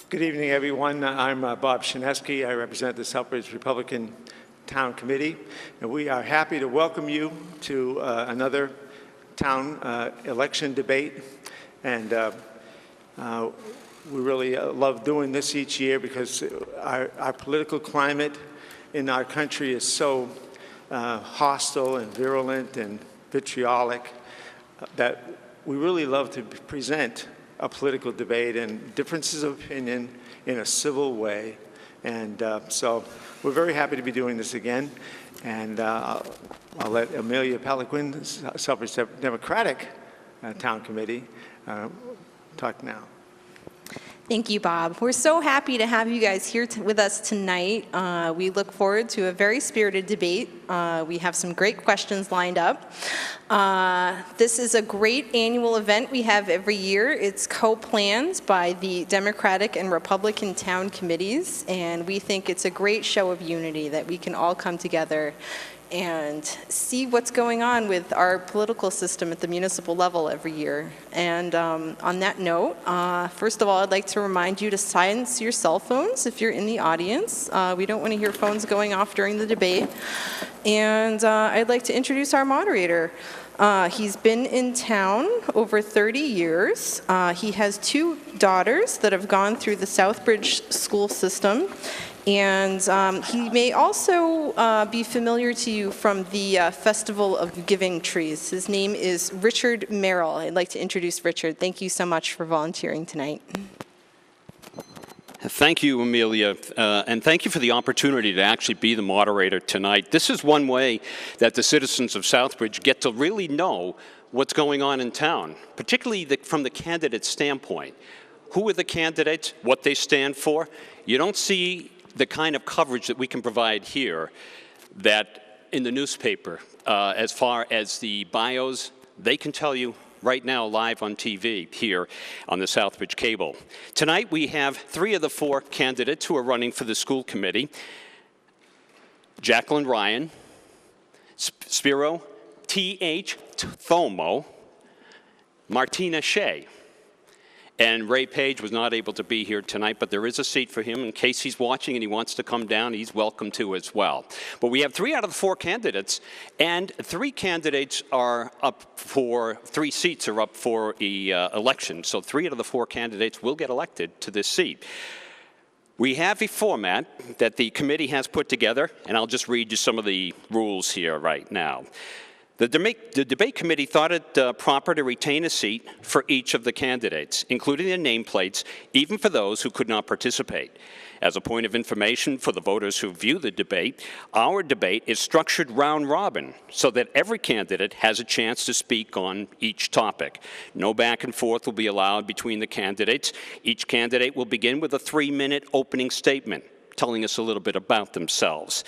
Good evening, everyone. I'm Bob Shinesky. I represent the Southbridge Republican Town Committee, and we are happy to welcome you to another town election debate. And we really love doing this each year because our political climate in our country is so hostile and virulent and vitriolic that we really love to present a political debate and differences of opinion in a civil way. And so we're very happy to be doing this again. And I'll let Amelia Peliquin, Southbridge Democratic Town Committee, talk now. Thank you, Bob. We're so happy to have you guys here with us tonight. We look forward to a very spirited debate. We have some great questions lined up. This is a great annual event we have every year. It's co-planned by the Democratic and Republican town committees, and we think it's a great show of unity that we can all come together and see what's going on with our political system at the municipal level every year. And on that note, first of all, I'd like to remind you to silence your cell phones if you're in the audience. We don't want to hear phones going off during the debate. And I'd like to introduce our moderator. He's been in town over 30 years. He has 2 daughters that have gone through the Southbridge school system. And he may also be familiar to you from the Festival of Giving Trees. His name is Richard Merrill. I'd like to introduce Richard. Thank you so much for volunteering tonight. Thank you, Amelia, and thank you for the opportunity to actually be the moderator tonight. This is one way that the citizens of Southbridge get to really know what's going on in town, particularly from the candidate standpoint. Who are the candidates, what they stand for? You don't see the kind of coverage that we can provide here that in the newspaper, as far as the bios, they can tell you right now live on TV here on the Southbridge Cable. Tonight we have 3 of the 4 candidates who are running for the school committee. Jacqueline Ryan, Spiro T.H. Thomo, Martina Shea. And Ray Page was not able to be here tonight, but there is a seat for him in case he's watching and he wants to come down. He's welcome to as well. But we have 3 out of the 4 candidates, and 3 candidates are up for, 3 seats are up for the election. So 3 out of the 4 candidates will get elected to this seat. We have a format that the committee has put together, and I'll just read you some of the rules here right now. The debate committee thought it proper to retain a seat for each of the candidates, including their nameplates, even for those who could not participate. As a point of information for the voters who view the debate, our debate is structured round robin so that every candidate has a chance to speak on each topic. No back and forth will be allowed between the candidates. Each candidate will begin with a 3-minute opening statement, telling us a little bit about themselves.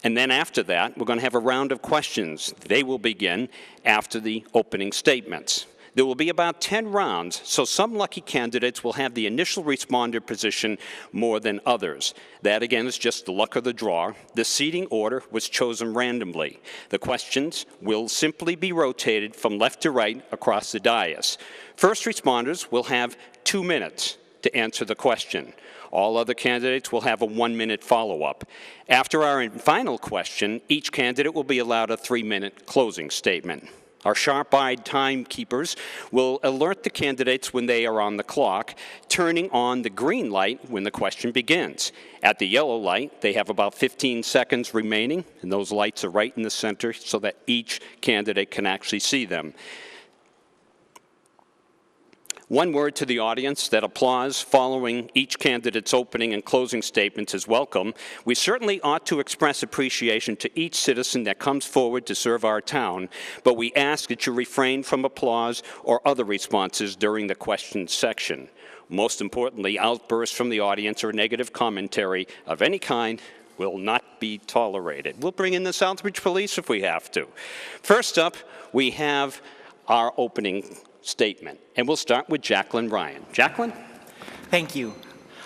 And then after that, we're going to have a round of questions. They will begin after the opening statements. There will be about 10 rounds, so some lucky candidates will have the initial responder position more than others. That, again, is just the luck of the draw. The seating order was chosen randomly. The questions will simply be rotated from left to right across the dais. First responders will have 2 minutes to answer the question. All other candidates will have a 1-minute follow-up. After our final question, each candidate will be allowed a 3-minute closing statement. Our sharp-eyed timekeepers will alert the candidates when they are on the clock, turning on the green light when the question begins. At the yellow light, they have about 15 seconds remaining, and those lights are right in the center so that each candidate can actually see them. One word to the audience that applause following each candidate's opening and closing statements is welcome. We certainly ought to express appreciation to each citizen that comes forward to serve our town, but we ask that you refrain from applause or other responses during the questions section. Most importantly, outbursts from the audience or negative commentary of any kind will not be tolerated. We'll bring in the Southbridge Police if we have to. First up, we have our opening statement, and we'll start with Jacqueline Ryan. Jacqueline? Thank you.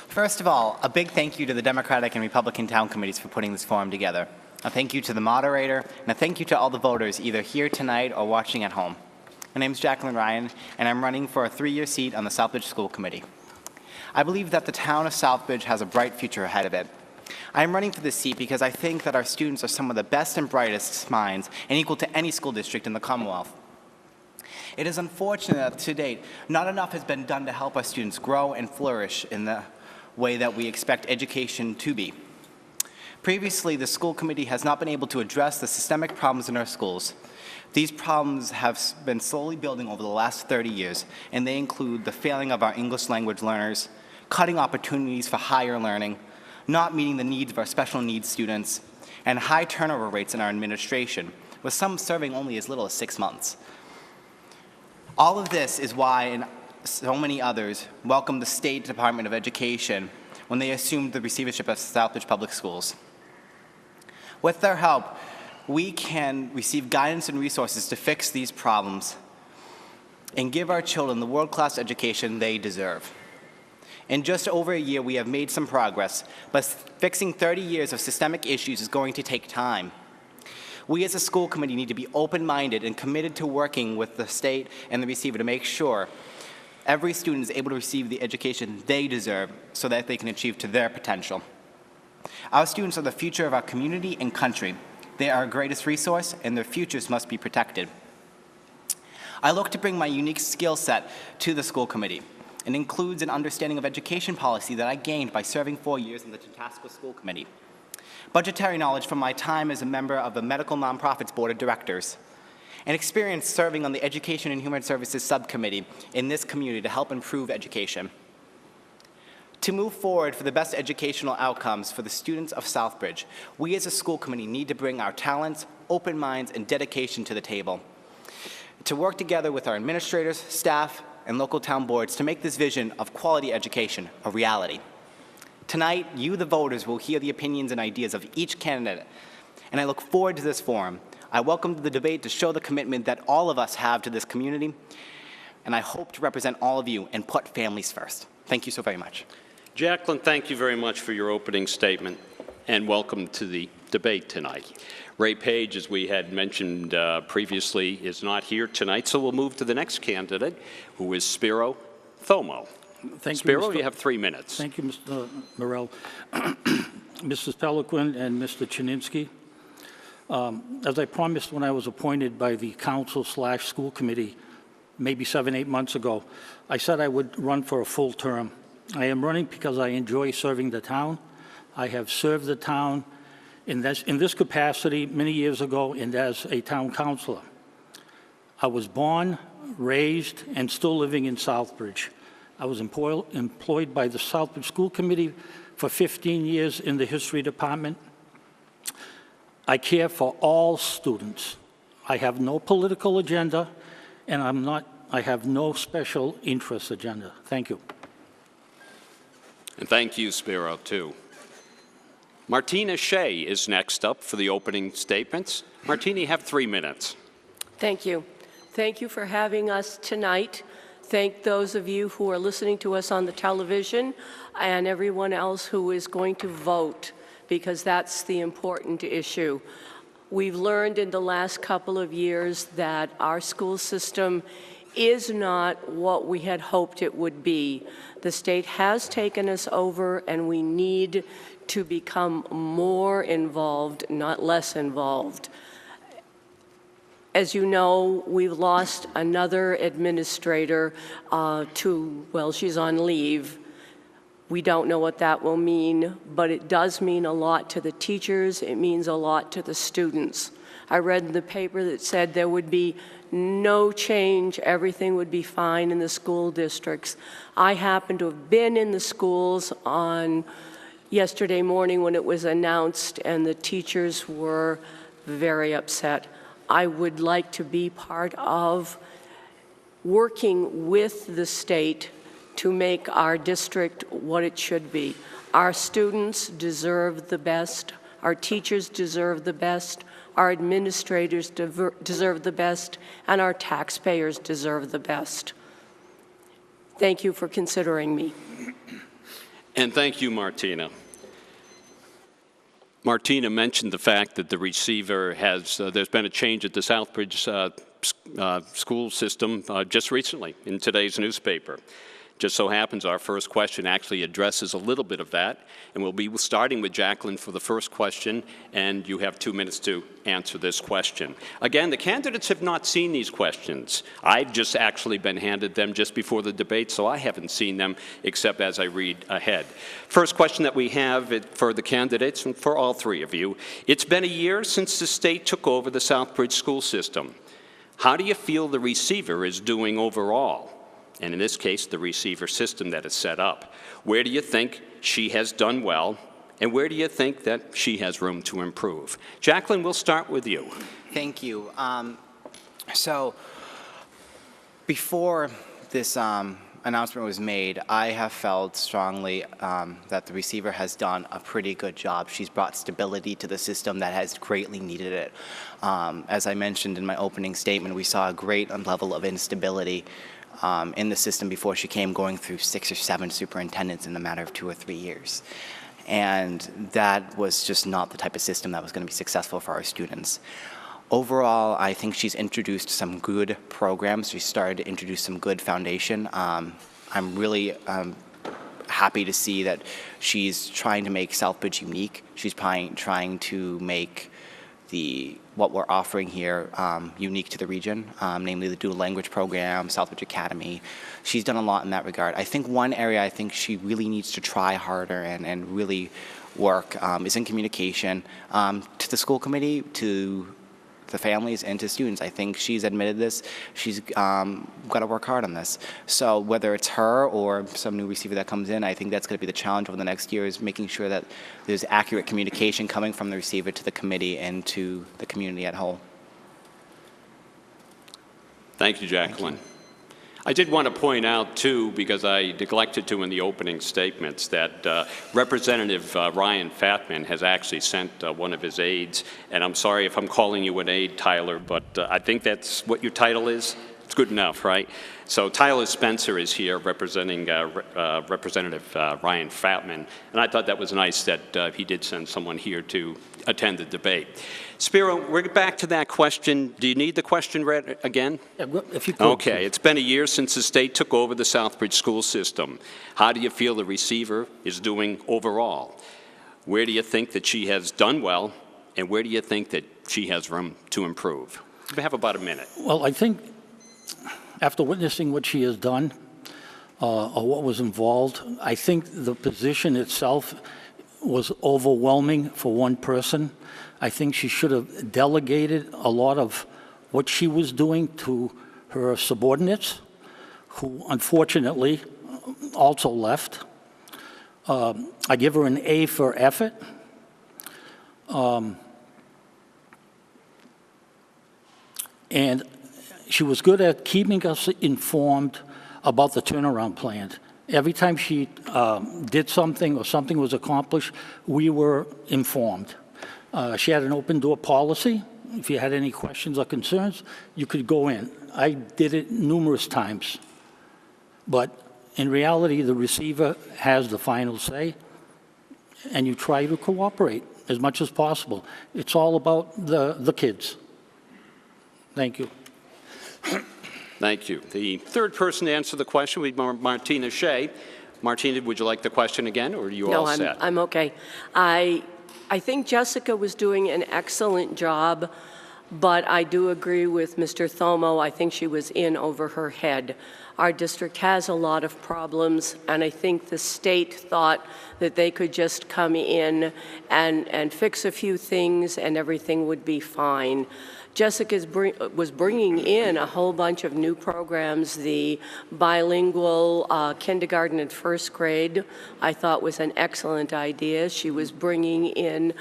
First of all, a big thank you to the Democratic and Republican town committees for putting this forum together. A thank you to the moderator, and a thank you to all the voters either here tonight or watching at home. My name is Jacqueline Ryan, and I'm running for a 3-year seat on the Southbridge School Committee. I believe that the town of Southbridge has a bright future ahead of it. I am running for this seat because I think that our students are some of the best and brightest minds and equal to any school district in the Commonwealth. It is unfortunate that to date, not enough has been done to help our students grow and flourish in the way that we expect education to be. Previously, the school committee has not been able to address the systemic problems in our schools. These problems have been slowly building over the last 30 years, and they include the failing of our English language learners, cutting opportunities for higher learning, not meeting the needs of our special needs students, and high turnover rates in our administration, with some serving only as little as 6 months. All of this is why, and so many others, welcomed the State Department of Education when they assumed the receivership of Southbridge Public Schools. With their help, we can receive guidance and resources to fix these problems and give our children the world-class education they deserve. In just over a year, we have made some progress, but fixing 30 years of systemic issues is going to take time. We as a school committee need to be open-minded and committed to working with the state and the receiver to make sure every student is able to receive the education they deserve so that they can achieve to their potential. Our students are the future of our community and country. They are our greatest resource, and their futures must be protected. I look to bring my unique skill set to the school committee. It includes an understanding of education policy that I gained by serving 4 years in the Chautauqua School Committee, budgetary knowledge from my time as a member of the Medical Nonprofits Board of Directors, and experience serving on the Education and Human Services Subcommittee in this community to help improve education. To move forward for the best educational outcomes for the students of Southbridge, we as a school committee need to bring our talents, open minds, and dedication to the table, to work together with our administrators, staff, and local town boards to make this vision of quality education a reality. Tonight, you, the voters, will hear the opinions and ideas of each candidate, and I look forward to this forum. I welcome the debate to show the commitment that all of us have to this community, and I hope to represent all of you and put families first. Thank you so very much. Jacqueline, thank you very much for your opening statement, and welcome to the debate tonight. Ray Page, as we had mentioned previously, is not here tonight, so we'll move to the next candidate, who is Spiro Thomo. Thank Spiro, you, you have 3 minutes. Thank you, Mr. Morell. Mrs. Peliquin and Mr. Chininsky, as I promised when I was appointed by the council/school committee maybe 7, 8 months ago, I said I would run for a full term. I am running because I enjoy serving the town. I have served the town in this capacity many years ago and as a town councilor. I was born, raised, and still living in Southbridge. I was employed by the Southbridge School Committee for 15 years in the history department. I care for all students. I have no political agenda, and I have no special interest agenda. Thank you. And thank you, Spiro, too. Martina Shea is next up for the opening statements. Martina, you have 3 minutes. Thank you. Thank you for having us tonight. Thank those of you who are listening to us on the television and everyone else who is going to vote, because that's the important issue. We've learned in the last couple of years that our school system is not what we had hoped it would be. The state has taken us over, and we need to become more involved, not less involved. As you know, we've lost another administrator she's on leave. We don't know what that will mean, but it does mean a lot to the teachers. It means a lot to the students. I read in the paper that said there would be no change, everything would be fine in the school districts. I happen to have been in the schools on yesterday morning when it was announced, and the teachers were very upset. I would like to be part of working with the state to make our district what it should be. Our students deserve the best, our teachers deserve the best, our administrators deserve the best, and our taxpayers deserve the best. Thank you for considering me. And thank you, Martina. Martina mentioned the fact that the receiver has, there's been a change at the Southbridge school system just recently in today's newspaper. Just so happens our first question actually addresses a little bit of that, and we'll be starting with Jacqueline for the first question, and you have 2 minutes to answer this question. Again, the candidates have not seen these questions. I've just actually been handed them just before the debate, so I haven't seen them except as I read ahead. First question that we have for the candidates and for all three of you. It's been a year since the state took over the Southbridge school system. How do you feel the receiver is doing overall? And in this case, the receiver system that is set up. Where do you think she has done well, and where do you think that she has room to improve? Jacqueline, we'll start with you. Thank you. So before this announcement was made, I have felt strongly that the receiver has done a pretty good job. She's brought stability to the system that has greatly needed it. As I mentioned in my opening statement, we saw a great level of instability in the system before she came, going through 6 or 7 superintendents in a matter of 2 or 3 years. And that was just not the type of system that was going to be successful for our students. Overall, I think she's introduced some good programs. She started to introduce some good foundation. I'm really happy to see that she's trying to make Southbridge unique. She's trying to make what we're offering here unique to the region, namely the dual language program, Southbridge Academy. She's done a lot in that regard. I think one area I think she really needs to try harder and really work is in communication to the school committee, to the families, and to students. I think she's admitted this. She's got to work hard on this. So whether it's her or some new receiver that comes in, I think that's going to be the challenge over the next year, is making sure that there's accurate communication coming from the receiver to the committee and to the community at whole. Thank you, Jacqueline. Thank you. I did want to point out, too, because I neglected to in the opening statements, that Representative Ryan Fatman has actually sent one of his aides, and I'm sorry if I'm calling you an aide, Tyler, but I think that's what your title is. It's good enough, right? So Tyler Spencer is here representing Representative Ryan Fatman, and I thought that was nice that he did send someone here to attend the debate. Spiro, we're back to that question. Do you need the question read again? Yeah, if you could. Okay. It's been a year since the state took over the Southbridge school system. How do you feel the receiver is doing overall? Where do you think that she has done well, and where do you think that she has room to improve? We have about a minute. Well, I think after witnessing what she has done, or what was involved, I think the position itself was overwhelming for one person. I think she should have delegated a lot of what she was doing to her subordinates, who unfortunately also left. I give her an A for effort. And she was good at keeping us informed about the turnaround plan. Every time she did something or something was accomplished, we were informed. She had an open door policy. If you had any questions or concerns, you could go in. I did it numerous times. But in reality, the receiver has the final say, and you try to cooperate as much as possible. It's all about the kids. Thank you. Thank you. The third person to answer the question would be Martina Shea. Martina, would you like the question again, or are you all set? No, I'm okay. I think Jessica was doing an excellent job, but I do agree with Mr. Thomo. I think she was in over her head. Our district has a lot of problems, and I think the state thought that they could just come in and fix a few things and everything would be fine. Jessica was bringing in a whole bunch of new programs. The bilingual kindergarten and first grade, I thought, was an excellent idea. She was bringing in,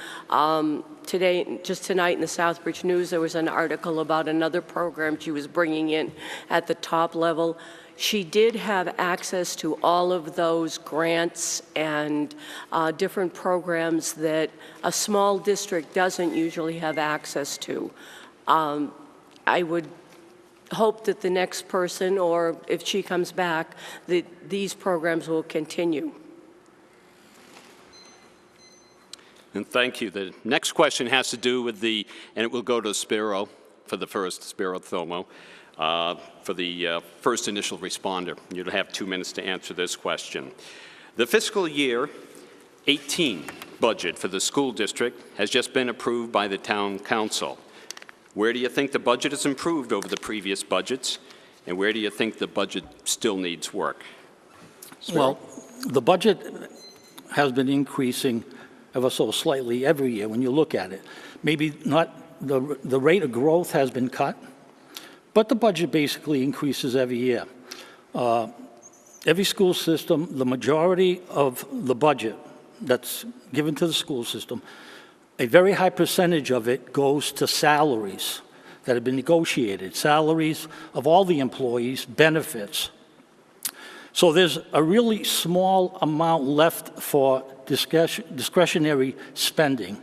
just tonight in the Southbridge News, there was an article about another program she was bringing in at the top level. She did have access to all of those grants and different programs that a small district doesn't usually have access to. I would hope that the next person, or if she comes back, that these programs will continue. And thank you. The next question has to do with and it will go to Spiro for the first, Spiro Thomo. for the first initial responder. You'll have 2 minutes to answer this question. The fiscal year 18 budget for the school district has just been approved by the town council. Where do you think the budget has improved over the previous budgets, and where do you think the budget still needs work? Well, the budget has been increasing ever so slightly every year when you look at it. Maybe not, the rate of growth has been cut, but the budget basically increases every year. Every school system, the majority of the budget that's given to the school system, a very high percentage of it goes to salaries that have been negotiated, salaries of all the employees, benefits. So there's a really small amount left for discretionary spending.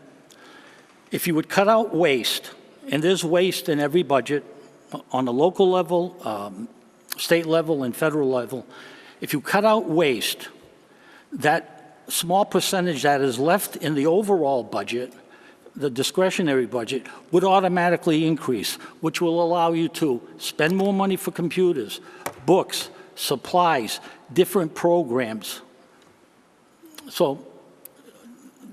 If you would cut out waste, and there's waste in every budget on the local level, state level, and federal level, if you cut out waste, that small percentage that is left in the overall budget, the discretionary budget, would automatically increase, which will allow you to spend more money for computers, books, supplies, different programs. So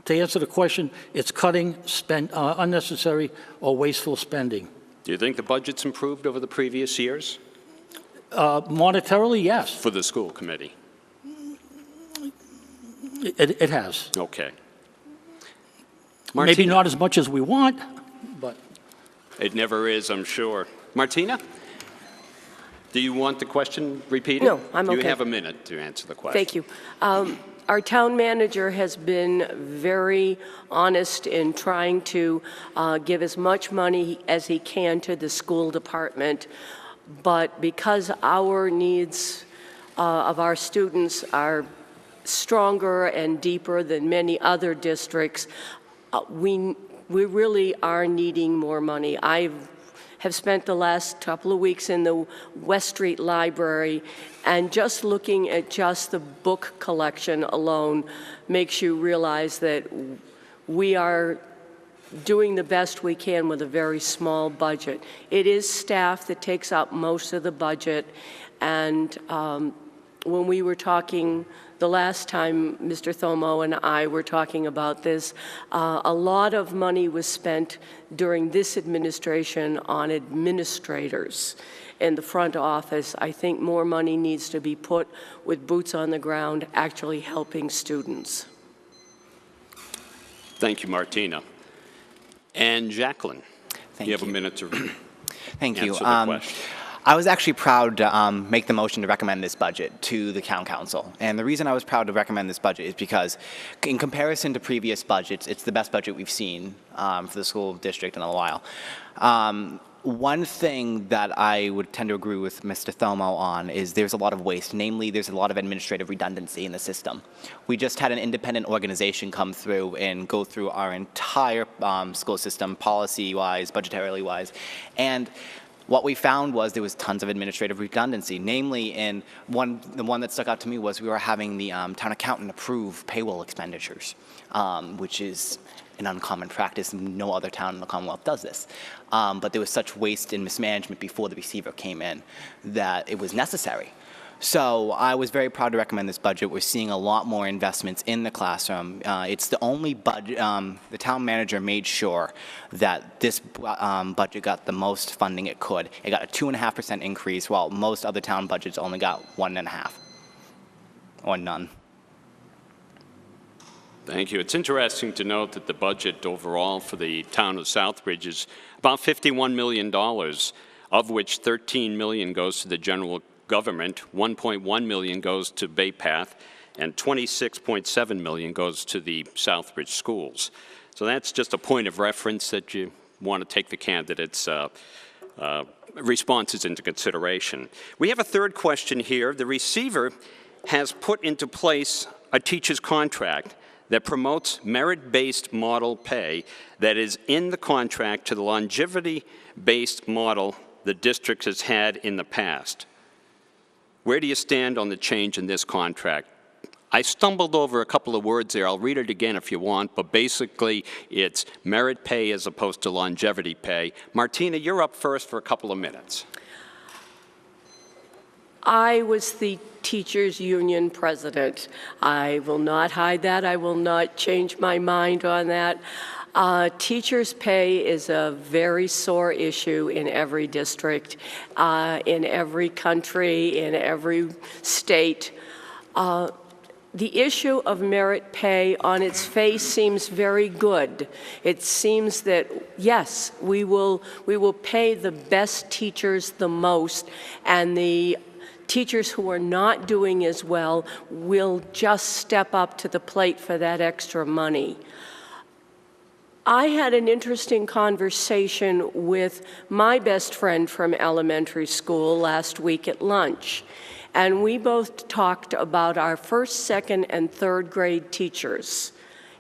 to answer the question, it's cutting unnecessary or wasteful spending. Do you think the budget's improved over the previous years? Monetarily, yes. For the school committee? It has. Okay. Maybe not as much as we want, but. It never is, I'm sure. Martina? Do you want the question repeated? No, I'm okay. You have a minute to answer the question. Thank you. Our town manager has been very honest in trying to give as much money as he can to the school department, but because our needs of our students are stronger and deeper than many other districts, we really are needing more money. I have spent the last couple of weeks in the West Street Library, and just looking at just the book collection alone makes you realize that we are doing the best we can with a very small budget. It is staff that takes up most of the budget, and when we were talking the last time Mr. Thomo and I were talking about this, a lot of money was spent during this administration on administrators in the front office. I think more money needs to be put with boots on the ground actually helping students. Thank you, Martina. And Jacqueline, Thank you have you. a minute to Thank you. answer the question. I was actually proud to make the motion to recommend this budget to the town council. And the reason I was proud to recommend this budget is because in comparison to previous budgets, it's the best budget we've seen for the school district in a while. One thing that I would tend to agree with Mr. Thomo on is there's a lot of waste. Namely, there's a lot of administrative redundancy in the system. We just had an independent organization come through and go through our entire school system, policy-wise, budgetarily-wise, and what we found was there was tons of administrative redundancy. Namely, the one that stuck out to me was we were having the town accountant approve payroll expenditures, which is an uncommon practice. No other town in the Commonwealth does this. But there was such waste and mismanagement before the receiver came in that it was necessary. So I was very proud to recommend this budget. We're seeing a lot more investments in the classroom. It's the only budget, the town manager made sure that this budget got the most funding it could. It got a 2.5% increase, while most other town budgets only got 1.5%, or none. Thank you. It's interesting to note that the budget overall for the town of Southbridge is about $51 million, of which $13 million goes to the general government, $1.1 million goes to Bay Path, and $26.7 million goes to the Southbridge schools. So that's just a point of reference that you want to take the candidates' responses into consideration. We have a third question here. The receiver has put into place a teacher's contract that promotes merit-based model pay that is in the contract to the longevity-based model the district has had in the past. Where do you stand on the change in this contract? I stumbled over a couple of words there. I'll read it again if you want, but basically it's merit pay as opposed to longevity pay. Martina, you're up first for a couple of minutes. I was the teachers union president. I will not hide that. I will not change my mind on that. Teachers' pay is a very sore issue in every district, in every country, in every state. The issue of merit pay on its face seems very good. It seems that, yes, we will pay the best teachers the most, and the teachers who are not doing as well will just step up to the plate for that extra money. I had an interesting conversation with my best friend from elementary school last week at lunch, and we both talked about our first, second, and third grade teachers.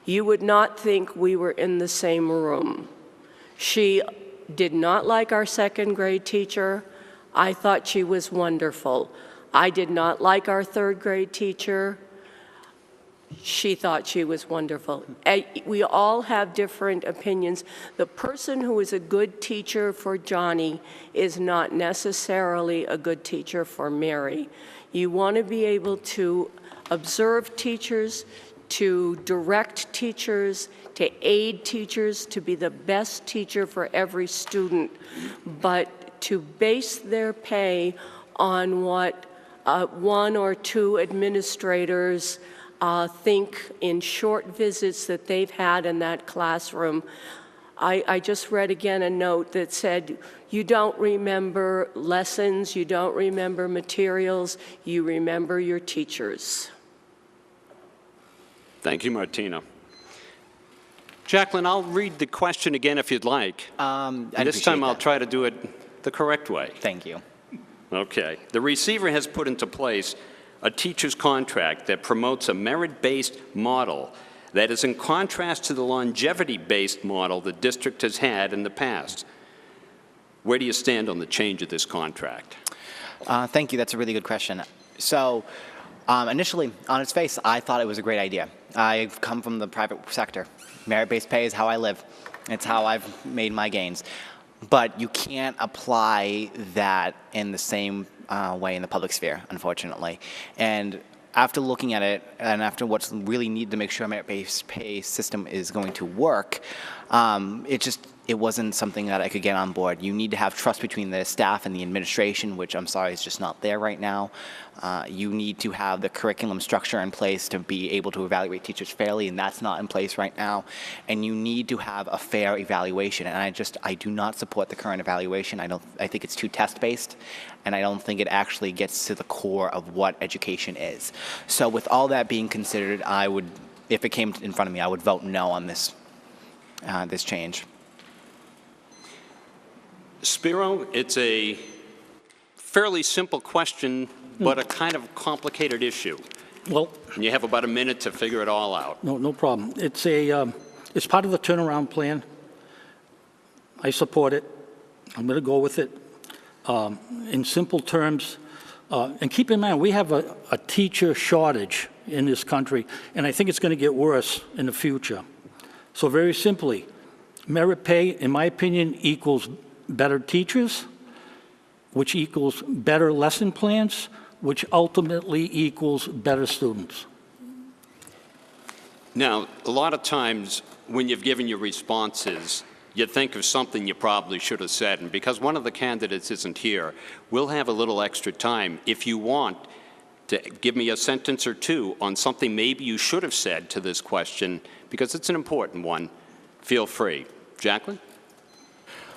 You would not think we were in the same room. She did not like our second grade teacher. I thought she was wonderful. I did not like our third grade teacher. She thought she was wonderful. We all have different opinions. The person who is a good teacher for Johnny is not necessarily a good teacher for Mary. You want to be able to observe teachers, to direct teachers, to aid teachers, to be the best teacher for every student, but to base their pay on what one or two administrators think in short visits that they've had in that classroom. I just read again a note that said, you don't remember lessons, you don't remember materials, you remember your teachers. Thank you, Martina. Jacqueline, I'll read the question again if you'd like. This time I'll try to do it the correct way. Thank you. Okay. The receiver has put into place a teacher's contract that promotes a merit-based model that is in contrast to the longevity-based model the district has had in the past. Where do you stand on the change of this contract? Thank you. That's a really good question. So initially, on its face, I thought it was a great idea. I've come from the private sector. Merit-based pay is how I live. It's how I've made my gains. But you can't apply that in the same way in the public sphere, unfortunately. And after looking at it, and after what's really needed to make sure a merit-based pay system is going to work, it wasn't something that I could get on board. You need to have trust between the staff and the administration, which I'm sorry is just not there right now. You need to have the curriculum structure in place to be able to evaluate teachers fairly, and that's not in place right now. And you need to have a fair evaluation. And I do not support the current evaluation. I think it's too test-based, and I don't think it actually gets to the core of what education is. So with all that being considered, I would, if it came in front of me, I would vote no on this change. Spiro, it's a fairly simple question, but a kind of complicated issue. Well, And you have about a minute to figure it all out. no problem. It's part of the turnaround plan. I support it. I'm going to go with it. In simple terms, and keep in mind, we have a teacher shortage in this country, and I think it's going to get worse in the future. So very simply, merit pay, in my opinion, equals better teachers, which equals better lesson plans, which ultimately equals better students. Now, a lot of times when you've given your responses, you think of something you probably should have said. And because one of the candidates isn't here, we'll have a little extra time. If you want to give me a sentence or two on something maybe you should have said to this question, because it's an important one, feel free. Jacqueline?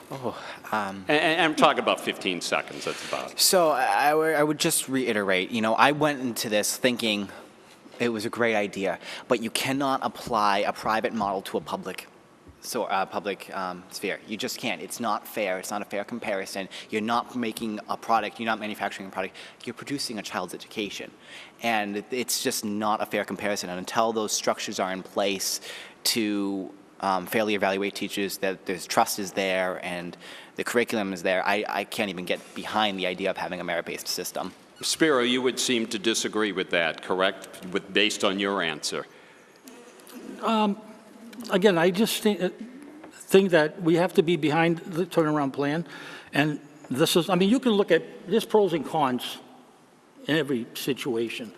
And I'm talking about 15 seconds, that's about. So I would just reiterate, I went into this thinking it was a great idea, but you cannot apply a private model to a public sphere. You just can't. It's not fair. It's not a fair comparison. You're not making a product. You're not manufacturing a product. You're producing a child's education. And it's just not a fair comparison. And until those structures are in place to fairly evaluate teachers, that there's trust is there and the curriculum is there, I can't even get behind the idea of having a merit-based system. Spiro, you would seem to disagree with that, correct? Based on your answer. Again, I just think that we have to be behind the turnaround plan. And this is, you can look at, there's pros and cons in every situation.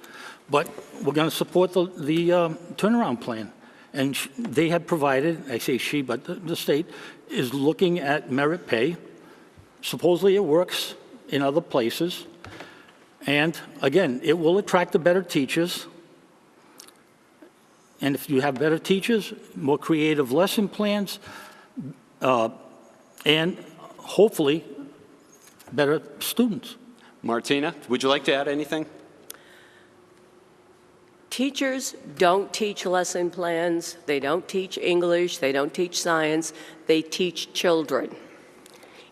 But we're going to support the turnaround plan. And they have provided, I say she, but the state is looking at merit pay. Supposedly it works in other places. And again, it will attract the better teachers. And if you have better teachers, more creative lesson plans, and hopefully better students. Martina, would you like to add anything? Teachers don't teach lesson plans, they don't teach English, they don't teach science, they teach children.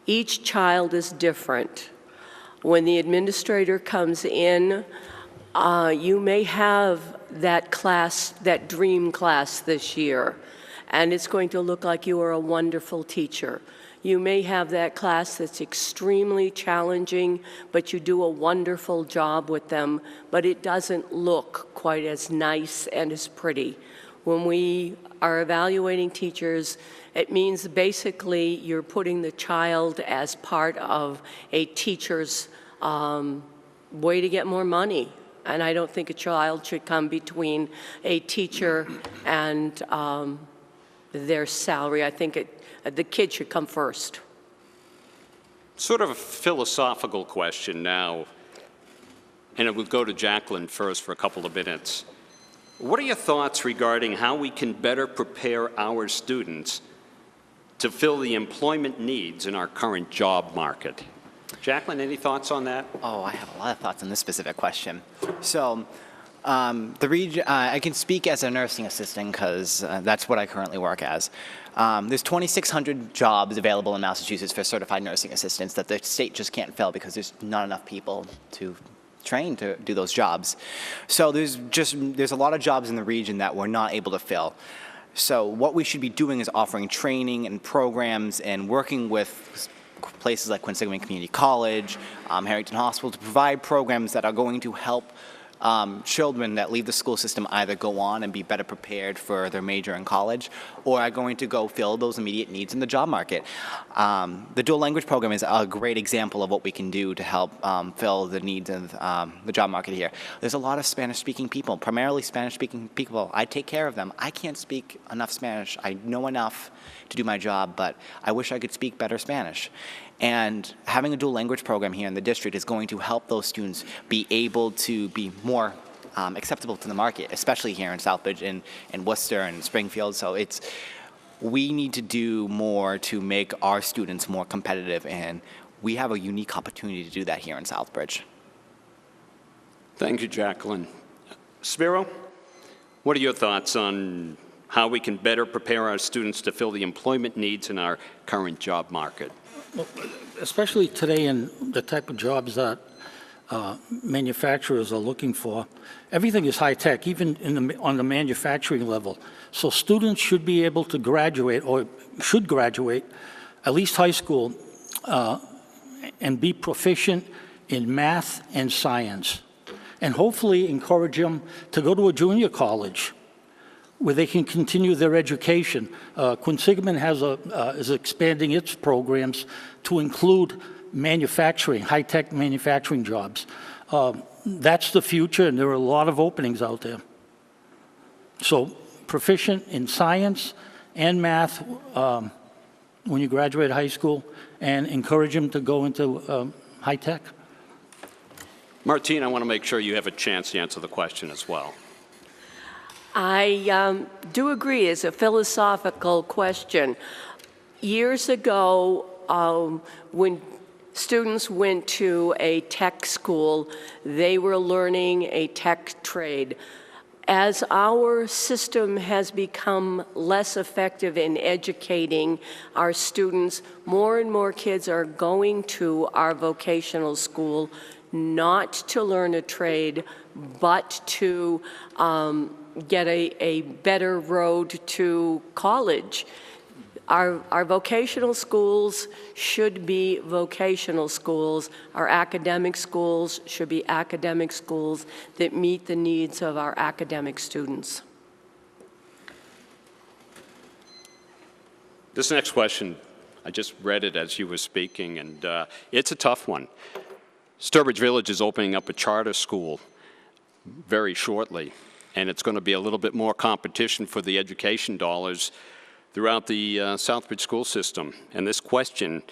Each child is different. When the administrator comes in, you may have that class, that dream class this year, and it's going to look like you are a wonderful teacher. You may have that class that's extremely challenging, but you do a wonderful job with them, but it doesn't look quite as nice and as pretty. When we are evaluating teachers, it means basically you're putting the child as part of a teacher's way to get more money. And I don't think a child should come between a teacher and their salary. I think the kid should come first. Sort of a philosophical question now, and it would go to Jacqueline first for a couple of minutes. What are your thoughts regarding how we can better prepare our students to fill the employment needs in our current job market? Jacqueline, any thoughts on that? Oh, I have a lot of thoughts on this specific question. So, I can speak as a nursing assistant because that's what I currently work as. There's 2,600 jobs available in Massachusetts for certified nursing assistants that the state just can't fill because there's not enough people to train to do those jobs. So there's a lot of jobs in the region that we're not able to fill. So what we should be doing is offering training and programs and working with places like Quinsigamond Community College, Harrington Hospital, to provide programs that are going to help children that leave the school system either go on and be better prepared for their major in college, or are going to go fill those immediate needs in the job market. The dual language program is a great example of what we can do to help fill the needs of the job market here. There's a lot of Spanish-speaking people, primarily Spanish-speaking people. I take care of them. I can't speak enough Spanish. I know enough to do my job, but I wish I could speak better Spanish. And having a dual language program here in the district is going to help those students be able to be more acceptable to the market, especially here in Southbridge and Worcester and Springfield. So we need to do more to make our students more competitive, and we have a unique opportunity to do that here in Southbridge. Thank you, Jacqueline. Spiro, what are your thoughts on how we can better prepare our students to fill the employment needs in our current job market? Well, especially today in the type of jobs that manufacturers are looking for, everything is high-tech, even on the manufacturing level. So students should be able to graduate, or should graduate, at least high school, and be proficient in math and science. And hopefully encourage them to go to a junior college where they can continue their education. Quinsigamond is expanding its programs to include manufacturing, high-tech manufacturing jobs. That's the future, and there are a lot of openings out there. So proficient in science and math when you graduate high school, and encourage them to go into high-tech. Martine, I want to make sure you have a chance to answer the question as well. I do agree. It's a philosophical question. Years ago, when students went to a tech school, they were learning a tech trade. As our system has become less effective in educating our students, more and more kids are going to our vocational school not to learn a trade, but to get a better road to college. Our vocational schools should be vocational schools. Our academic schools should be academic schools that meet the needs of our academic students. This next question, I just read it as you were speaking, and it's a tough one. Sturbridge Village is opening up a charter school very shortly, and it's going to be a little bit more competition for the education dollars throughout the Southbridge school system. And this question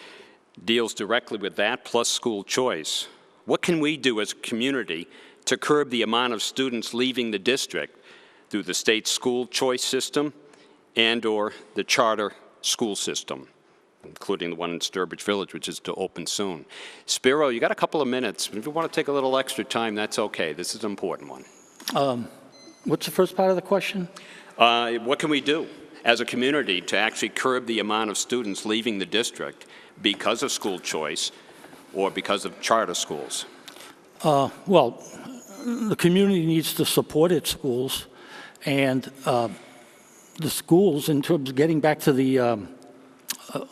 deals directly with that, plus school choice. What can we do as a community to curb the amount of students leaving the district through the state school choice system and/or the charter school system, including the one in Sturbridge Village, which is to open soon? Spiro, you got a couple of minutes. If you want to take a little extra time, that's okay. This is an important one. What's the first part of the question? What can we do as a community to actually curb the amount of students leaving the district because of school choice or because of charter schools? Well, the community needs to support its schools, and the schools, in terms of getting back to the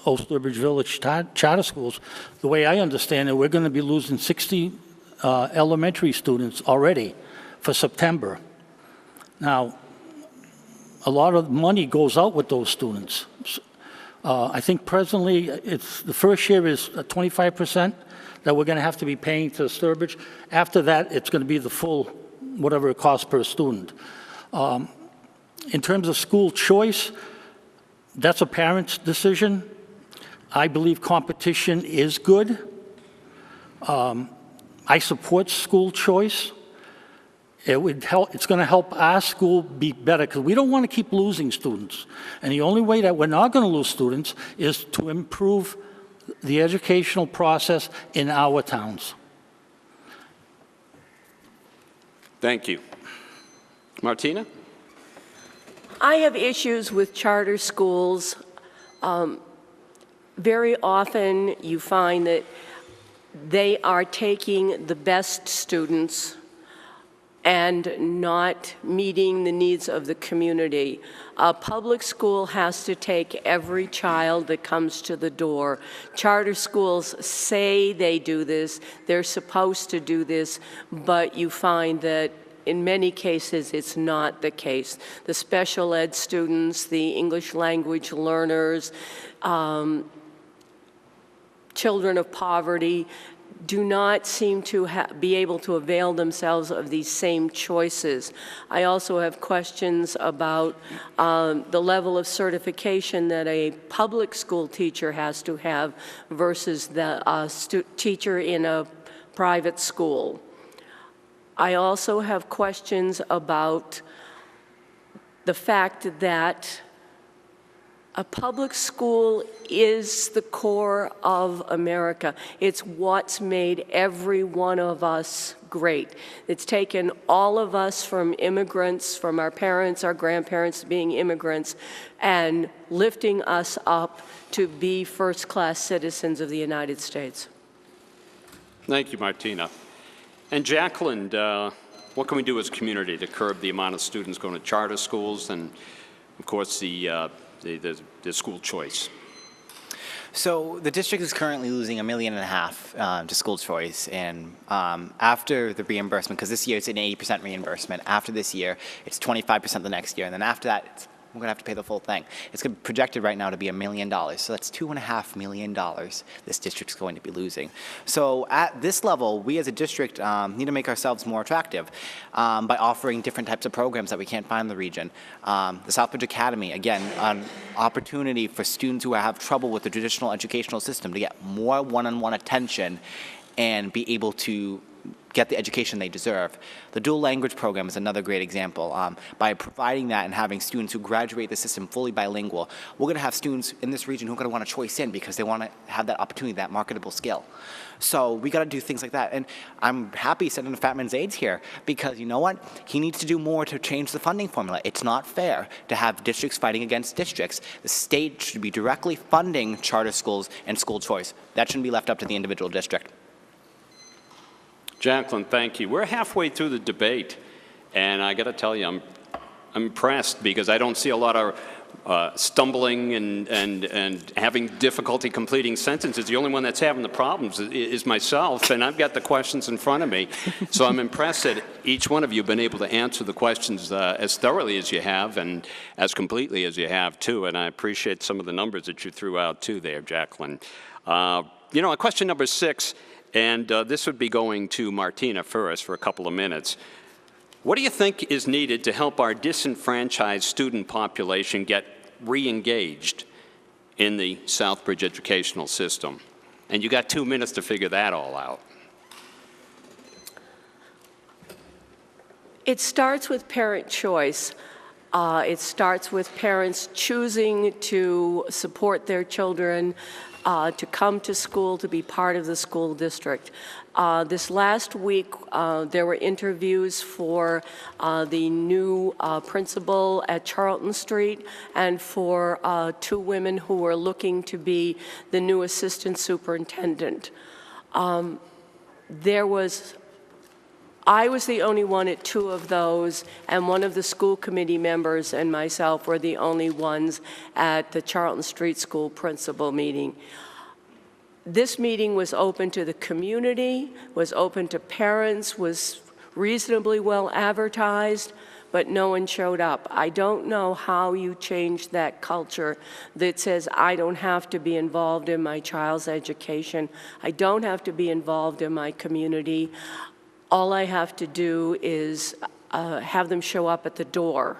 Old Sturbridge Village charter schools, the way I understand it, we're going to be losing 60 elementary students already for September. Now, a lot of money goes out with those students. I think presently, the first year is 25% that we're going to have to be paying to Sturbridge. After that, it's going to be the full, whatever it costs per student. In terms of school choice, that's a parent's decision. I believe competition is good. I support school choice. It would help. It's going to help our school be better because we don't want to keep losing students. And the only way that we're not going to lose students is to improve the educational process in our towns. Thank you. Martina? I have issues with charter schools. Very often you find that they are taking the best students and not meeting the needs of the community. A public school has to take every child that comes to the door. Charter schools say they do this, they're supposed to do this, but you find that in many cases, it's not the case. The special ed students, the English language learners, children of poverty, do not seem to be able to avail themselves of these same choices. I also have questions about the level of certification that a public school teacher has to have versus the teacher in a private school. I also have questions about the fact that a public school is the core of America. It's what's made every one of us great. It's taken all of us from immigrants, from our parents, our grandparents being immigrants, and lifting us up to be first-class citizens of the United States. Thank you, Martina. And Jacqueline, what can we do as a community to curb the amount of students going to charter schools and, of course, the school choice? So the district is currently losing $1.5 million to school choice, and after the reimbursement, because this year it's an 80% reimbursement, after this year it's 25% the next year, and then after that we're going to have to pay the full thing. It's projected right now to be $1 million, so that's $2.5 million this district's going to be losing. So at this level, we as a district need to make ourselves more attractive by offering different types of programs that we can't find in the region. The Southbridge Academy, again, an opportunity for students who have trouble with the traditional educational system to get more one-on-one attention and be able to get the education they deserve. The dual language program is another great example. By providing that and having students who graduate the system fully bilingual, we're going to have students in this region who are going to want to choice in because they want to have that opportunity, that marketable skill. So we got to do things like that. And I'm happy Senator Fatman Zaid's here because you know what? He needs to do more to change the funding formula. It's not fair to have districts fighting against districts. The state should be directly funding charter schools and school choice. That shouldn't be left up to the individual district. Jacqueline, thank you. We're halfway through the debate, and I got to tell you, I'm impressed because I don't see a lot of stumbling and having difficulty completing sentences. The only one that's having the problems is myself, and I've got the questions in front of me. So I'm impressed that each one of you have been able to answer the questions as thoroughly as you have and as completely as you have, too. And I appreciate some of the numbers that you threw out, too, there, Jacqueline. You know, question number 6, And this would be going to Martina first for a couple of minutes. What do you think is needed to help our disenfranchised student population get re-engaged in the Southbridge educational system? And you got 2 minutes to figure that all out. It starts with parent choice. It starts with parents choosing to support their children, to come to school, to be part of the school district. This last week, there were interviews for the new principal at Charlton Street and for 2 women who were looking to be the new assistant superintendent. I was the only one at 2 of those, and one of the school committee members and myself were the only ones at the Charlton Street School principal meeting. This meeting was open to the community, was open to parents, was reasonably well advertised, but no one showed up. I don't know how you change that culture that says, I don't have to be involved in my child's education. I don't have to be involved in my community. All I have to do is have them show up at the door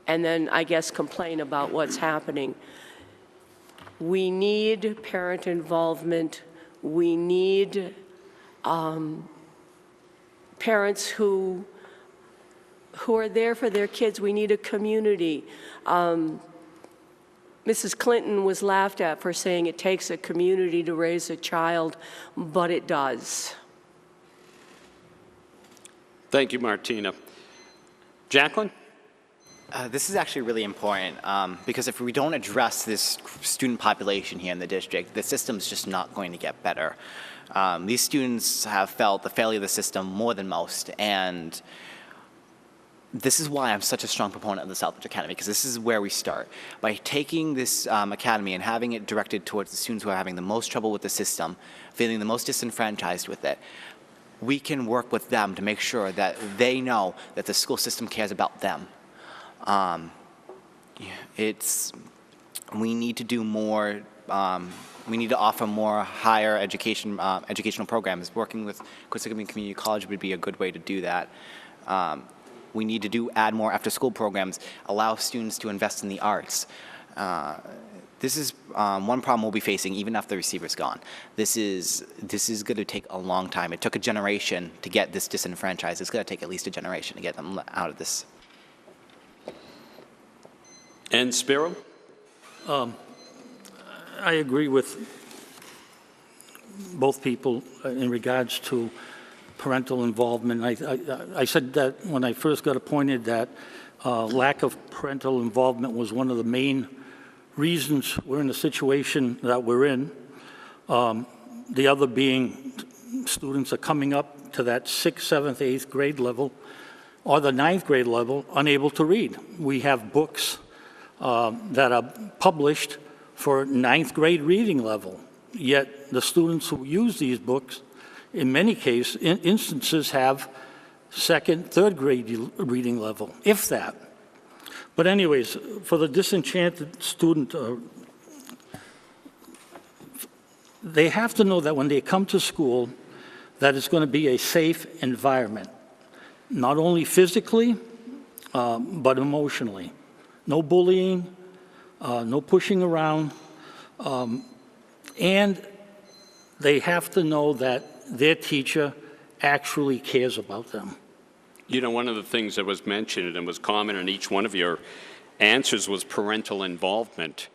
and then, I guess, complain about what's happening. We need parent involvement. We need parents who are there for their kids. We need a community. Mrs. Clinton was laughed at for saying it takes a community to raise a child, but it does. Thank you, Martina. Jacqueline? This is actually really important because if we don't address this student population here in the district, the system's just not going to get better. These students have felt the failure of the system more than most, and this is why I'm such a strong proponent of the Southbridge Academy, because this is where we start. By taking this academy and having it directed towards the students who are having the most trouble with the system, feeling the most disenfranchised with it, we can work with them to make sure that they know that the school system cares about them. We need to do more. We need to offer more higher educational programs. Working with Quinsigamond Community College would be a good way to do that. We need to add more after-school programs, allow students to invest in the arts. This is one problem we'll be facing even after the receiver's gone. This is going to take a long time. It took a generation to get this disenfranchised. It's going to take at least a generation to get them out of this. And Spiro? I agree with both people in regards to parental involvement. I said that when I first got appointed that lack of parental involvement was one of the main reasons we're in the situation that we're in. The other being students are coming up to that 6th, 7th, 8th grade level or the 9th grade level unable to read. We have books that are published for 9th grade reading level, yet the students who use these books in many instances have 2nd, 3rd grade reading level, if that. But anyways, for the disenchanted student, they have to know that when they come to school, that it's going to be a safe environment, not only physically, but emotionally. No bullying, no pushing around, and they have to know that their teacher actually cares about them. You know, one of the things that was mentioned and was common in each one of your answers was parental involvement.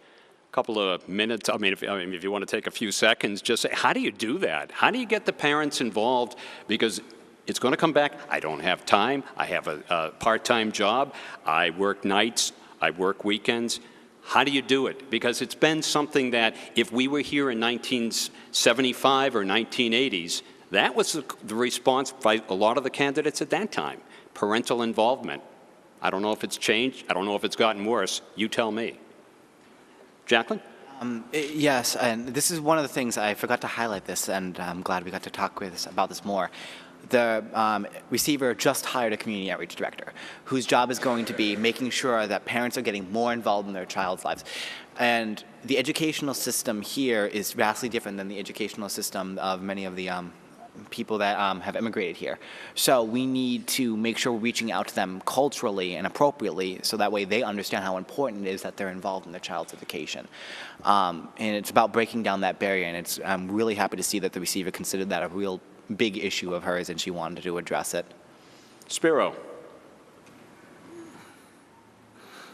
A couple of minutes, if you want to take a few seconds, just say, how do you do that? How do you get the parents involved? Because it's going to come back, I don't have time, I have a part-time job, I work nights, I work weekends. How do you do it? Because it's been something that if we were here in 1975 or 1980s, that was the response by a lot of the candidates at that time, parental involvement. I don't know if it's changed. I don't know if it's gotten worse. You tell me. Jacqueline? Yes, and this is one of the things I forgot to highlight this, and I'm glad we got to talk about this more. the receiver just hired a community outreach director whose job is going to be making sure that parents are getting more involved in their child's lives. And the educational system here is vastly different than the educational system of many of the people that have immigrated here. So we need to make sure we're reaching out to them culturally and appropriately so that way they understand how important it is that they're involved in their child's education. And it's about breaking down that barrier, and I'm really happy to see that the receiver considered that a real big issue of hers and she wanted to address it. Spiro.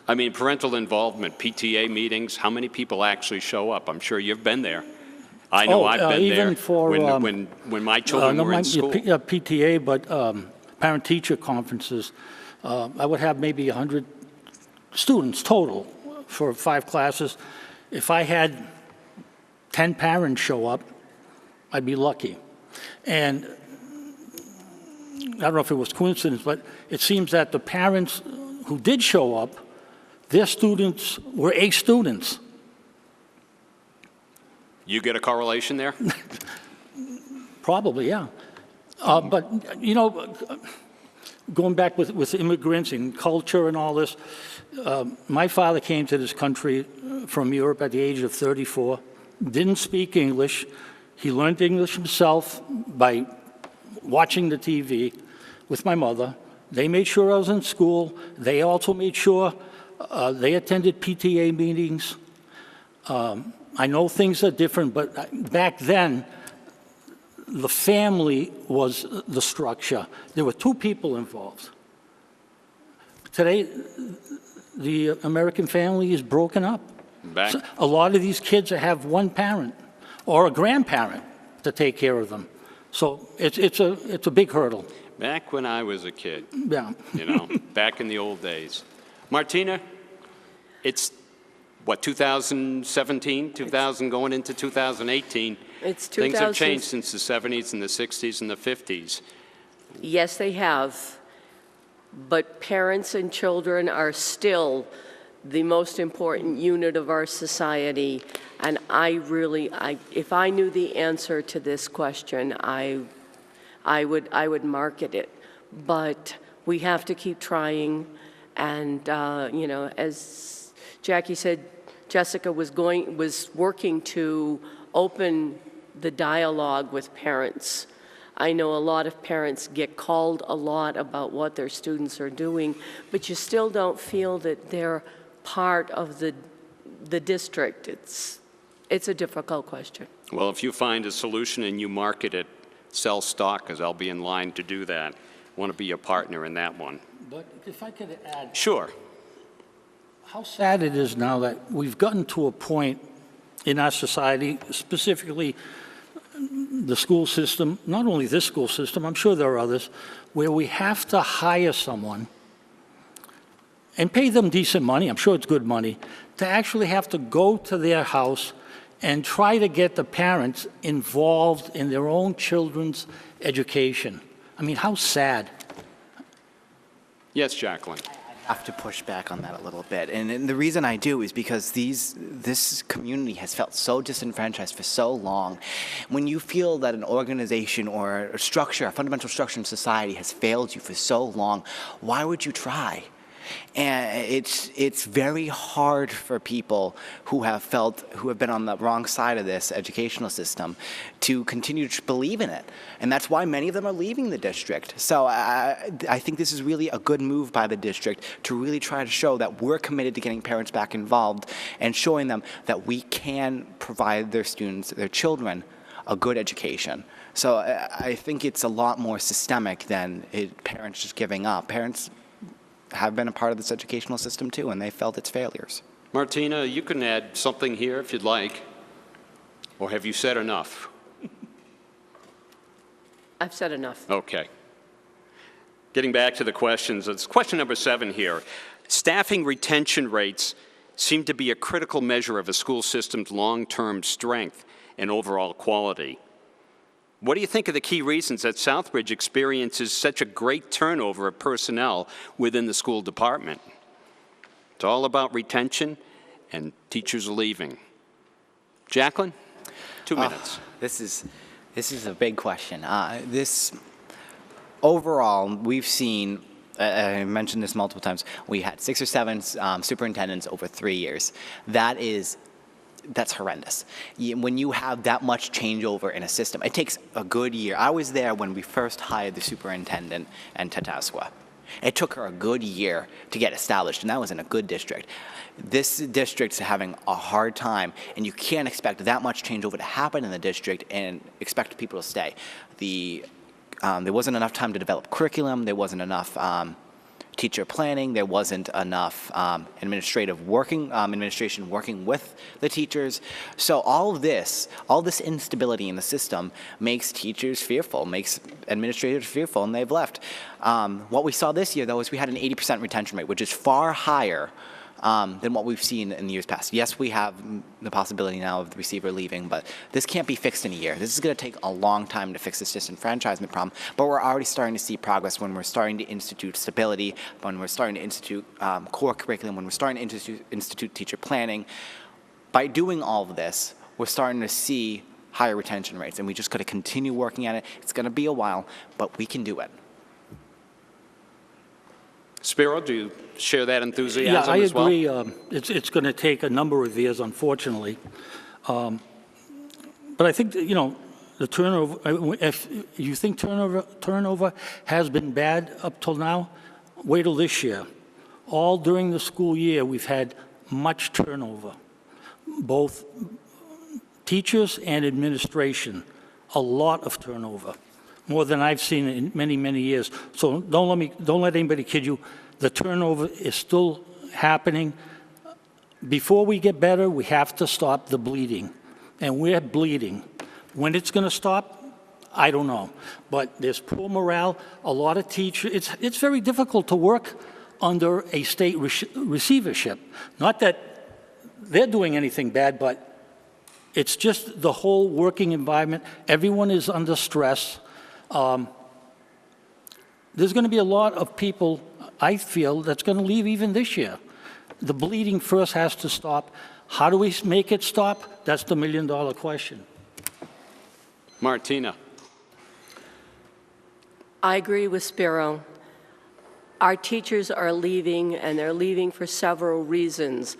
I mean, parental involvement, PTA meetings, how many people actually show up? I'm sure you've been there. I know I've been even there for, when my children were in school. PTA, but parent-teacher conferences, I would have maybe 100 students total for 5 classes. If I had 10 parents show up, I'd be lucky. And I don't know if it was coincidence, but it seems that the parents who did show up, their students were A students. You get a correlation there? Probably, yeah. But, you know, going back with immigrants and culture and all this, my father came to this country from Europe at the age of 34, didn't speak English. He learned English himself by watching the TV with my mother. They made sure I was in school. They also made sure they attended PTA meetings. I know things are different, but back then, the family was the structure. There were 2 people involved. Today, the American family is broken up. So a lot of these kids have one parent or a grandparent to take care of them. So it's a big hurdle. Back when I was a kid. Yeah. You know, back in the old days. Martina, it's what, 2017, 2000 going into 2018? It's Things have changed since the 70s and the 60s and the 50s. Yes, they have. But parents and children are still the most important unit of our society. And if I knew the answer to this question, I would market it. But we have to keep trying. And, you know, as Jackie said, Jessica was working to open the dialogue with parents. I know a lot of parents get called a lot about what their students are doing, but you still don't feel that they're part of the district. It's a difficult question. Well, if you find a solution and you market it, sell stock, because I'll be in line to do that. Want to be a partner in that one. But if I could add. Sure. How sad it is now that we've gotten to a point in our society, specifically the school system, not only this school system, I'm sure there are others, where we have to hire someone and pay them decent money, I'm sure it's good money, to actually have to go to their house and try to get the parents involved in their own children's education. I mean, how sad. Yes, Jacqueline. I have to push back on that a little bit. And the reason I do is because this community has felt so disenfranchised for so long. When you feel that an organization or a structure, a fundamental structure in society has failed you for so long, why would you try? And it's very hard for people who have been on the wrong side of this educational system to continue to believe in it. And that's why many of them are leaving the district. So I think this is really a good move by the district to really try to show that we're committed to getting parents back involved and showing them that we can provide their students, their children, a good education. So I think it's a lot more systemic than parents just giving up. Parents have been a part of this educational system too, and they felt its failures. Martina, you can add something here if you'd like. Or have you said enough? I've said enough. Okay. Getting back to the questions, it's question number 7 here. Staffing retention rates seem to be a critical measure of a school system's long-term strength and overall quality. What do you think are the key reasons that Southbridge experiences such a great turnover of personnel within the school department? It's all about retention and teachers leaving. Jacqueline, 2 minutes. This is a big question. overall, we've seen, I mentioned this multiple times, we had 6 or 7 superintendents over 3 years. That's horrendous. When you have that much changeover in a system, it takes a good year. I was there when we first hired the superintendent in Tatasqua. It took her a good year to get established, and that was in a good district. This district's having a hard time, and you can't expect that much changeover to happen in the district and expect people to stay. There wasn't enough time to develop curriculum. There wasn't enough teacher planning. There wasn't enough administration working with the teachers. So all this instability in the system makes teachers fearful, makes administrators fearful, and they've left. What we saw this year, though, is we had an 80% retention rate, which is far higher than what we've seen in the years past. Yes, we have the possibility now of the receiver leaving, but this can't be fixed in a year. This is going to take a long time to fix this disenfranchisement problem, but we're already starting to see progress when we're starting to institute stability, when we're starting to institute core curriculum, when we're starting to institute teacher planning. By doing all of this, we're starting to see higher retention rates, and we just got to continue working at it. It's going to be a while, but we can do it. Spiro, do you share that enthusiasm as well? Yeah, I agree. It's going to take a number of years, unfortunately. But I think, the turnover, if you think turnover has been bad up till now, wait till this year. All during the school year, we've had much turnover, both teachers and administration, a lot of turnover. More than I've seen in many, many years. So don't let anybody kid you. The turnover is still happening. Before we get better, we have to stop the bleeding. And we're bleeding. When it's going to stop, I don't know. But there's poor morale. A lot of teachers, it's very difficult to work under a state receivership. Not that they're doing anything bad, but it's just the whole working environment. Everyone is under stress. There's going to be a lot of people, I feel, that's going to leave even this year. The bleeding first has to stop. How do we make it stop? That's the million-dollar question. Martina. I agree with Spiro. Our teachers are leaving, and they're leaving for several reasons.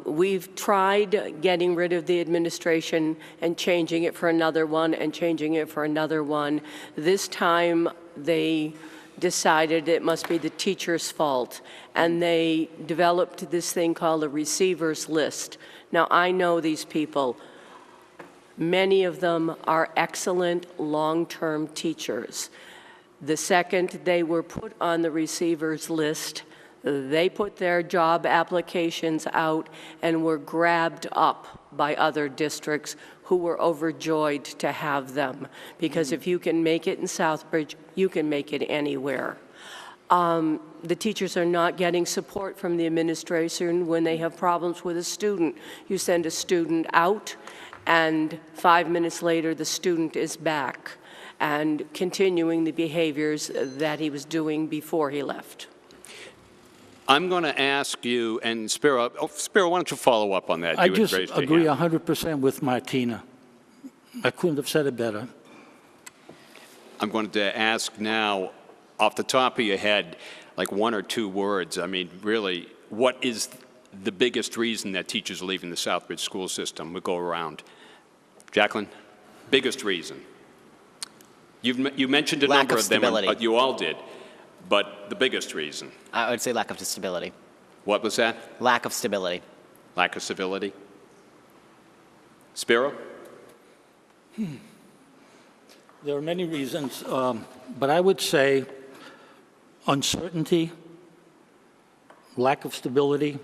We've tried getting rid of the administration and changing it for another one and changing it for another one. This time they decided it must be the teacher's fault, and they developed this thing called a receiver's list. Now, I know these people. Many of them are excellent long-term teachers. The second they were put on the receiver's list, they put their job applications out and were grabbed up by other districts who were overjoyed to have them. Because if you can make it in Southbridge, you can make it anywhere. The teachers are not getting support from the administration when they have problems with a student. You send a student out, and 5 minutes later, the student is back and continuing the behaviors that he was doing before he left. I'm going to ask you, and Spiro, why don't you follow up on that? I just agree 100% with Martina. I couldn't have said it better. I'm going to ask now, off the top of your head, like 1 or 2 words. I mean, really, what is the biggest reason that teachers are leaving the Southbridge school system? We'll go around. Jacqueline, biggest reason. You mentioned a number of them, you all did, but the biggest reason? I would say lack of stability. What was that? Lack of stability. Lack of stability. Spiro? There are many reasons, but I would say uncertainty, lack of stability.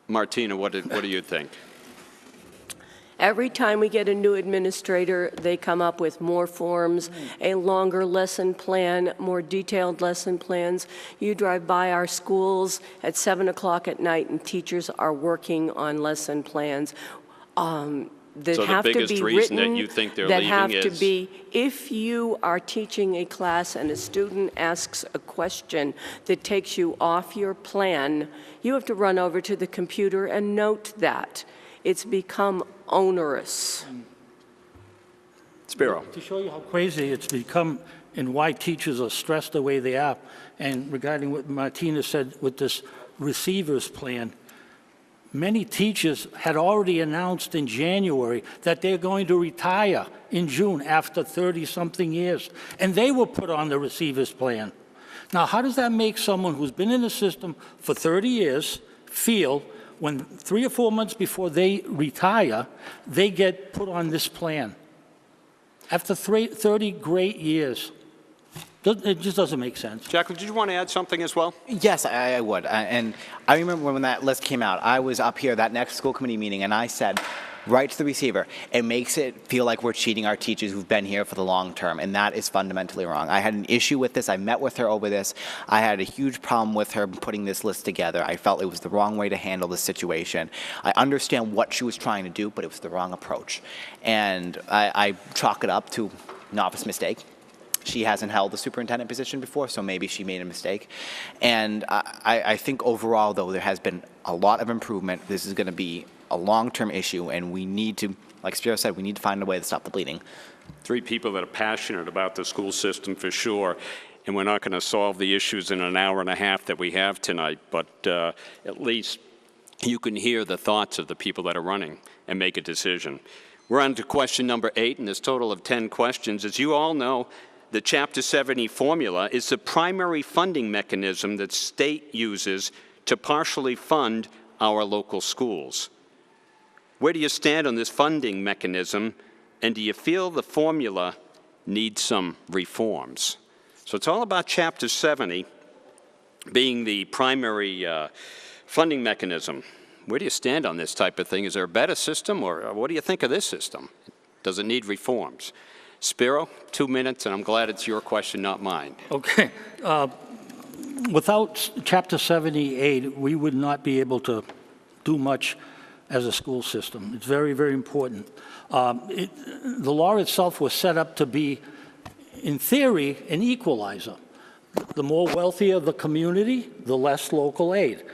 Martina, what do you think? Every time we get a new administrator, they come up with more forms, a longer lesson plan, more detailed lesson plans. You drive by our schools at 7 o'clock at night, and teachers are working on lesson plans. So the biggest reason that you think they're leaving is? If you are teaching a class and a student asks a question that takes you off your plan, you have to run over to the computer and note that. It's become onerous. Spiro. To show you how crazy it's become and why teachers are stressed the way they are, and regarding what Martina said with this receivers plan, many teachers had already announced in January that they're going to retire in June after 30-something years, and they were put on the receivers plan. Now, how does that make someone who's been in the system for 30 years feel when 3 or 4 months before they retire, they get put on this plan? After 30 great years. It just doesn't make sense. Jacqueline, did you want to add something as well? Yes, I would. And I remember when that list came out, I was up here that next school committee meeting, and I said, right to the receiver, it makes it feel like we're cheating our teachers who've been here for the long term, and that is fundamentally wrong. I had an issue with this. I met with her over this. I had a huge problem with her putting this list together. I felt it was the wrong way to handle the situation. I understand what she was trying to do, but it was the wrong approach. And I chalk it up to an office mistake. She hasn't held the superintendent position before, so maybe she made a mistake. And I think overall, though, there has been a lot of improvement. This is going to be a long-term issue, and we need to, like Spiro said, we need to find a way to stop the bleeding. 3 people that are passionate about the school system for sure, and we're not going to solve the issues in an hour and a half that we have tonight, but at least you can hear the thoughts of the people that are running and make a decision. We're on to question number 8, and this total of 10 questions. As you all know, the Chapter 70 formula is the primary funding mechanism that state uses to partially fund our local schools. Where do you stand on this funding mechanism, and do you feel the formula needs some reforms? So it's all about Chapter 70 being the primary funding mechanism. Where do you stand on this type of thing? Is there a better system, or what do you think of this system? Does it need reforms? Spiro, 2 minutes, and I'm glad it's your question, not mine. Okay. Without Chapter 78, we would not be able to do much as a school system. It's very, very important. The law itself was set up to be, in theory, an equalizer. The more wealthier the community, the less local aid.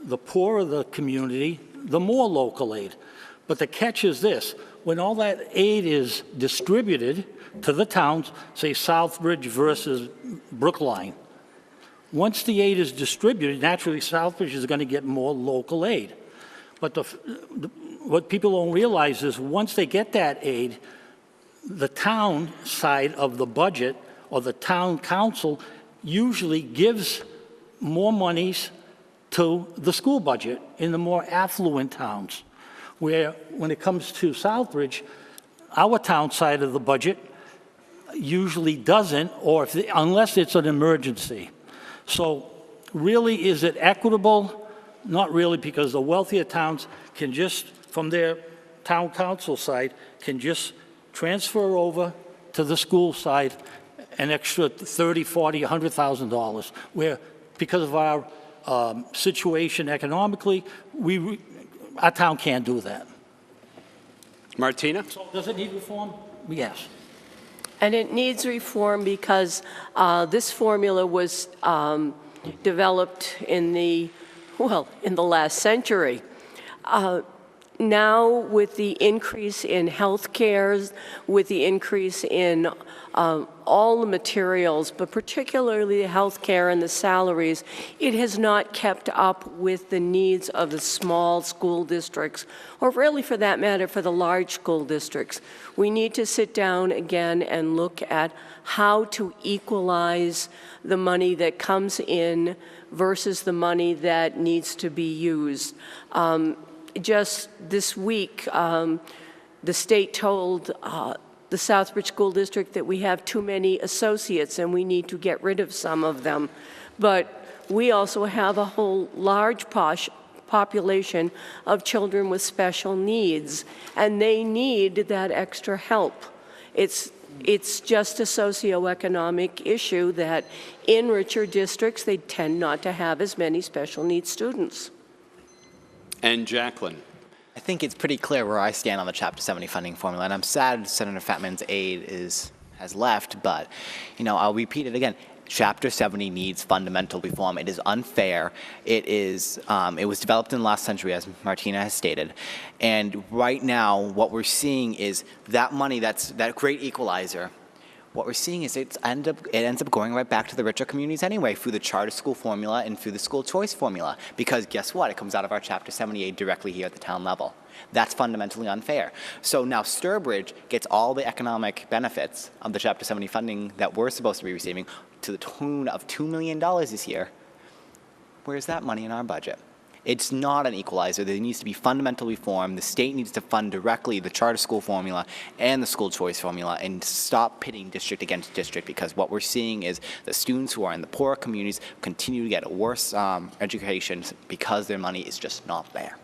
The poorer the community, the more local aid. But the catch is this: when all that aid is distributed to the towns, say Southbridge versus Brookline, once the aid is distributed, naturally Southbridge is going to get more local aid. But what people don't realize is once they get that aid, the town side of the budget or the town council usually gives more monies to the school budget in the more affluent towns. Where when it comes to Southbridge, our town side of the budget usually doesn't, or unless it's an emergency. So really, is it equitable? Not really, because the wealthier towns can just, from their town council side, can just transfer over to the school side an extra $30,000, $40,000, $100,000, where because of our situation economically, our town can't do that. Martina? So does it need reform? Yes. And it needs reform because this formula was developed in the last century. Now, with the increase in health care, with the increase in all the materials, but particularly the health care and the salaries, it has not kept up with the needs of the small school districts, or really, for that matter, for the large school districts. We need to sit down again and look at how to equalize the money that comes in versus the money that needs to be used. Just this week, the state told the Southbridge School District that we have too many associates and we need to get rid of some of them. But we also have a whole large population of children with special needs, and they need that extra help. It's just a socioeconomic issue that in richer districts, they tend not to have as many special needs students. And Jacqueline. I think it's pretty clear where I stand on the Chapter 70 funding formula, and I'm sad Senator Fatman's aide has left, but I'll repeat it again. Chapter 70 needs fundamental reform. It is unfair. It was developed in the last century, as Martina has stated. And right now, what we're seeing is that money, that great equalizer, what we're seeing is it ends up going right back to the richer communities anyway through the charter school formula and through the school choice formula. Because guess what? It comes out of our Chapter 70 aid directly here at the town level. That's fundamentally unfair. So now Southbridge gets all the economic benefits of the Chapter 70 funding that we're supposed to be receiving to the tune of $2 million this year. Where's that money in our budget? It's not an equalizer. There needs to be fundamental reform. The state needs to fund directly the charter school formula and the school choice formula and stop pitting district against district, because what we're seeing is the students who are in the poorer communities continue to get a worse education because their money is just not there.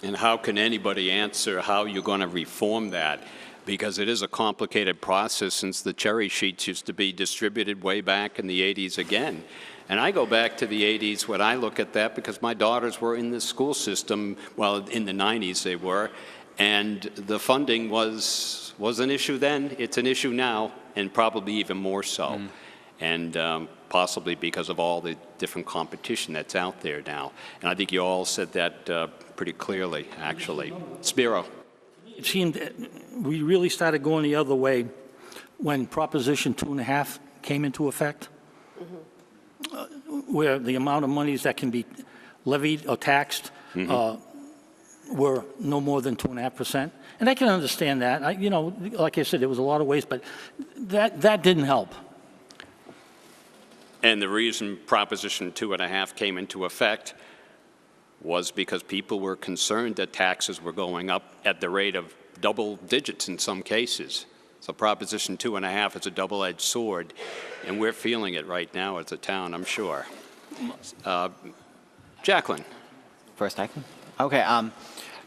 And how can anybody answer how you're going to reform that? Because it is a complicated process, since the cherry sheets used to be distributed way back in the 80s again. And I go back to the 80s when I look at that, because my daughters were in the school system, well, in the 90s they were, and the funding was an issue then, it's an issue now, and probably even more so. And possibly because of all the different competition that's out there now. And I think you all said that pretty clearly, actually. Spiro. It seemed we really started going the other way when Proposition 2.5 came into effect, where the amount of monies that can be levied or taxed were no more than 2.5%. And I can understand that. Like I said, there was a lot of ways, but that didn't help. And the reason Proposition 2.5 came into effect was because people were concerned that taxes were going up at the rate of double digits in some cases. So Proposition 2.5 is a double-edged sword, and we're feeling it right now as a town, I'm sure. Jacqueline. First I can? Okay,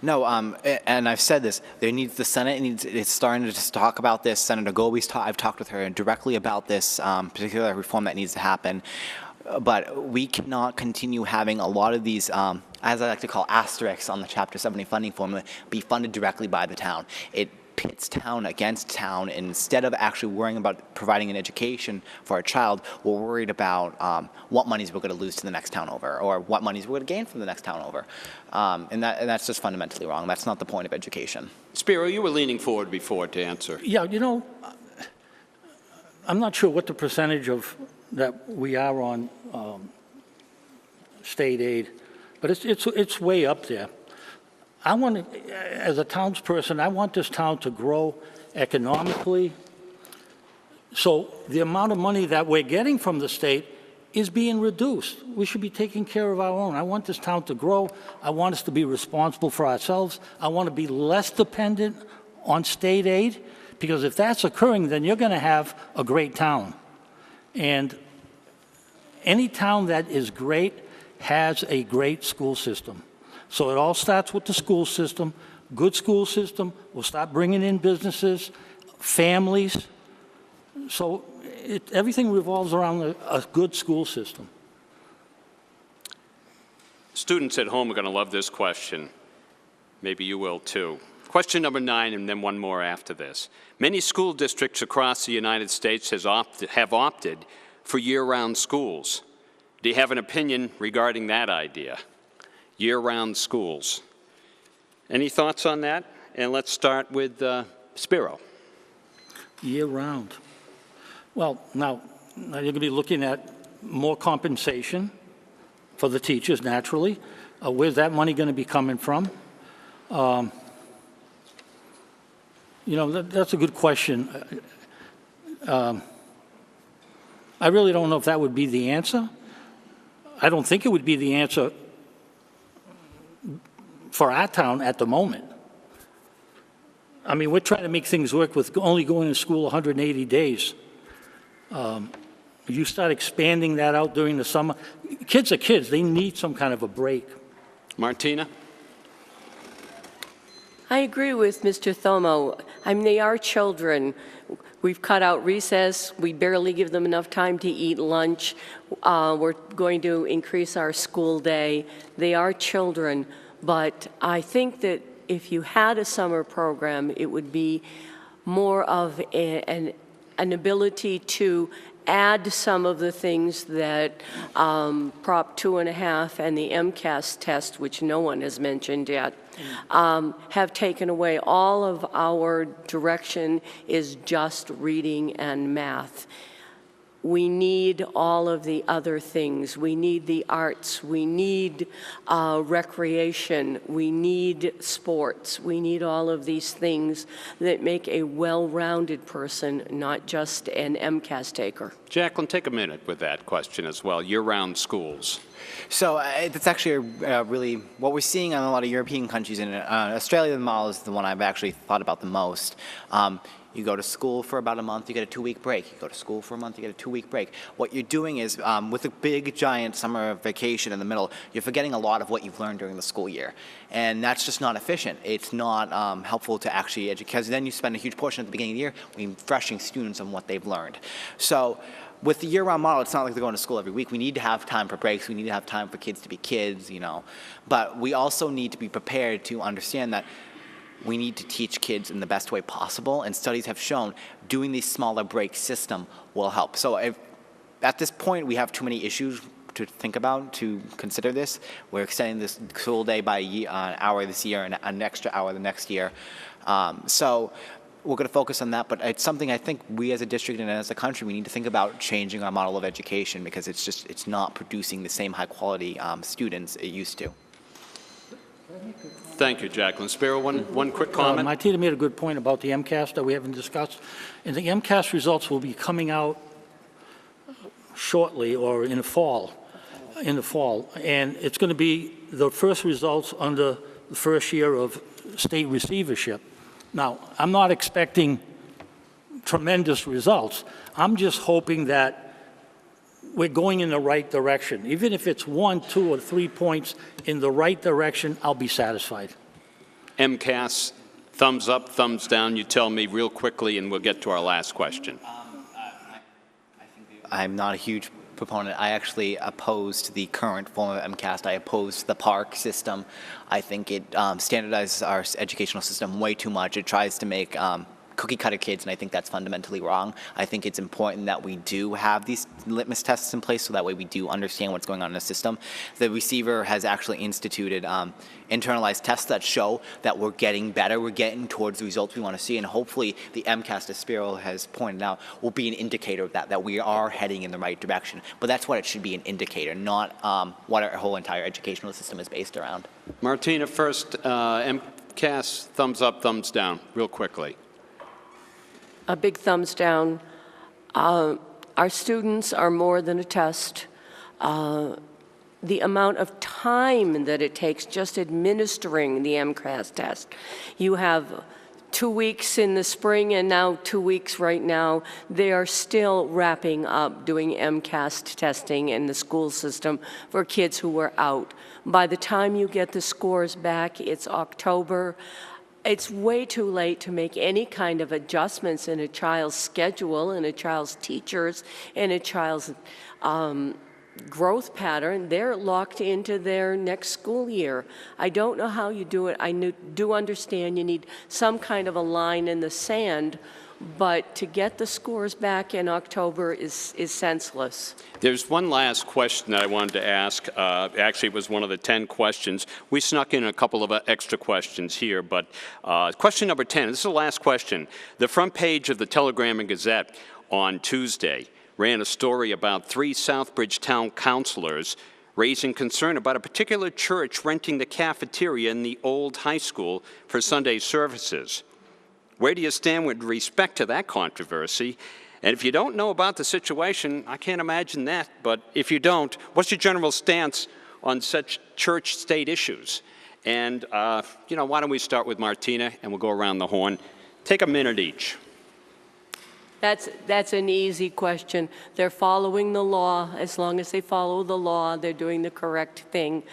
and I've said this, the Senate it's starting to talk about this. Senator Goby's I've talked with her directly about this particular reform that needs to happen. But we cannot continue having a lot of these, as I like to call asterisks on the Chapter 70 funding formula, be funded directly by the town. It pits town against town, and instead of actually worrying about providing an education for a child, we're worried about what monies we're going to lose to the next town over, or what monies we're going to gain from the next town over. And that's just fundamentally wrong. That's not the point of education. Spiro, you were leaning forward before to answer. Yeah, I'm not sure what the percentage of that we are on state aid, but it's way up there. I want to, as a townsperson, I want this town to grow economically. So the amount of money that we're getting from the state is being reduced. We should be taking care of our own. I want this town to grow. I want us to be responsible for ourselves. I want to be less dependent on state aid, because if that's occurring, then you're going to have a great town. And any town that is great has a great school system. So it all starts with the school system. Good school system will start bringing in businesses, families. So everything revolves around a good school system. Students at home are going to love this question. Maybe you will too. Question number 9, and then one more after this. Many school districts across the United States have opted for year-round schools. Do you have an opinion regarding that idea? Year-round schools. Any thoughts on that? And let's start with Spiro. Year-round. Well, now you're going to be looking at more compensation for the teachers, naturally. Where's that money going to be coming from? That's a good question. I really don't know if that would be the answer. I don't think it would be the answer for our town at the moment. I mean, we're trying to make things work with only going to school 180 days. You start expanding that out during the summer. Kids are kids. They need some kind of a break. Martina? I agree with Mr. Thomo. I mean, they are children. We've cut out recess. We barely give them enough time to eat lunch. We're going to increase our school day. They are children. But I think that if you had a summer program, it would be more of an ability to add some of the things that Prop 2.5 and the MCAS test, which no one has mentioned yet, have taken away. All of our direction is just reading and math. We need all of the other things. We need the arts. We need recreation. We need sports. We need all of these things that make a well-rounded person, not just an MCAS taker. Jacqueline, take a minute with that question as well. Year-round schools. So that's actually really what we're seeing in a lot of European countries. In Australia, the model is the one I've actually thought about the most. You go to school for about a month, you get a 2-week break. You go to school for a month, you get a 2-week break. What you're doing is, with a big, giant summer vacation in the middle, you're forgetting a lot of what you've learned during the school year. And that's just not efficient. It's not helpful to actually educate, because then you spend a huge portion at the beginning of the year refreshing students on what they've learned. So with the year-round model, it's not like they're going to school every week. We need to have time for breaks. We need to have time for kids to be kids, you know. But we also need to be prepared to understand that we need to teach kids in the best way possible, and studies have shown doing these smaller break system will help. So at this point, we have too many issues to think about to consider this. We're extending this school day by an hour this year and an extra hour the next year. So we're going to focus on that, but it's something I think we as a district and as a country, we need to think about changing our model of education, because it's not producing the same high quality students it used to. Thank you, Jacqueline. Spiro, one quick comment. Martina made a good point about the MCAS that we haven't discussed. And the MCAS results will be coming out shortly, or in the fall. And it's going to be the first results under the first year of state receivership. Now, I'm not expecting tremendous results. I'm just hoping that we're going in the right direction. Even if it's 1, 2, or 3 points in the right direction, I'll be satisfied. MCAS, thumbs up, thumbs down. You tell me real quickly, and we'll get to our last question. I'm not a huge proponent. I actually opposed the current form of MCAS. I opposed the PARC system. I think it standardizes our educational system way too much. It tries to make cookie-cutter kids, and I think that's fundamentally wrong. I think it's important that we do have these litmus tests in place so that way we do understand what's going on in the system. The receiver has actually instituted internalized tests that show that we're getting better, we're getting towards the results we want to see, and hopefully the MCAS, as Spiro has pointed out, will be an indicator of that we are heading in the right direction. But that's what it should be, an indicator, not what our whole entire educational system is based around. Martina, first, MCAS, thumbs up, thumbs down, real quickly. A big thumbs down. Our students are more than a test. The amount of time that it takes just administering the MCAS test. You have 2 weeks in the spring and now 2 weeks right now. They are still wrapping up doing MCAS testing in the school system for kids who were out. By the time you get the scores back, it's October. It's way too late to make any kind of adjustments in a child's schedule, in a child's teachers, in a child's growth pattern. They're locked into their next school year. I don't know how you do it. I do understand you need some kind of a line in the sand, but to get the scores back in October is senseless. There's one last question that I wanted to ask. Actually, it was one of the 10 questions. We snuck in a couple of extra questions here, but question number 10, this is the last question. The front page of the Telegram and Gazette on Tuesday ran a story about 3 Southbridge town councilors raising concern about a particular church renting the cafeteria in the old high school for Sunday services. Where do you stand with respect to that controversy? And if you don't know about the situation, I can't imagine that, but if you don't, what's your general stance on such church-state issues? And, why don't we start with Martina, and we'll go around the horn. Take a minute each. That's an easy question. They're following the law. As long as they follow the law, they're doing the correct thing.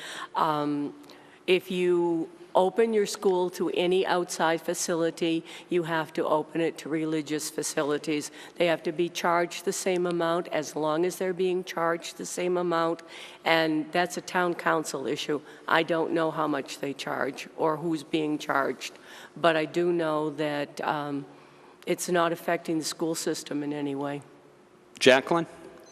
If you open your school to any outside facility, you have to open it to religious facilities. They have to be charged the same amount as long as they're being charged the same amount, and that's a town council issue. I don't know how much they charge or who's being charged, but I do know that it's not affecting the school system in any way. Jacqueline?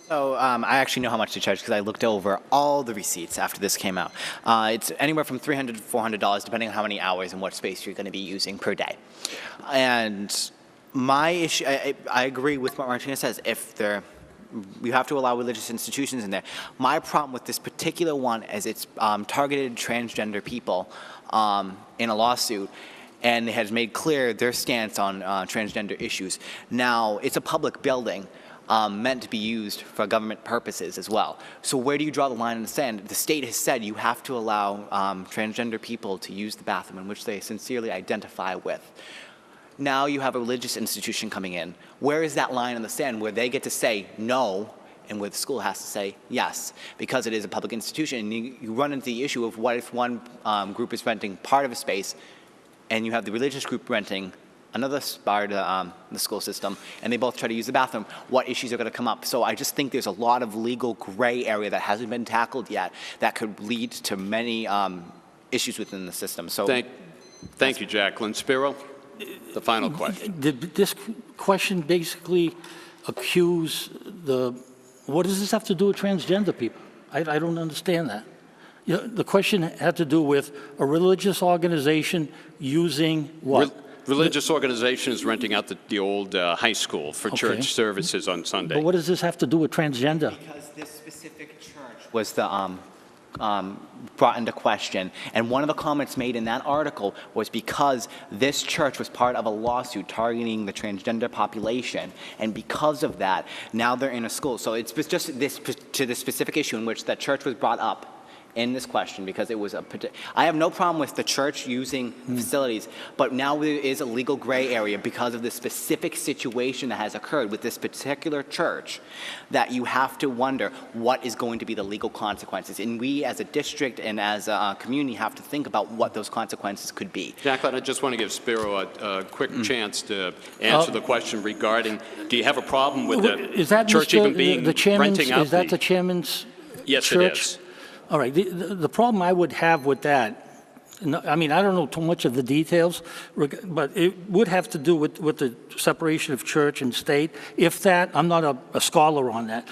So I actually know how much to charge because I looked over all the receipts after this came out. It's anywhere from $300 to $400 depending on how many hours and what space you're going to be using per day. And my issue, I agree with what Martina says. If you have to allow religious institutions in there. My problem with this particular one is it's targeted transgender people in a lawsuit, and it has made clear their stance on transgender issues. Now, it's a public building meant to be used for government purposes as well. So where do you draw the line in the sand? The state has said you have to allow transgender people to use the bathroom in which they sincerely identify with. Now you have a religious institution coming in. Where is that line in the sand where they get to say no and where the school has to say yes? Because it is a public institution, and you run into the issue of what if one group is renting part of a space and you have the religious group renting another part of the school system, and they both try to use the bathroom, what issues are going to come up? So I just think there's a lot of legal gray area that hasn't been tackled yet that could lead to many issues within the system. So Thank you, Jacqueline. Spiro, the final question. Did this question basically accuse what does this have to do with transgender people? I don't understand that. You know, the question had to do with a religious organization using what? Religious organization is renting out the old high school for church services on Sunday. But what does this have to do with transgender? Because this specific church was the brought into question, and one of the comments made in that article was because this church was part of a lawsuit targeting the transgender population, and because of that, now they're in a school. So it's just this to the specific issue in which that church was brought up in this question, because it was I have no problem with the church using facilities, but now there is a legal gray area because of the specific situation that has occurred with this particular church, that you have to wonder what is going to be the legal consequences. And we as a district and as a community have to think about what those consequences could be. Jacqueline, I just want to give Spiro a quick chance to answer the question regarding, do you have a problem with the church even being renting out? Is that the chairman's Yes, church? it is. All right. The problem I would have with that, I mean, I don't know too much of the details, but it would have to do with the separation of church and state. If that, I'm not a scholar on that.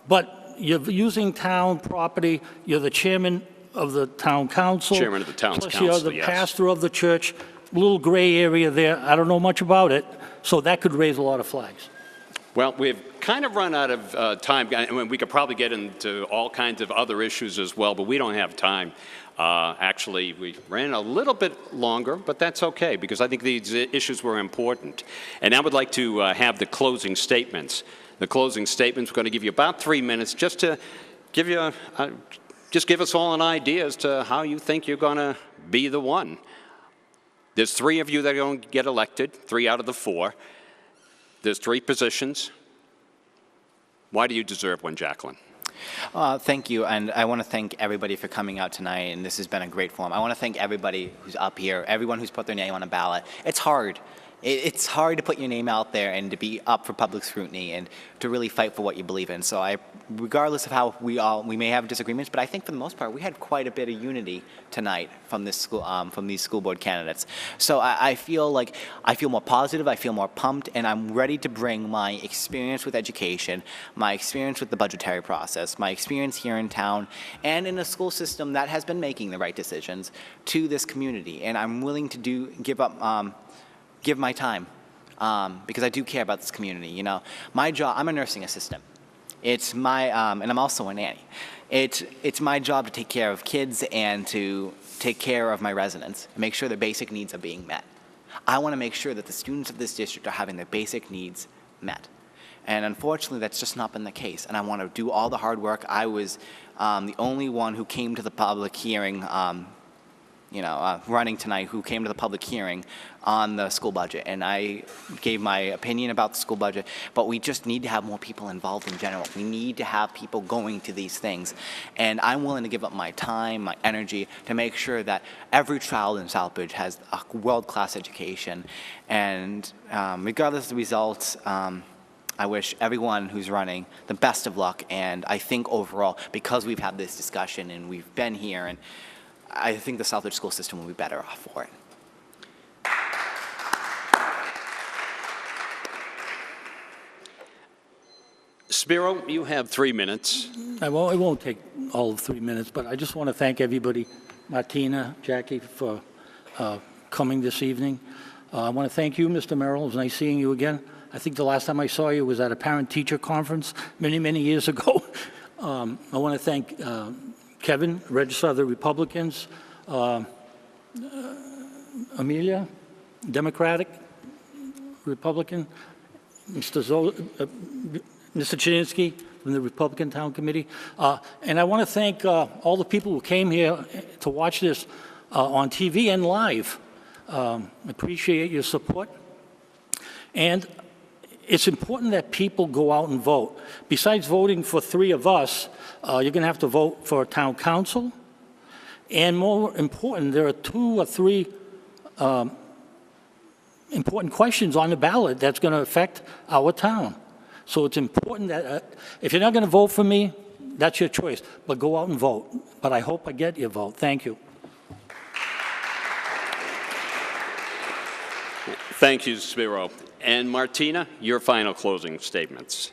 But you're using town property, you're the chairman of the town council. Chairman of the town's plus council, you're the yes. pastor of the church. Little gray area there. I don't know much about it. So that could raise a lot of flags. Well, we've kind of run out of time. We could probably get into all kinds of other issues as well, but we don't have time. Actually, we ran a little bit longer, but that's okay, because I think these issues were important. And I would like to have the closing statements. The closing statements, we're going to give you about 3 minutes just to give you, just give us all an idea as to how you think you're going to be the one. There's 3 of you that are going to get elected, 3 out of the 4. There's 3 positions. Why do you deserve one, Jacqueline? Thank you, and I want to thank everybody for coming out tonight, and this has been a great forum. I want to thank everybody who's up here, everyone who's put their name on a ballot. It's hard. It's hard to put your name out there and to be up for public scrutiny and to really fight for what you believe in. So regardless of how we may have disagreements, but I think for the most part we had quite a bit of unity tonight from this school, from these school board candidates. So I feel more positive, I feel more pumped, and I'm ready to bring my experience with education, my experience with the budgetary process, my experience here in town, and in a school system that has been making the right decisions to this community. And I'm willing to give my time, because I do care about this community. You know, my job, I'm a nursing assistant. It's my, and I'm also a nanny. It's my job to take care of kids and to take care of my residents, make sure their basic needs are being met. I want to make sure that the students of this district are having their basic needs met. And unfortunately, that's just not been the case. And I want to do all the hard work. I was the only one who came to the public hearing, running tonight, who came to the public hearing on the school budget. And I gave my opinion about the school budget, but we just need to have more people involved in general. We need to have people going to these things. And I'm willing to give up my time, my energy, to make sure that every child in Southbridge has a world-class education. And regardless of the results, I wish everyone who's running the best of luck. And I think overall, because we've had this discussion and we've been here, and I think the Southbridge school system will be better off for it. Spiro, you have 3 minutes. It won't take all of 3 minutes, but I just want to thank everybody, Martina, Jackie, for coming this evening. I want to thank you, Mr. Merrill. It was nice seeing you again. I think the last time I saw you was at a parent-teacher conference many, many years ago. I want to thank Kevin, Register of the Republicans, Amelia, Democratic, Republican, Mr. Chininsky from the Republican Town Committee. And I want to thank all the people who came here to watch this on TV and live. Appreciate your support. And it's important that people go out and vote. Besides voting for 3 of us, you're going to have to vote for a town council. And more important, there are 2 or 3 important questions on the ballot that's going to affect our town. So it's important that if you're not going to vote for me, that's your choice. But go out and vote. But I hope I get your vote. Thank you. Thank you, Spiro. And Martina, your final closing statements.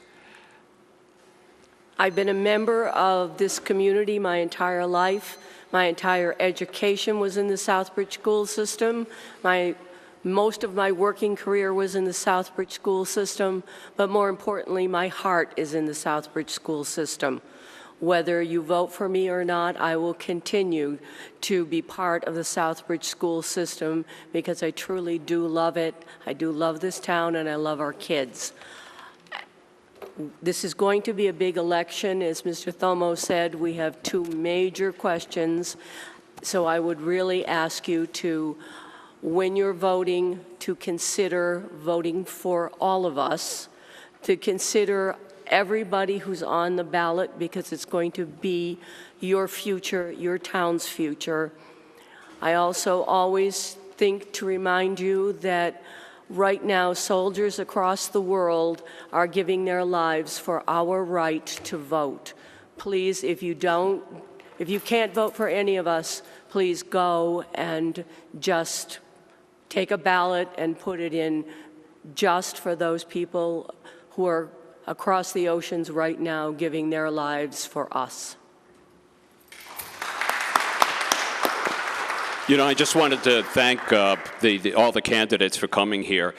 I've been a member of this community my entire life. My entire education was in the Southbridge school system. Most of my working career was in the Southbridge school system, but more importantly, my heart is in the Southbridge school system. Whether you vote for me or not, I will continue to be part of the Southbridge school system because I truly do love it. I do love this town and I love our kids. This is going to be a big election. As Mr. Thomo said, we have 2 major questions. So I would really ask you to, when you're voting, to consider voting for all of us, to consider everybody who's on the ballot because it's going to be your future, your town's future. I also always think to remind you that right now soldiers across the world are giving their lives for our right to vote. Please, if you can't vote for any of us, please go and just take a ballot and put it in just for those people who are across the oceans right now giving their lives for us. You know, I just wanted to thank all the candidates for coming here.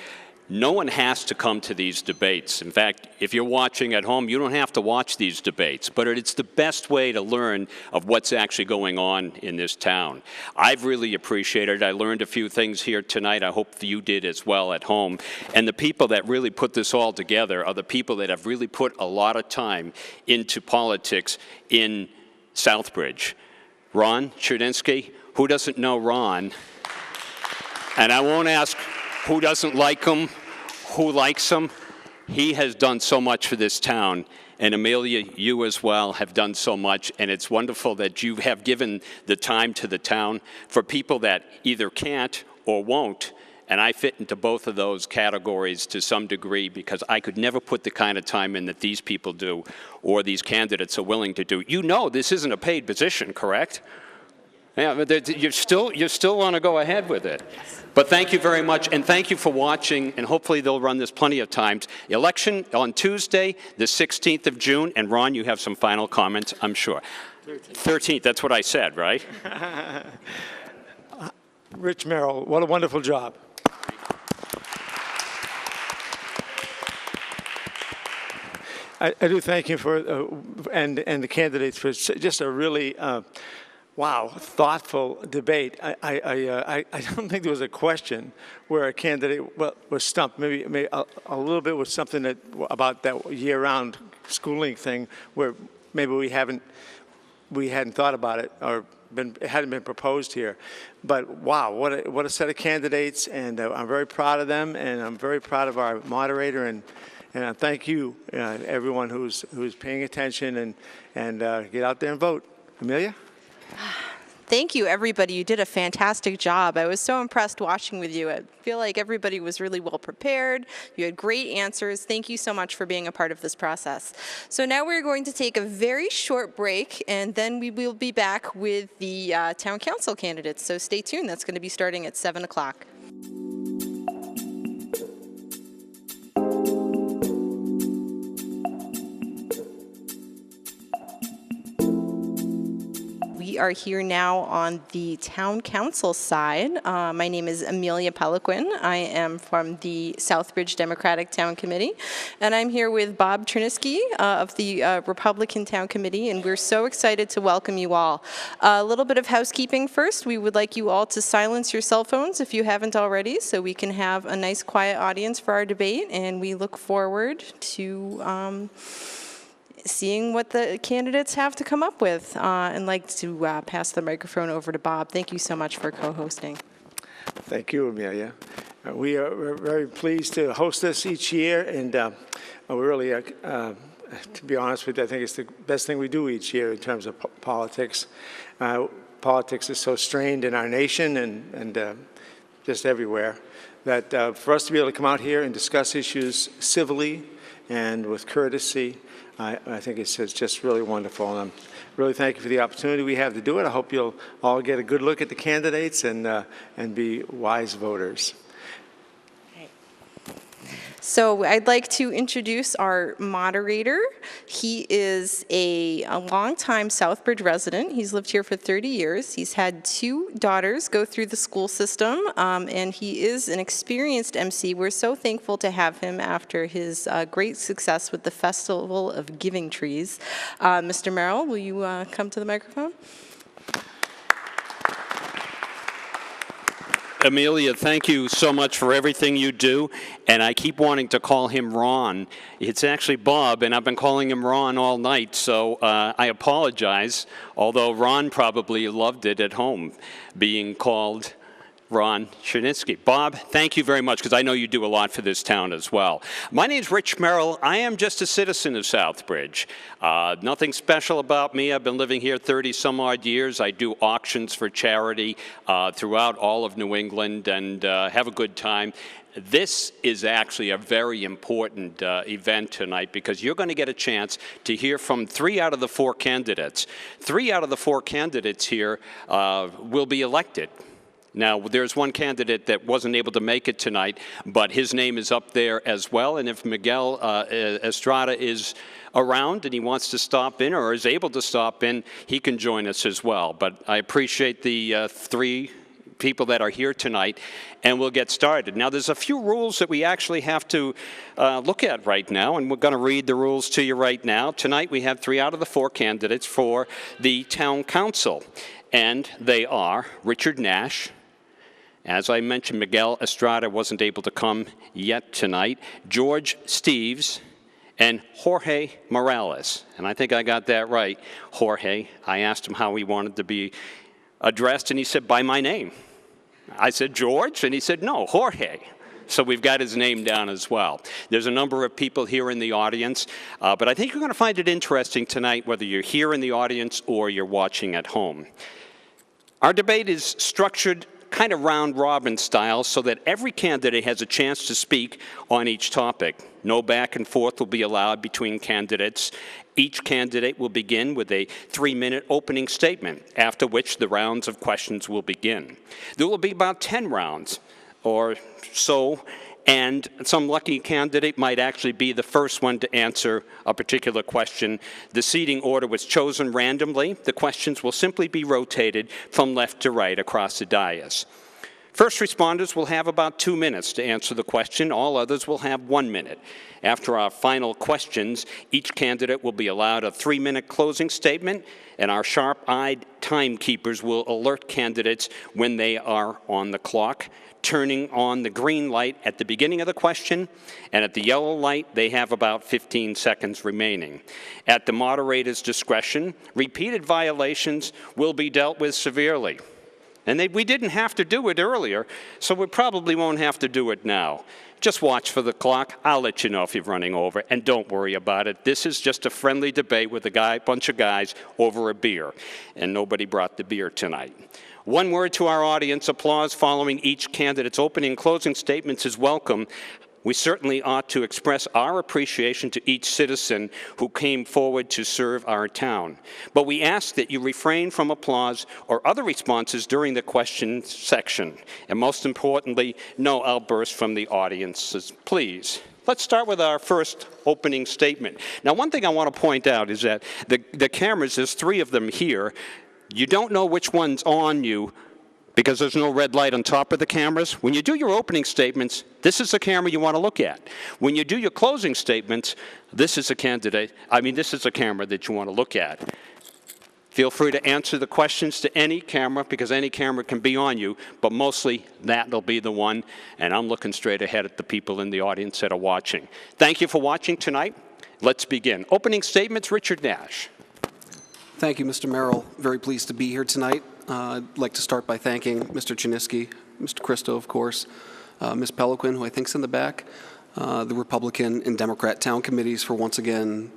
No one has to come to these debates. In fact, if you're watching at home, you don't have to watch these debates, but it's the best way to learn of what's actually going on in this town. I've really appreciated it. I learned a few things here tonight. I hope you did as well at home. And the people that really put this all together are the people that have really put a lot of time into politics in Southbridge. Ron Chudinsky, who doesn't know Ron? And I won't ask who doesn't like him, who likes him. He has done so much for this town. And Amelia, you as well have done so much. And it's wonderful that you have given the time to the town for people that either can't or won't. And I fit into both of those categories to some degree because I could never put the kind of time in that these people do or these candidates are willing to do. You know this isn't a paid position, correct? Yeah, but you still want to go ahead with it. But thank you very much, and thank you for watching, and hopefully they'll run this plenty of times. Election on Tuesday, the 16th of June, and Ron, you have some final comments, I'm sure. 13th, that's what I said, right? Rich Merrill, what a wonderful job. I do thank you for, and the candidates for just a really, wow, thoughtful debate. I don't think there was a question where a candidate was stumped. Maybe a little bit was something about that year-round schooling thing where maybe we hadn't thought about it or it hadn't been proposed here. But wow, what a set of candidates, and I'm very proud of them, and I'm very proud of our moderator, and thank you, everyone who's paying attention, and get out there and vote. Amelia? Thank you, everybody. You did a fantastic job. I was so impressed watching with you. I feel like everybody was really well prepared. You had great answers. Thank you so much for being a part of this process. So now we're going to take a very short break, and then we will be back with the town council candidates. So stay tuned. That's going to be starting at 7 o'clock. are here now on the town council side. My name is Amelia Peliquin. I am from the Southbridge Democratic Town Committee, and I'm here with Bob Cherniske of the Republican Town Committee, and we're so excited to welcome you all. A little bit of housekeeping first. We would like you all to silence your cell phones if you haven't already, so we can have a nice quiet audience for our debate, and we look forward to seeing what the candidates have to come up with. And like to pass the microphone over to Bob. Thank you so much for co-hosting. Thank you, Amelia. We're very pleased to host this each year, and we're really, to be honest with you, I think it's the best thing we do each year in terms of politics. Politics is so strained in our nation and just everywhere that for us to be able to come out here and discuss issues civilly and with courtesy, I think it's just really wonderful. And I'm really thank you for the opportunity we have to do it. I hope you'll all get a good look at the candidates and be wise voters. So I'd like to introduce our moderator. He is a longtime Southbridge resident. He's lived here for 30 years. He's had 2 daughters go through the school system, and he is an experienced MC. We're so thankful to have him after his great success with the Festival of Giving Trees. Mr. Merrill, will you come to the microphone? Amelia, thank you so much for everything you do, and I keep wanting to call him Ron. It's actually Bob, and I've been calling him Ron all night, so I apologize, although Ron probably loved it at home, being called Ron Cherniske. Bob, thank you very much, because I know you do a lot for this town as well. My name's Rich Merrill. I am just a citizen of Southbridge. Nothing special about me. I've been living here 30-some-odd years. I do auctions for charity throughout all of New England and have a good time. This is actually a very important event tonight because you're going to get a chance to hear from 3 out of the 4 candidates. 3 out of the 4 candidates here will be elected. Now, there's one candidate that wasn't able to make it tonight, but his name is up there as well. And if Miguel Estrada is around and he wants to stop in or is able to stop in, he can join us as well. But I appreciate the 3 people that are here tonight, and we'll get started. Now, there's a few rules that we actually have to look at right now, and we're going to read the rules to you right now. Tonight, we have 3 out of the 4 candidates for the town council, and they are Richard Nash. As I mentioned, Miguel Estrada wasn't able to come yet tonight. George Steves and Jorge Morales. And I think I got that right, Jorge. I asked him how he wanted to be addressed, and he said, by my name. I said, George? And he said, no, Jorge. So we've got his name down as well. There's a number of people here in the audience, but I think you're going to find it interesting tonight, whether you're here in the audience or you're watching at home. Our debate is structured kind of round-robin style so that every candidate has a chance to speak on each topic. No back and forth will be allowed between candidates. Each candidate will begin with a 3-minute opening statement, after which the rounds of questions will begin. There will be about 10 rounds or so, and some lucky candidate might actually be the first one to answer a particular question. The seating order was chosen randomly. The questions will simply be rotated from left to right across the dais. First responders will have about 2 minutes to answer the question. All others will have 1 minute. After our final questions, each candidate will be allowed a 3-minute closing statement, and our sharp-eyed timekeepers will alert candidates when they are on the clock, turning on the green light at the beginning of the question, and at the yellow light, they have about 15 seconds remaining. At the moderator's discretion, repeated violations will be dealt with severely. And we didn't have to do it earlier, so we probably won't have to do it now. Just watch for the clock. I'll let you know if you're running over, and don't worry about it. This is just a friendly debate with a bunch of guys over a beer, and nobody brought the beer tonight. One word to our audience. Applause following each candidate's opening and closing statements is welcome. We certainly ought to express our appreciation to each citizen who came forward to serve our town. But we ask that you refrain from applause or other responses during the question section. And most importantly, no outbursts from the audiences, please. Let's start with our first opening statement. Now, one thing I want to point out is that the cameras, there's 3 of them here. You don't know which one's on you because there's no red light on top of the cameras. When you do your opening statements, this is the camera you want to look at. When you do your closing statements, this is a camera that you want to look at. Feel free to answer the questions to any camera, because any camera can be on you, but mostly that'll be the one, and I'm looking straight ahead at the people in the audience that are watching. Thank you for watching tonight. Let's begin. Opening statements, Richard Nash. Thank you, Mr. Merrill. Very pleased to be here tonight. I'd like to start by thanking Mr. Chiniski, Mr. Christo, of course, Ms. Peliquin, who I think's in the back, the Republican and Democrat town committees for once again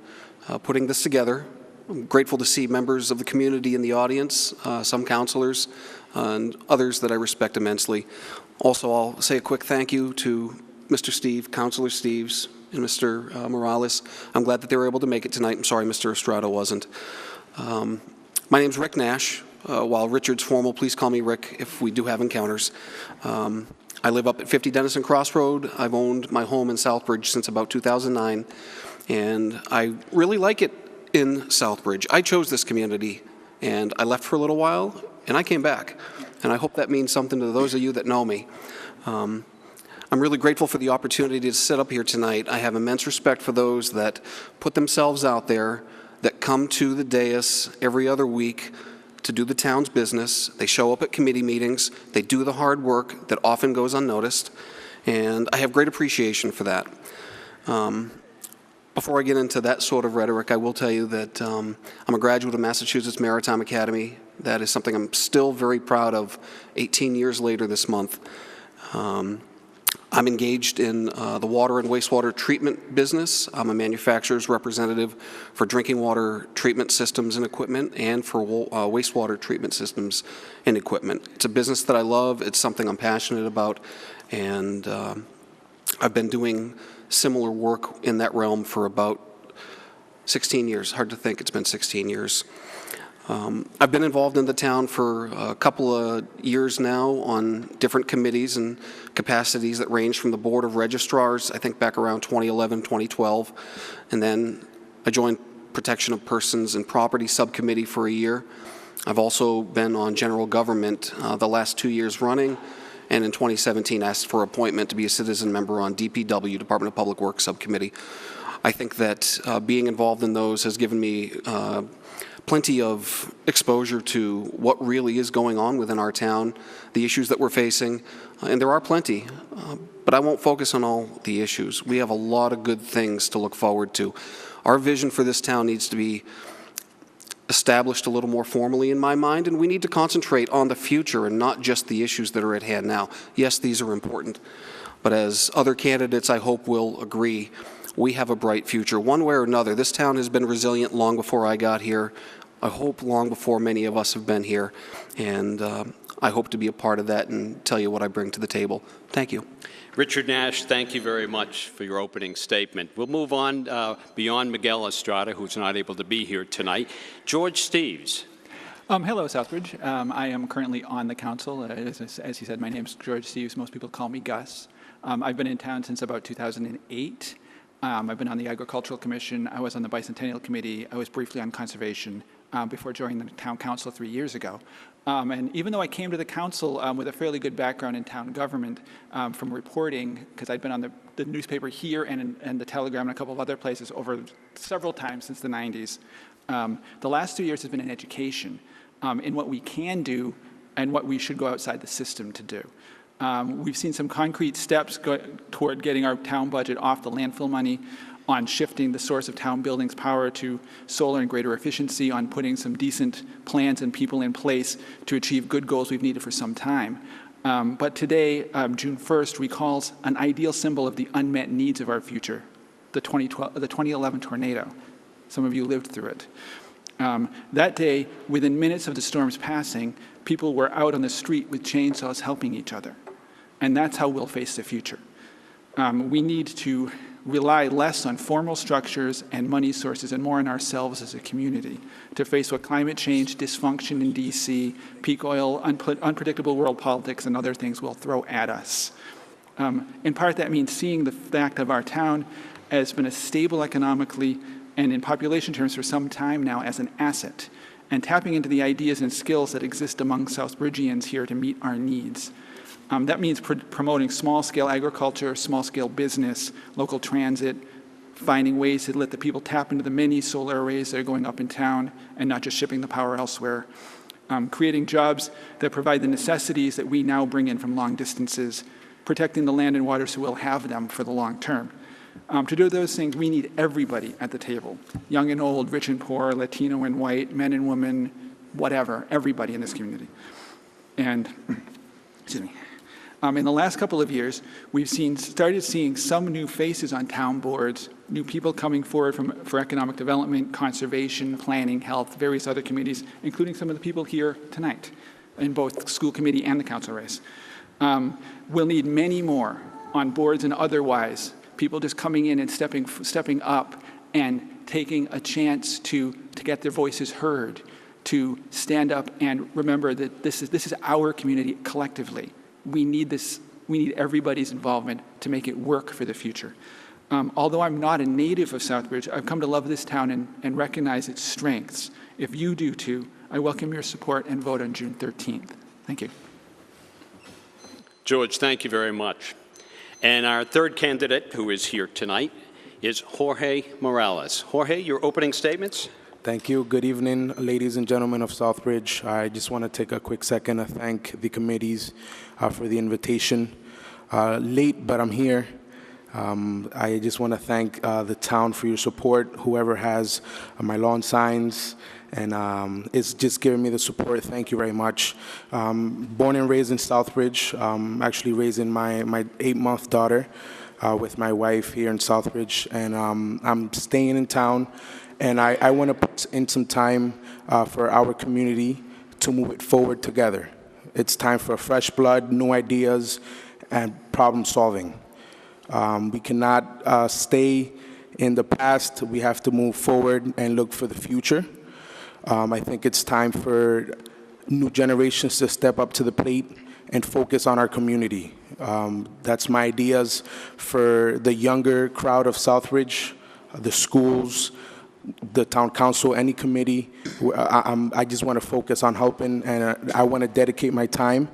putting this together. I'm grateful to see members of the community in the audience, some councilors, and others that I respect immensely. Also, I'll say a quick thank you to Mr. Steve, Councilor Steves, and Mr. Morales. I'm glad that they were able to make it tonight. I'm sorry Mr. Estrada wasn't. My name's Rick Nash. While Richard's formal, please call me Rick if we do have encounters. I live up at 50 Denison Crossroad. I've owned my home in Southbridge since about 2009, and I really like it in Southbridge. I chose this community, and I left for a little while, and I came back. And I hope that means something to those of you that know me. I'm really grateful for the opportunity to sit up here tonight. I have immense respect for those that put themselves out there, that come to the dais every other week to do the town's business. They show up at committee meetings. They do the hard work that often goes unnoticed, and I have great appreciation for that. Before I get into that sort of rhetoric, I will tell you that I'm a graduate of Massachusetts Maritime Academy. That is something I'm still very proud of 18 years later this month. I'm engaged in the water and wastewater treatment business. I'm a manufacturer's representative for drinking water treatment systems and equipment, and for wastewater treatment systems and equipment. It's a business that I love. It's something I'm passionate about, and I've been doing similar work in that realm for about 16 years. Hard to think it's been 16 years. I've been involved in the town for a couple of years now on different committees and capacities that range from the Board of Registrars, I think back around 2011, 2012, and then I joined Protection of Persons and Property Subcommittee for a year. I've also been on General Government the last 2 years running, and in 2017 asked for appointment to be a citizen member on DPW, Department of Public Works Subcommittee. I think that being involved in those has given me plenty of exposure to what really is going on within our town, the issues that we're facing, and there are plenty, but I won't focus on all the issues. We have a lot of good things to look forward to. Our vision for this town needs to be established a little more formally in my mind, and we need to concentrate on the future and not just the issues that are at hand now. Yes, these are important, but as other candidates I hope will agree, we have a bright future. One way or another, this town has been resilient long before I got here. I hope long before many of us have been here, and I hope to be a part of that and tell you what I bring to the table. Thank you. Richard Nash, thank you very much for your opening statement. We'll move on beyond Miguel Estrada, who's not able to be here tonight. George Steves. Hello, Southbridge. I am currently on the council. As he said, my name is George Steves. Most people call me Gus. I've been in town since about 2008. I've been on the Agricultural Commission. I was on the Bicentennial Committee. I was briefly on Conservation before joining the town council 3 years ago. And even though I came to the council with a fairly good background in town government from reporting, because I'd been on the newspaper here and the Telegram and a couple of other places over several times since the 90s, the last 2 years has been in education, in what we can do and what we should go outside the system to do. We've seen some concrete steps toward getting our town budget off the landfill money, on shifting the source of town buildings power to solar and greater efficiency, on putting some decent plans and people in place to achieve good goals we've needed for some time. But today, June 1st, recalls an ideal symbol of the unmet needs of our future, the 2011 tornado. Some of you lived through it. That day, within minutes of the storm's passing, people were out on the street with chainsaws helping each other. And that's how we'll face the future. We need to rely less on formal structures and money sources and more on ourselves as a community to face what climate change, dysfunction in DC, peak oil, unpredictable world politics, and other things will throw at us. In part, that means seeing the fact of our town as been a stable economically and in population terms for some time now as an asset. and tapping into the ideas and skills that exist among Southbridgians here to meet our needs. That means promoting small-scale agriculture, small-scale business, local transit, finding ways to let the people tap into the many solar arrays that are going up in town and not just shipping the power elsewhere. Creating jobs that provide the necessities that we now bring in from long distances, protecting the land and water so we'll have them for the long term. To do those things, we need everybody at the table, young and old, rich and poor, Latino and white, men and women, whatever, everybody in this community. And, excuse me. In the last couple of years, we've started seeing some new faces on town boards, new people coming forward for economic development, conservation, planning, health, various other committees, including some of the people here tonight in both school committee and the council race. We'll need many more on boards and otherwise, people just coming in and stepping up and taking a chance to get their voices heard, to stand up and remember that this is our community collectively. We need this. We need everybody's involvement to make it work for the future. Although I'm not a native of Southbridge, I've come to love this town and recognize its strengths. If you do too, I welcome your support and vote on June 13th. Thank you. George, thank you very much. And our third candidate who is here tonight is Jorge Morales. Jorge, your opening statements? Thank you. Good evening, ladies and gentlemen of Southbridge. I just want to take a quick second to thank the committees for the invitation. Late, but I'm here. I just want to thank the town for your support, whoever has my lawn signs, and it's just giving me the support. Thank you very much. Born and raised in Southbridge, actually raising my 8-month daughter with my wife here in Southbridge, and I'm staying in town. And I want to put in some time for our community to move it forward together. It's time for fresh blood, new ideas, and problem solving. We cannot stay in the past. We have to move forward and look for the future. I think it's time for new generations to step up to the plate and focus on our community. That's my ideas for the younger crowd of Southbridge, the schools, the town council, any committee. I just want to focus on helping, and I want to dedicate my time,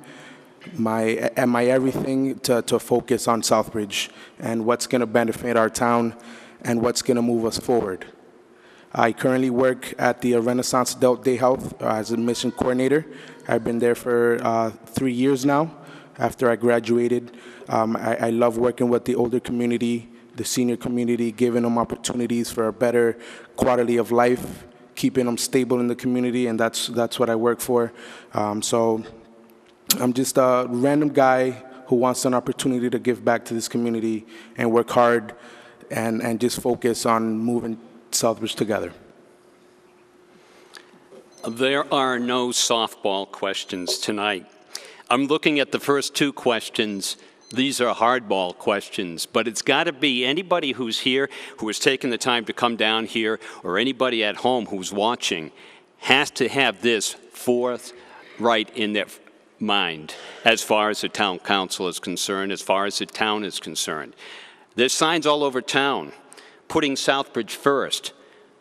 my everything to focus on Southbridge and what's going to benefit our town and what's going to move us forward. I currently work at the Renaissance Adult Day Health as a mission coordinator. I've been there for 3 years now after I graduated. I love working with the older community, the senior community, giving them opportunities for a better quality of life, keeping them stable in the community, and that's what I work for. So I'm just a random guy who wants an opportunity to give back to this community and work hard and just focus on moving Southbridge together. There are no softball questions tonight. I'm looking at the first two questions. These are hardball questions, but it's got to be anybody who's here, who has taken the time to come down here, or anybody at home who's watching, has to have this forthright in their mind as far as the town council is concerned, as far as the town is concerned. There's signs all over town, putting Southbridge first.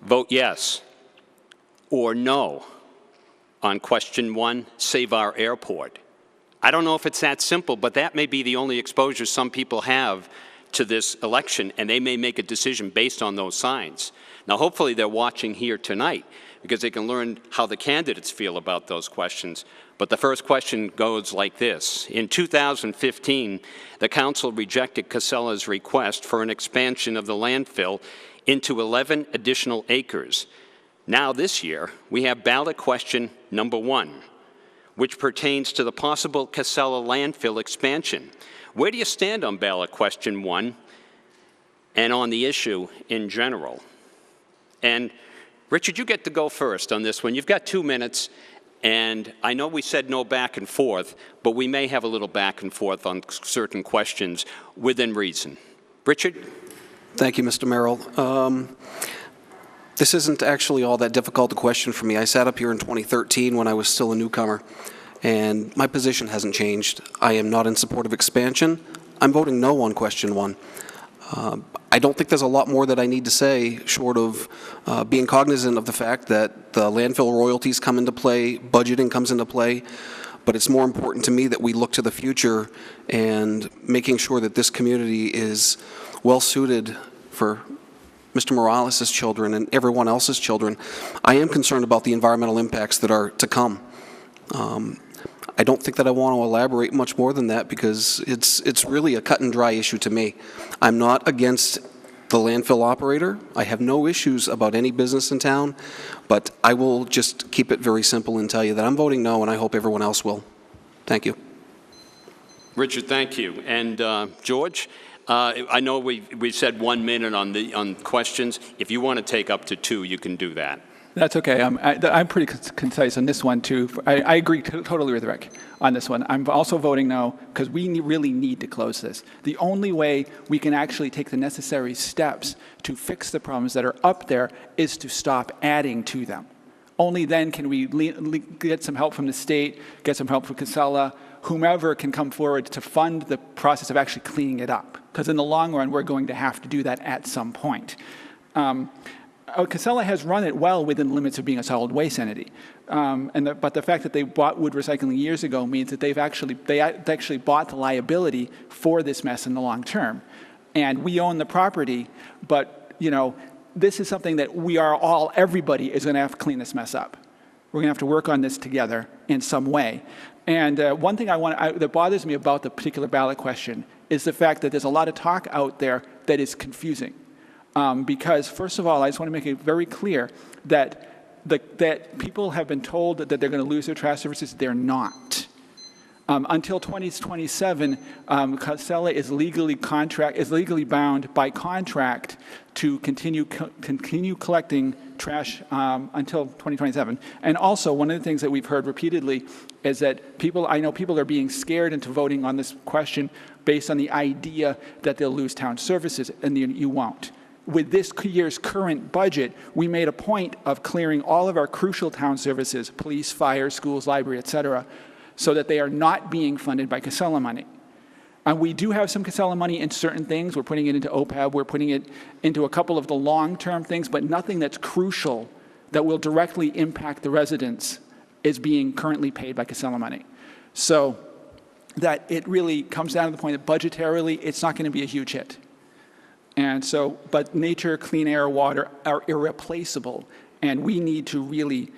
Vote yes or no on question 1, save our airport. I don't know if it's that simple, but that may be the only exposure some people have to this election, and they may make a decision based on those signs. Now, hopefully they're watching here tonight because they can learn how the candidates feel about those questions. But the first question goes like this. In 2015, the council rejected Casella's request for an expansion of the landfill into 11 additional acres. Now this year, we have ballot question number 1, which pertains to the possible Casella landfill expansion. Where do you stand on ballot question 1 and on the issue in general? And Richard, you get to go first on this one. You've got 2 minutes, and I know we said no back and forth, but we may have a little back and forth on certain questions within reason. Richard? Thank you, Mr. Merrill. This isn't actually all that difficult a question for me. I sat up here in 2013 when I was still a newcomer, and my position hasn't changed. I am not in support of expansion. I'm voting no on question 1. I don't think there's a lot more that I need to say short of being cognizant of the fact that the landfill royalties come into play, budgeting comes into play, but it's more important to me that we look to the future and making sure that this community is well suited for Mr. Morales' children and everyone else's children. I am concerned about the environmental impacts that are to come. I don't think that I want to elaborate much more than that because it's really a cut and dry issue to me. I'm not against the landfill operator. I have no issues about any business in town, but I will just keep it very simple and tell you that I'm voting no, and I hope everyone else will. Thank you. Richard, thank you. And George, I know we said 1 minute on questions. If you want to take up to 2, you can do that. That's okay. I'm pretty concise on this one, too. I agree totally with Rick on this one. I'm also voting no because we really need to close this. The only way we can actually take the necessary steps to fix the problems that are up there is to stop adding to them. Only then can we get some help from the state, get some help from Casella, whomever can come forward to fund the process of actually cleaning it up. Because in the long run, we're going to have to do that at some point. Casella has run it well within the limits of being a solid waste entity. But the fact that they bought wood recycling years ago means that they actually bought the liability for this mess in the long term. And we own the property, but this is something that everybody is going to have to clean this mess up. We're going to have to work on this together in some way. And one thing that bothers me about the particular ballot question is the fact that there's a lot of talk out there that is confusing. Because, first of all, I just want to make it very clear that people have been told that they're going to lose their trash services. They're not. Until 2027, Casella is legally bound by contract to continue collecting trash until 2027. And also, one of the things that we've heard repeatedly is that I know people are being scared into voting on this question based on the idea that they'll lose town services, and you won't. With this year's current budget, we made a point of clearing all of our crucial town services, police, fire, schools, library, et cetera, so that they are not being funded by Casella money. And we do have some Casella money in certain things. We're putting it into OPEB. We're putting it into a couple of the long-term things, but nothing that's crucial that will directly impact the residents is being currently paid by Casella money. So that it really comes down to the point that budgetarily, it's not going to be a huge hit. And so, but nature, clean air, water are irreplaceable, and we need to really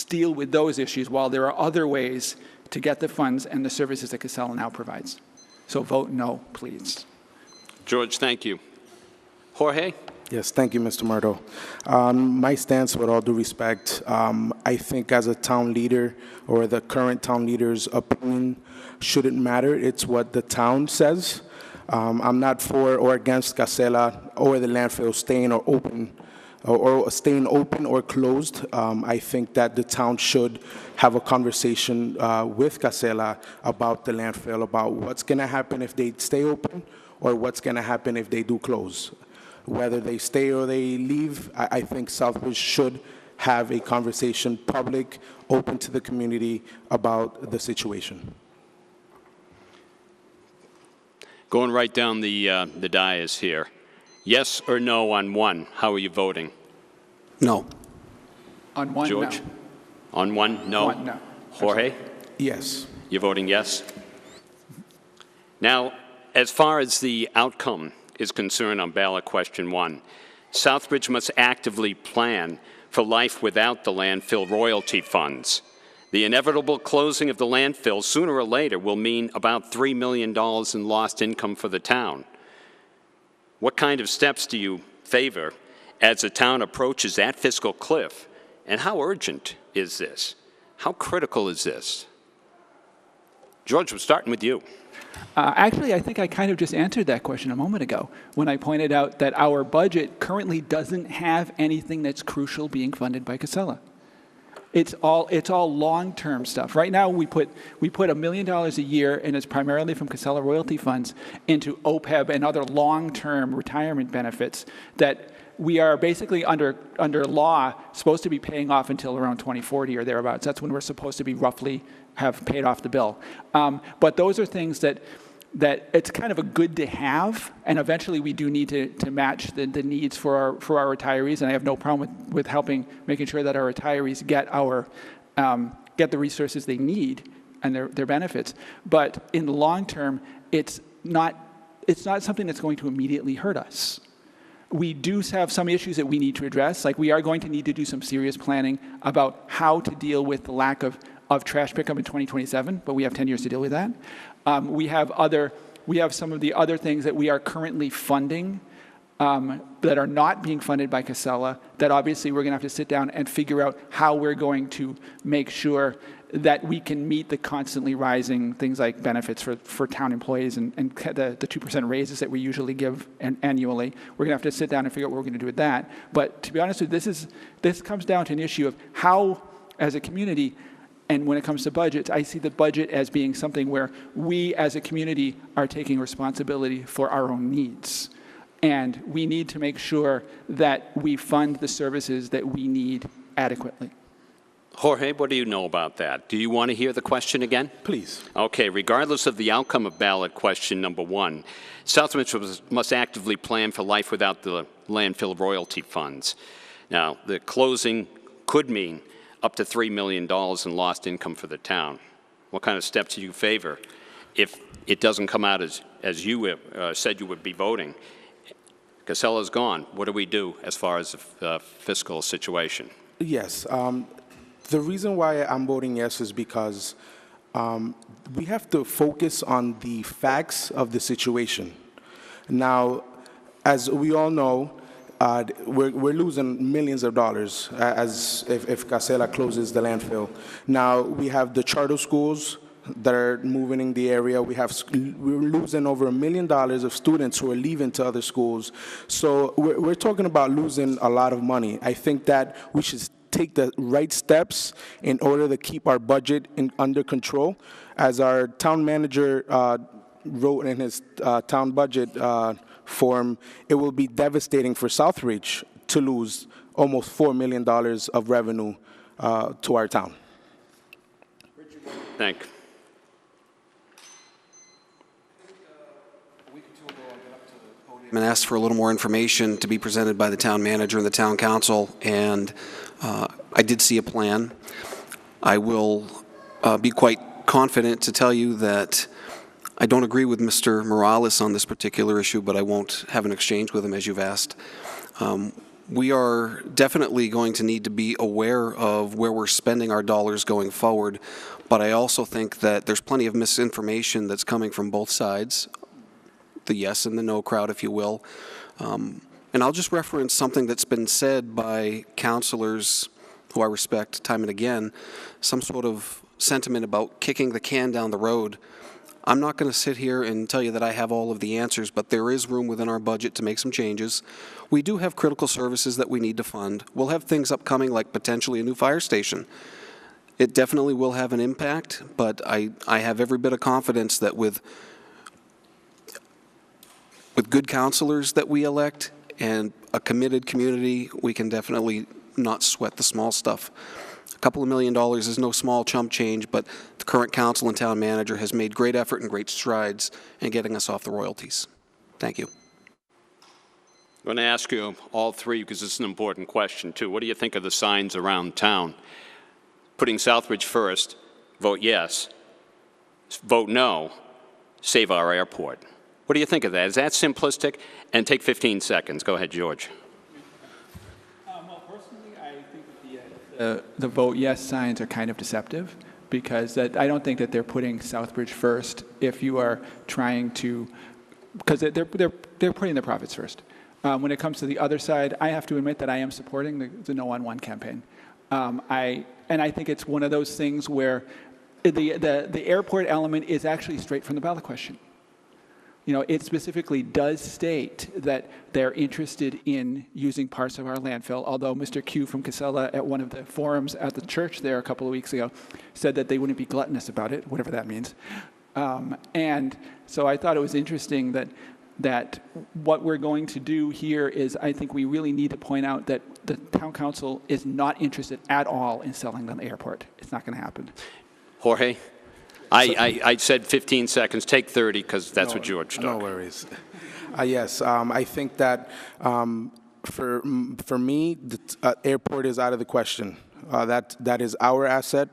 deal with those issues while there are other ways to get the funds and the services that Casella now provides. So vote no, please. George, thank you. Jorge? Yes, thank you, Mr. Murdo. My stance, with all due respect, I think as a town leader or the current town leader's opinion shouldn't matter. It's what the town says. I'm not for or against Casella or the landfill staying open or closed. I think that the town should have a conversation with Casella about the landfill, about what's going to happen if they stay open or what's going to happen if they do close. Whether they stay or they leave, I think Southbridge should have a conversation, public, open to the community about the situation. Going right down the dais here. Yes or no on 1? How are you voting? No. On 1, George? no. On 1, no? 1, no. Jorge? Yes. You're voting yes? Now, as far as the outcome is concerned on ballot question 1, Southbridge must actively plan for life without the landfill royalty funds. The inevitable closing of the landfill sooner or later will mean about $3 million in lost income for the town. What kind of steps do you favor as the town approaches that fiscal cliff? And how urgent is this? How critical is this? George, we're starting with you. Actually, I think I kind of just answered that question a moment ago when I pointed out that our budget currently doesn't have anything that's crucial being funded by Casella. It's all long-term stuff. Right now, we put $1 million a year, and it's primarily from Casella royalty funds, into OPEB and other long-term retirement benefits that we are basically under law supposed to be paying off until around 2040 or thereabouts. That's when we're supposed to be roughly have paid off the bill. But those are things that that it's kind of a good to have, and eventually we do need to match the needs for our retirees, and I have no problem with making sure that our retirees get the resources they need and their benefits. But in the long term, it's not something that's going to immediately hurt us. We do have some issues that we need to address, like we are going to need to do some serious planning about how to deal with the lack of trash pickup in 2027, but we have 10 years to deal with that. We have some of the other things that we are currently funding that are not being funded by Casella, that obviously we're going to have to sit down and figure out how we're going to make sure that we can meet the constantly rising things like benefits for town employees and the 2% raises that we usually give annually. We're going to have to sit down and figure out what we're going to do with that. But to be honest with you, this comes down to an issue of how, as a community, and when it comes to budgets, I see the budget as being something where we as a community are taking responsibility for our own needs. And we need to make sure that we fund the services that we need adequately. Jorge, what do you know about that? Do you want to hear the question again? Please. Okay, regardless of the outcome of ballot question number 1, Southbridge must actively plan for life without the landfill royalty funds. Now, the closing could mean up to $3 million in lost income for the town. What kind of steps do you favor if it doesn't come out as you said you would be voting? Casella's gone. What do we do as far as the fiscal situation? Yes. The reason why I'm voting yes is because we have to focus on the facts of the situation. Now, as we all know, we're losing millions of dollars as if Casella closes the landfill. Now, we have the charter schools that are moving in the area. We're losing over $1 million of students who are leaving to other schools. So we're talking about losing a lot of money. I think that we should take the right steps in order to keep our budget under control. As our town manager wrote in his town budget form, it will be devastating for Southbridge to lose almost $4 million of revenue to our town. Thank you. And asked for a little more information to be presented by the town manager and the town council, and I did see a plan. I will be quite confident to tell you that I don't agree with Mr. Morales on this particular issue, but I won't have an exchange with him as you've asked. We are definitely going to need to be aware of where we're spending our dollars going forward, but I also think that there's plenty of misinformation that's coming from both sides, the yes and the no crowd, if you will. And I'll just reference something that's been said by counselors who I respect time and again, some sort of sentiment about kicking the can down the road. I'm not going to sit here and tell you that I have all of the answers, but there is room within our budget to make some changes. We do have critical services that we need to fund. We'll have things upcoming like potentially a new fire station. It definitely will have an impact, but I have every bit of confidence that with good counselors that we elect and a committed community, we can definitely not sweat the small stuff. A couple of $1 million is no small chump change, but the current council and town manager has made great effort and great strides in getting us off the royalties. Thank you. I'm going to ask you all three, because it's an important question, too. What do you think of the signs around town? Putting Southbridge first, vote yes. Vote no, save our airport. What do you think of that? Is that simplistic? And take 15 seconds. Go ahead, George. Well, personally, I think that the vote yes signs are kind of deceptive, because I don't think that they're putting Southbridge first if you are trying to, because they're putting their profits first. When it comes to the other side, I have to admit that I am supporting the No on One campaign. And I think it's one of those things where the airport element is actually straight from the ballot question. You know, it specifically does state that they're interested in using parts of our landfill, although Mr. Q from Casella at one of the forums at the church there a couple of weeks ago said that they wouldn't be gluttonous about it, whatever that means. And so I thought it was interesting that what we're going to do here is, I think we really need to point out that the town council is not interested at all in selling the airport. It's not going to happen. Jorge? I said 15 seconds. Take 30 because that's what George took. No worries. Yes, I think that for me, the airport is out of the question. That is our asset.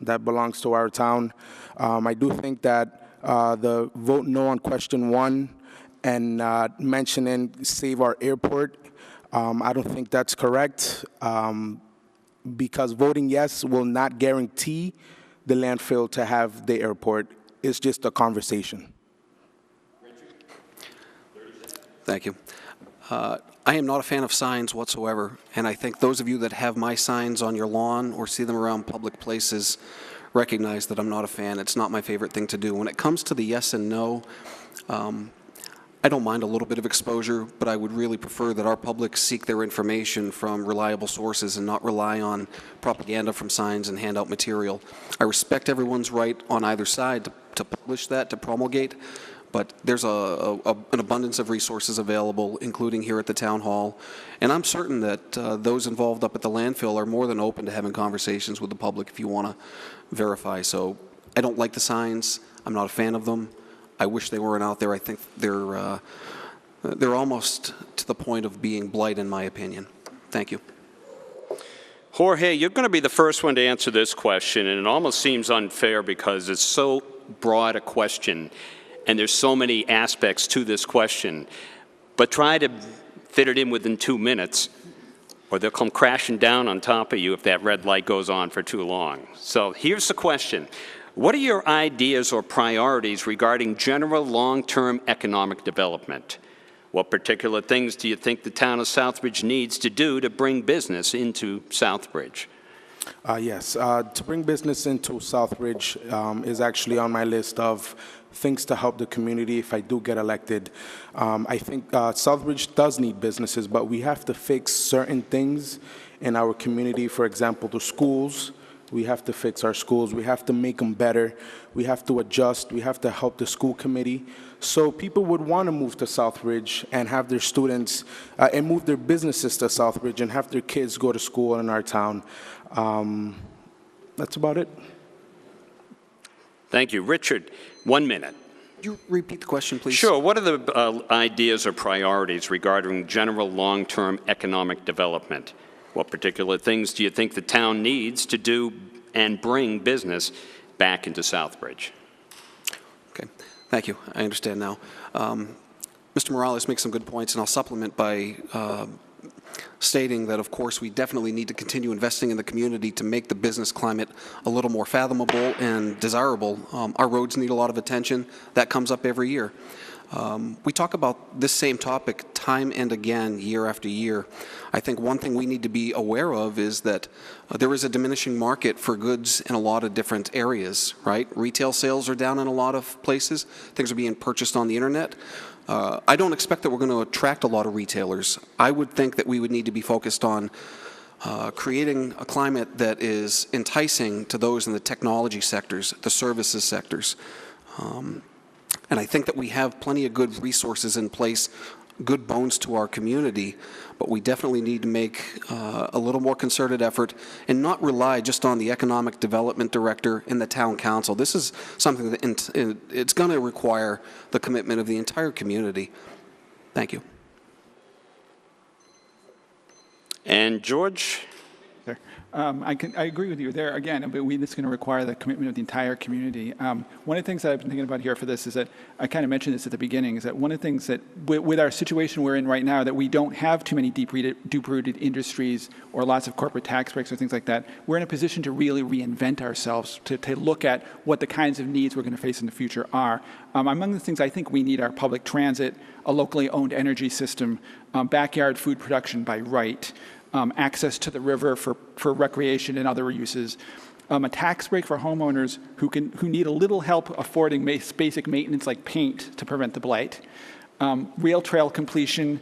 That belongs to our town. I do think that the vote no on question 1 and mentioning save our airport, I don't think that's correct because voting yes will not guarantee the landfill to have the airport. It's just a conversation. Thank you. I am not a fan of signs whatsoever, and I think those of you that have my signs on your lawn or see them around public places recognize that I'm not a fan. It's not my favorite thing to do. When it comes to the yes and no, I don't mind a little bit of exposure, but I would really prefer that our public seek their information from reliable sources and not rely on propaganda from signs and handout material. I respect everyone's right on either side to publish that, to promulgate, but there's an abundance of resources available, including here at the town hall. And I'm certain that those involved up at the landfill are more than open to having conversations with the public if you want to verify. So I don't like the signs. I'm not a fan of them. I wish they weren't out there. I think they're almost to the point of being blight, in my opinion. Thank you. Jorge, you're going to be the first one to answer this question, and it almost seems unfair because it's so broad a question. And there's so many aspects to this question. But try to fit it in within 2 minutes, or they'll come crashing down on top of you if that red light goes on for too long. So here's the question. What are your ideas or priorities regarding general long-term economic development? What particular things do you think the town of Southbridge needs to do to bring business into Southbridge? Yes, to bring business into Southbridge is actually on my list of things to help the community if I do get elected. I think Southbridge does need businesses, but we have to fix certain things in our community. For example, the schools. We have to fix our schools. We have to make them better. We have to adjust. We have to help the school committee. So people would want to move to Southbridge and have their students and move their businesses to Southbridge and have their kids go to school in our town. That's about it. Thank you. Richard, 1 minute. Could you repeat the question, please? Sure. What are the ideas or priorities regarding general long-term economic development? What particular things do you think the town needs to do and bring business back into Southbridge? Okay. Thank you. I understand now. Mr. Morales makes some good points, and I'll supplement by stating that, of course, we definitely need to continue investing in the community to make the business climate a little more fathomable and desirable. Our roads need a lot of attention. That comes up every year. We talk about this same topic time and again, year after year. I think one thing we need to be aware of is that there is a diminishing market for goods in a lot of different areas, right? Retail sales are down in a lot of places. Things are being purchased on the internet. I don't expect that we're going to attract a lot of retailers. I would think that we would need to be focused on creating a climate that is enticing to those in the technology sectors, the services sectors. And I think that we have plenty of good resources in place, good bones to our community, but we definitely need to make a little more concerted effort and not rely just on the economic development director and the town council. This is something that it's going to require the commitment of the entire community. Thank you. And George? I agree with you there again, but this is going to require the commitment of the entire community. One of the things that I've been thinking about here for this is that I kind of mentioned this at the beginning, is that one of the things that with our situation we're in right now, that we don't have too many deep-rooted industries or lots of corporate tax breaks or things like that. We're in a position to really reinvent ourselves, to look at what the kinds of needs we're going to face in the future are. Among the things I think we need are public transit, a locally owned energy system, backyard food production by right, access to the river for recreation and other uses, a tax break for homeowners who need a little help affording basic maintenance like paint to prevent the blight, rail trail completion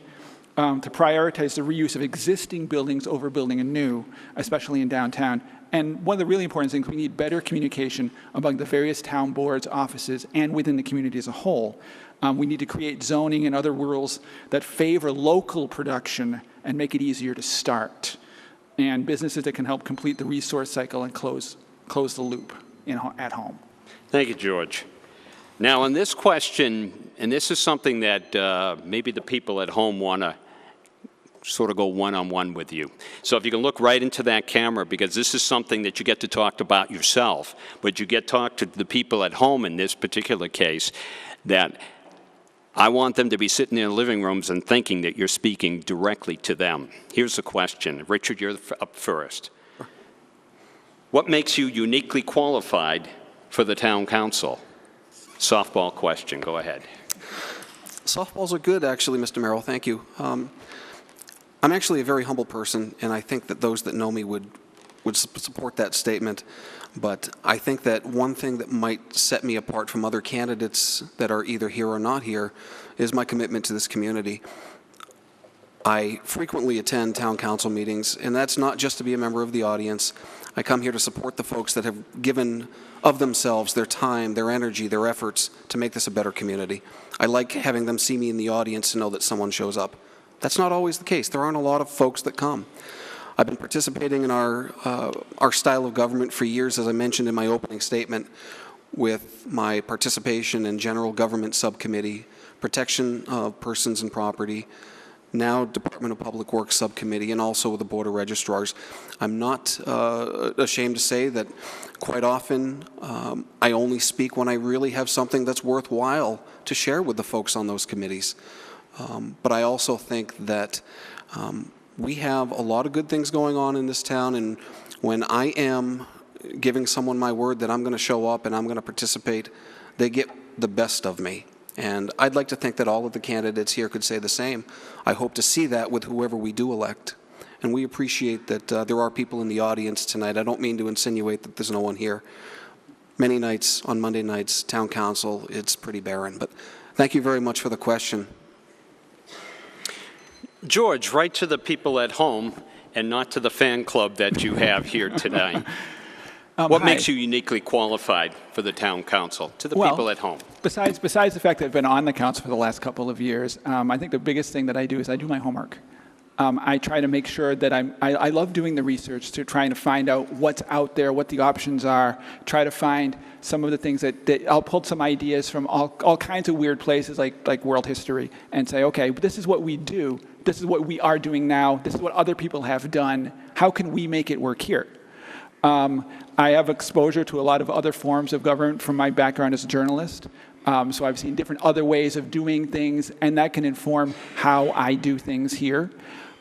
to prioritize the reuse of existing buildings over building anew, especially in downtown. And one of the really important things, we need better communication among the various town boards, offices, and within the community as a whole. We need to create zoning and other rules that favor local production and make it easier to start, and businesses that can help complete the resource cycle and close the loop at home. Thank you, George. Now, on this question, and this is something that maybe the people at home want to sort of go one-on-one with you. So if you can look right into that camera, because this is something that you get to talk about yourself, but you get to talk to the people at home in this particular case, that I want them to be sitting in their living rooms and thinking that you're speaking directly to them. Here's the question. Richard, you're up first. What makes you uniquely qualified for the town council? Softball question. Go ahead. Softballs are good, actually, Mr. Merrill. Thank you. I'm actually a very humble person, and I think that those that know me would support that statement. But I think that one thing that might set me apart from other candidates that are either here or not here is my commitment to this community. I frequently attend town council meetings, and that's not just to be a member of the audience. I come here to support the folks that have given of themselves, their time, their energy, their efforts to make this a better community. I like having them see me in the audience to know that someone shows up. That's not always the case. There aren't a lot of folks that come. I've been participating in our style of government for years, as I mentioned in my opening statement, with my participation in General Government Subcommittee, Protection of Persons and Property, now Department of Public Works Subcommittee, and also the Board of Registrars. I'm not ashamed to say that quite often I only speak when I really have something that's worthwhile to share with the folks on those committees. But I also think that we have a lot of good things going on in this town, and when I am giving someone my word that I'm going to show up and I'm going to participate, they get the best of me. And I'd like to think that all of the candidates here could say the same. I hope to see that with whoever we do elect. And we appreciate that there are people in the audience tonight. I don't mean to insinuate that there's no one here. Many nights, on Monday nights, town council, it's pretty barren. But thank you very much for the question. George, right to the people at home and not to the fan club that you have here tonight. What makes you uniquely qualified for the town council, to the people at home? Besides the fact that I've been on the council for the last couple of years, I think the biggest thing that I do is I do my homework. I try to make sure that I love doing the research, to trying to find out what's out there, what the options are, try to find some of the things that I'll pull some ideas from all kinds of weird places like world history and say, okay, this is what we do, this is what we are doing now, this is what other people have done, how can we make it work here? I have exposure to a lot of other forms of government from my background as a journalist. So I've seen different other ways of doing things, and that can inform how I do things here.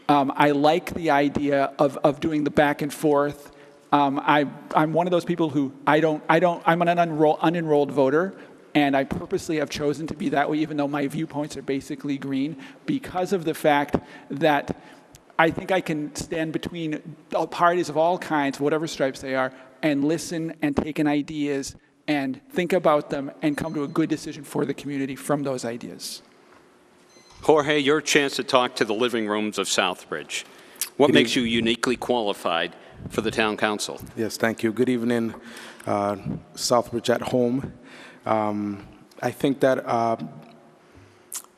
I like the idea of doing the back and forth. I'm one of those people who I'm an unenrolled voter, and I purposely have chosen to be that way, even though my viewpoints are basically green, because of the fact that I think I can stand between parties of all kinds, whatever stripes they are, and listen and take in ideas and think about them and come to a good decision for the community from those ideas. Jorge, your chance to talk to the living rooms of Southbridge. What makes you uniquely qualified for the town council? Yes, thank you. Good evening, Southbridge at home. I think that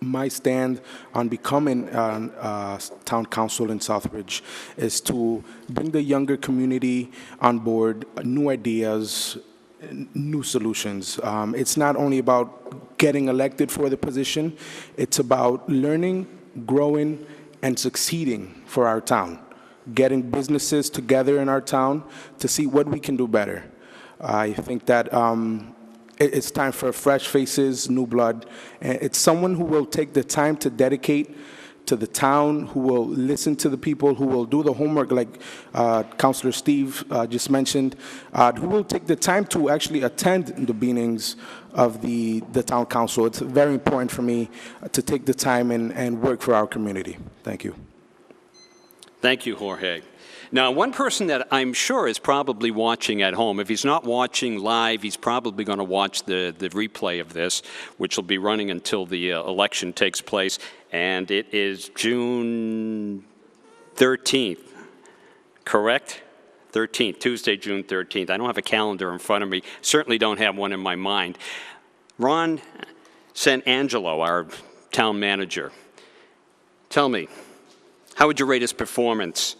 my stand on becoming town council in Southbridge is to bring the younger community on board, new ideas, new solutions. It's not only about getting elected for the position, it's about learning, growing, and succeeding for our town. Getting businesses together in our town to see what we can do better. I think that it's time for fresh faces, new blood. It's someone who will take the time to dedicate to the town, who will listen to the people, who will do the homework like Councillor Steve just mentioned, who will take the time to actually attend the meetings of the town council. It's very important for me to take the time and work for our community. Thank you. Thank you, Jorge. Now, one person that I'm sure is probably watching at home, if he's not watching live, he's probably going to watch the replay of this, which will be running until the election takes place, and it is June 13th, correct? 13th, Tuesday, June 13th. I don't have a calendar in front of me, certainly don't have one in my mind. Ron Santangelo, our town manager, tell me, how would you rate his performance?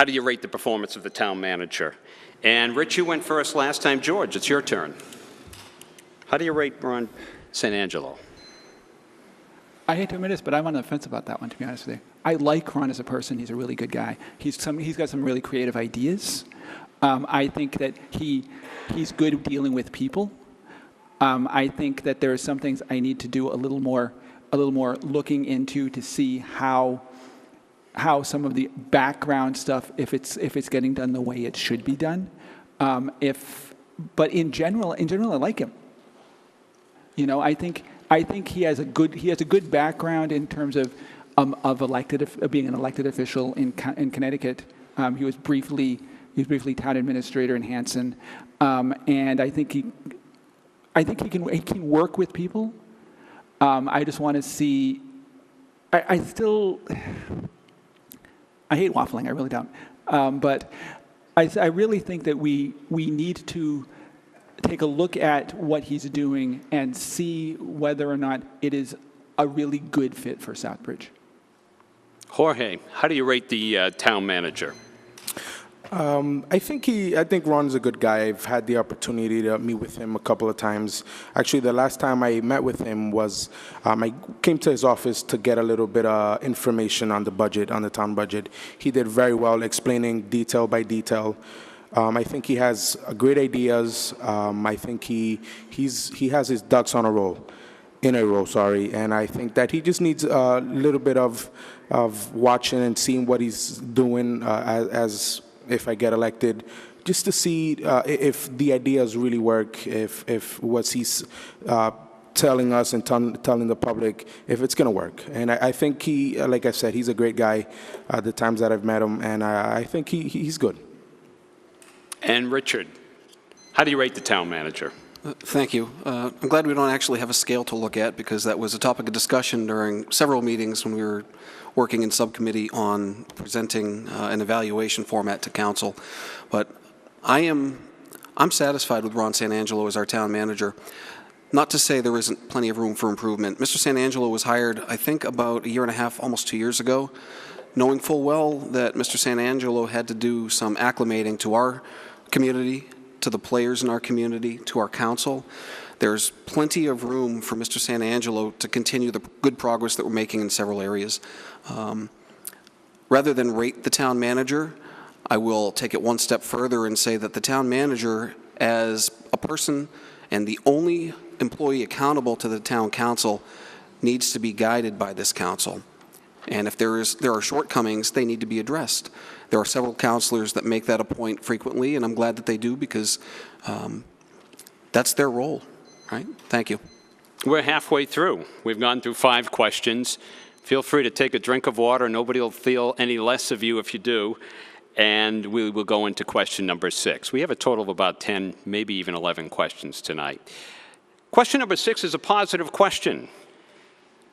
how do you rate the performance of the town manager? And Rich, you went first last time. George, it's your turn. How do you rate Ron San Angelo? I hate to admit this, but I'm on the fence about that one, to be honest with you. I like Ron as a person. He's a really good guy. He's got some really creative ideas. I think that he's good dealing with people. I think that there are some things I need to do a little more looking into to see how some of the background stuff, if it's getting done the way it should be done. But in general, I like him. You know, I think he has a good background in terms of being an elected official in Connecticut. He was briefly town administrator in Hanson, and I think he can work with people. I just want to see. I hate waffling. I really don't. But I really think that we need to take a look at what he's doing and see whether or not it is a really good fit for Southbridge. Jorge, how do you rate the town manager? I think Ron's a good guy. I've had the opportunity to meet with him a couple of times. Actually, the last time I met with him was I came to his office to get a little bit of information on the budget, on the town budget. He did very well explaining detail by detail. I think he has great ideas. I think he has his ducks in a row, and I think that he just needs a little bit of watching and seeing what he's doing as if I get elected, just to see if the ideas really work, if what he's telling us and telling the public, if it's going to work. And I think he, like I said, he's a great guy the times that I've met him, and I think he's good. And Richard, how do you rate the town manager? Thank you. I'm glad we don't actually have a scale to look at, because that was a topic of discussion during several meetings when we were working in subcommittee on presenting an evaluation format to council. But I'm satisfied with Ron San Angelo as our town manager. Not to say there isn't plenty of room for improvement. Mr. San Angelo was hired, I think, about a year and a half, almost 2 years ago, knowing full well that Mr. San Angelo had to do some acclimating to our community, to the players in our community, to our council. There's plenty of room for Mr. San Angelo to continue the good progress that we're making in several areas. Rather than rate the town manager, I will take it one step further and say that the town manager, as a person and the only employee accountable to the town council, needs to be guided by this council. And if there are shortcomings, they need to be addressed. There are several councilors that make that a point frequently, and I'm glad that they do, because that's their role, right? Thank you. We're halfway through. We've gone through 5 questions. Feel free to take a drink of water. Nobody will feel any less of you if you do. And we will go into question number 6. We have a total of about 10, maybe even 11 questions tonight. Question number 6 is a positive question,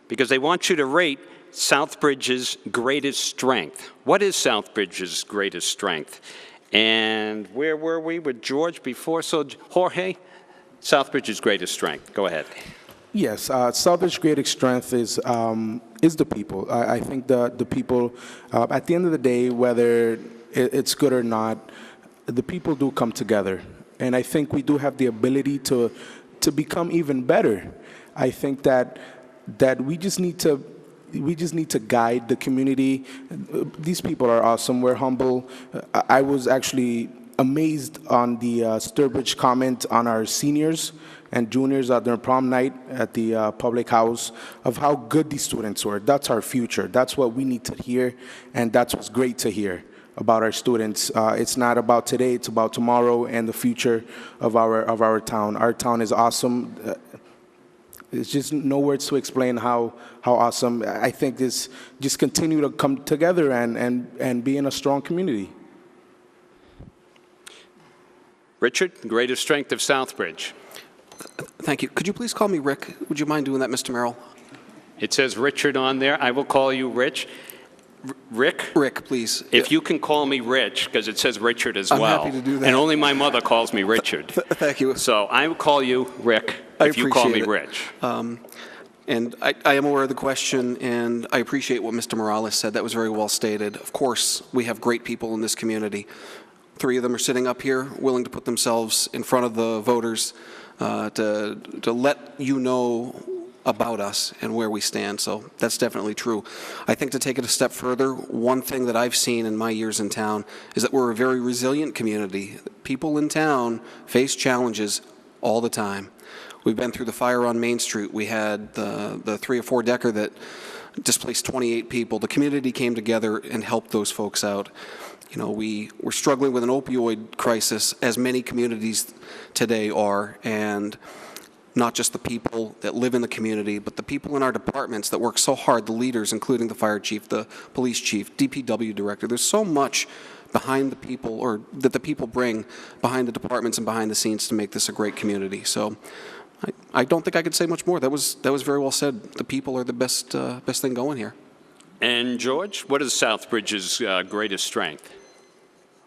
because they want you to rate Southbridge's greatest strength. What is Southbridge's greatest strength? And where were we with George before? So, Jorge, Southbridge's greatest strength. Go ahead. Yes, Southbridge's greatest strength is the people. I think the people, at the end of the day, whether it's good or not, the people do come together. And I think we do have the ability to become even better. I think that we just need to guide the community. These people are awesome. We're humble. I was actually amazed on the Southbridge comment on our seniors and juniors at their prom night at the public house, of how good these students were. That's our future. That's what we need to hear, and that's what's great to hear about our students. It's not about today, it's about tomorrow and the future of our town. Our town is awesome. It's just no words to explain how awesome. I think this just continue to come together and be in a strong community. Richard, greatest strength of Southbridge. Thank you. Could you please call me Rick? Would you mind doing that, Mr. Merrill? It says Richard on there. I will call you Rich. Rick? Rick, please. If you can call me Rich, because it says Richard as well. I'm happy to do that. And only my mother calls me Richard. Thank you. So I will call you Rick if you call me Rich. And I am aware of the question, and I appreciate what Mr. Morales said. That was very well stated. Of course, we have great people in this community. 3 of them are sitting up here, willing to put themselves in front of the voters to let you know about us and where we stand. So that's definitely true. I think to take it a step further, one thing that I've seen in my years in town is that we're a very resilient community. People in town face challenges all the time. We've been through the fire on Main Street. We had the 3 or 4 decker that displaced 28 people. The community came together and helped those folks out. You know, we're struggling with an opioid crisis, as many communities today are, and not just the people that live in the community, but the people in our departments that work so hard, the leaders, including the fire chief, the police chief, DPW director. There's so much behind the people, or that the people bring behind the departments and behind the scenes to make this a great community. So I don't think I could say much more. That was very well said. The people are the best thing going here. And George, what is Southbridge's greatest strength?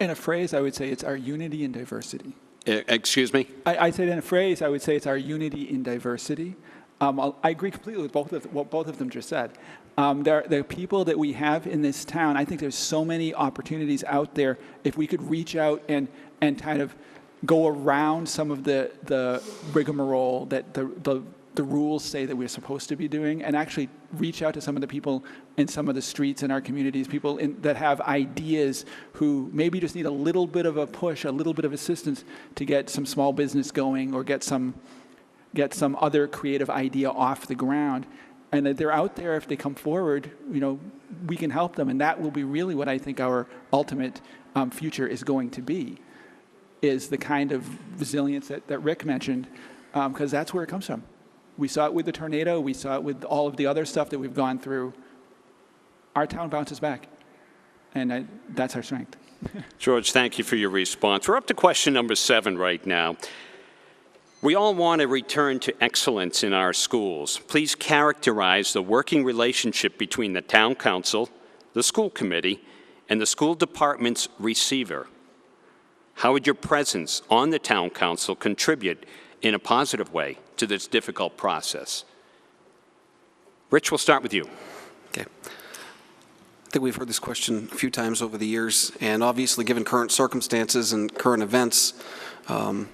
In a phrase, I would say it's our unity and diversity. Excuse me? I said in a phrase, I would say it's our unity in diversity. I agree completely with what both of them just said. The people that we have in this town, I think there's so many opportunities out there. If we could reach out and kind of go around some of the rigmarole that the rules say that we're supposed to be doing, and actually reach out to some of the people in some of the streets in our communities, people that have ideas who maybe just need a little bit of a push, a little bit of assistance to get some small business going, or get some other creative idea off the ground. And that they're out there. If they come forward, you know, we can help them, and that will be really what I think our ultimate future is going to be, is the kind of resilience that Rick mentioned, because that's where it comes from. We saw it with the tornado. We saw it with all of the other stuff that we've gone through. Our town bounces back, and that's our strength. George, thank you for your response. We're up to question number 7 right now. We all want to return to excellence in our schools. Please characterize the working relationship between the town council, the school committee, and the school department's receiver. How would your presence on the town council contribute in a positive way to this difficult process? Rich, we'll start with you. Okay. I think we've heard this question a few times over the years, and obviously given current circumstances and current events, I'm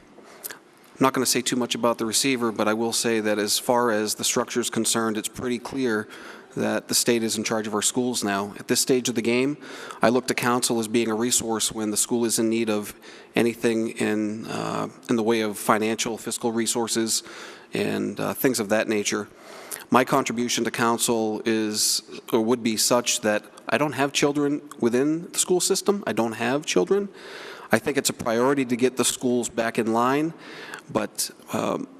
not going to say too much about the receiver, but I will say that as far as the structure is concerned, it's pretty clear that the state is in charge of our schools now. At this stage of the game, I look to council as being a resource when the school is in need of anything in the way of financial, fiscal resources, and things of that nature. My contribution to council is, or would be, such that I don't have children within the school system. I don't have children. I think it's a priority to get the schools back in line, but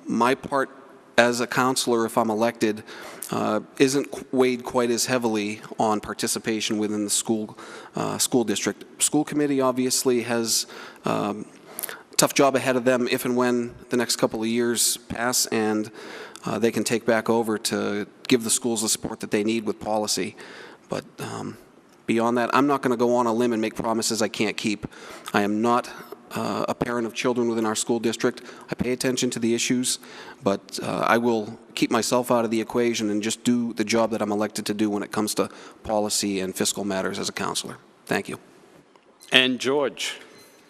my part as a counselor, if I'm elected, isn't weighed quite as heavily on participation within the school district. School committee obviously has a tough job ahead of them if and when the next couple of years pass, and they can take back over to give the schools the support that they need with policy. But beyond that, I'm not going to go on a limb and make promises I can't keep. I am not a parent of children within our school district. I pay attention to the issues, but I will keep myself out of the equation and just do the job that I'm elected to do when it comes to policy and fiscal matters as a counselor. Thank you. And George,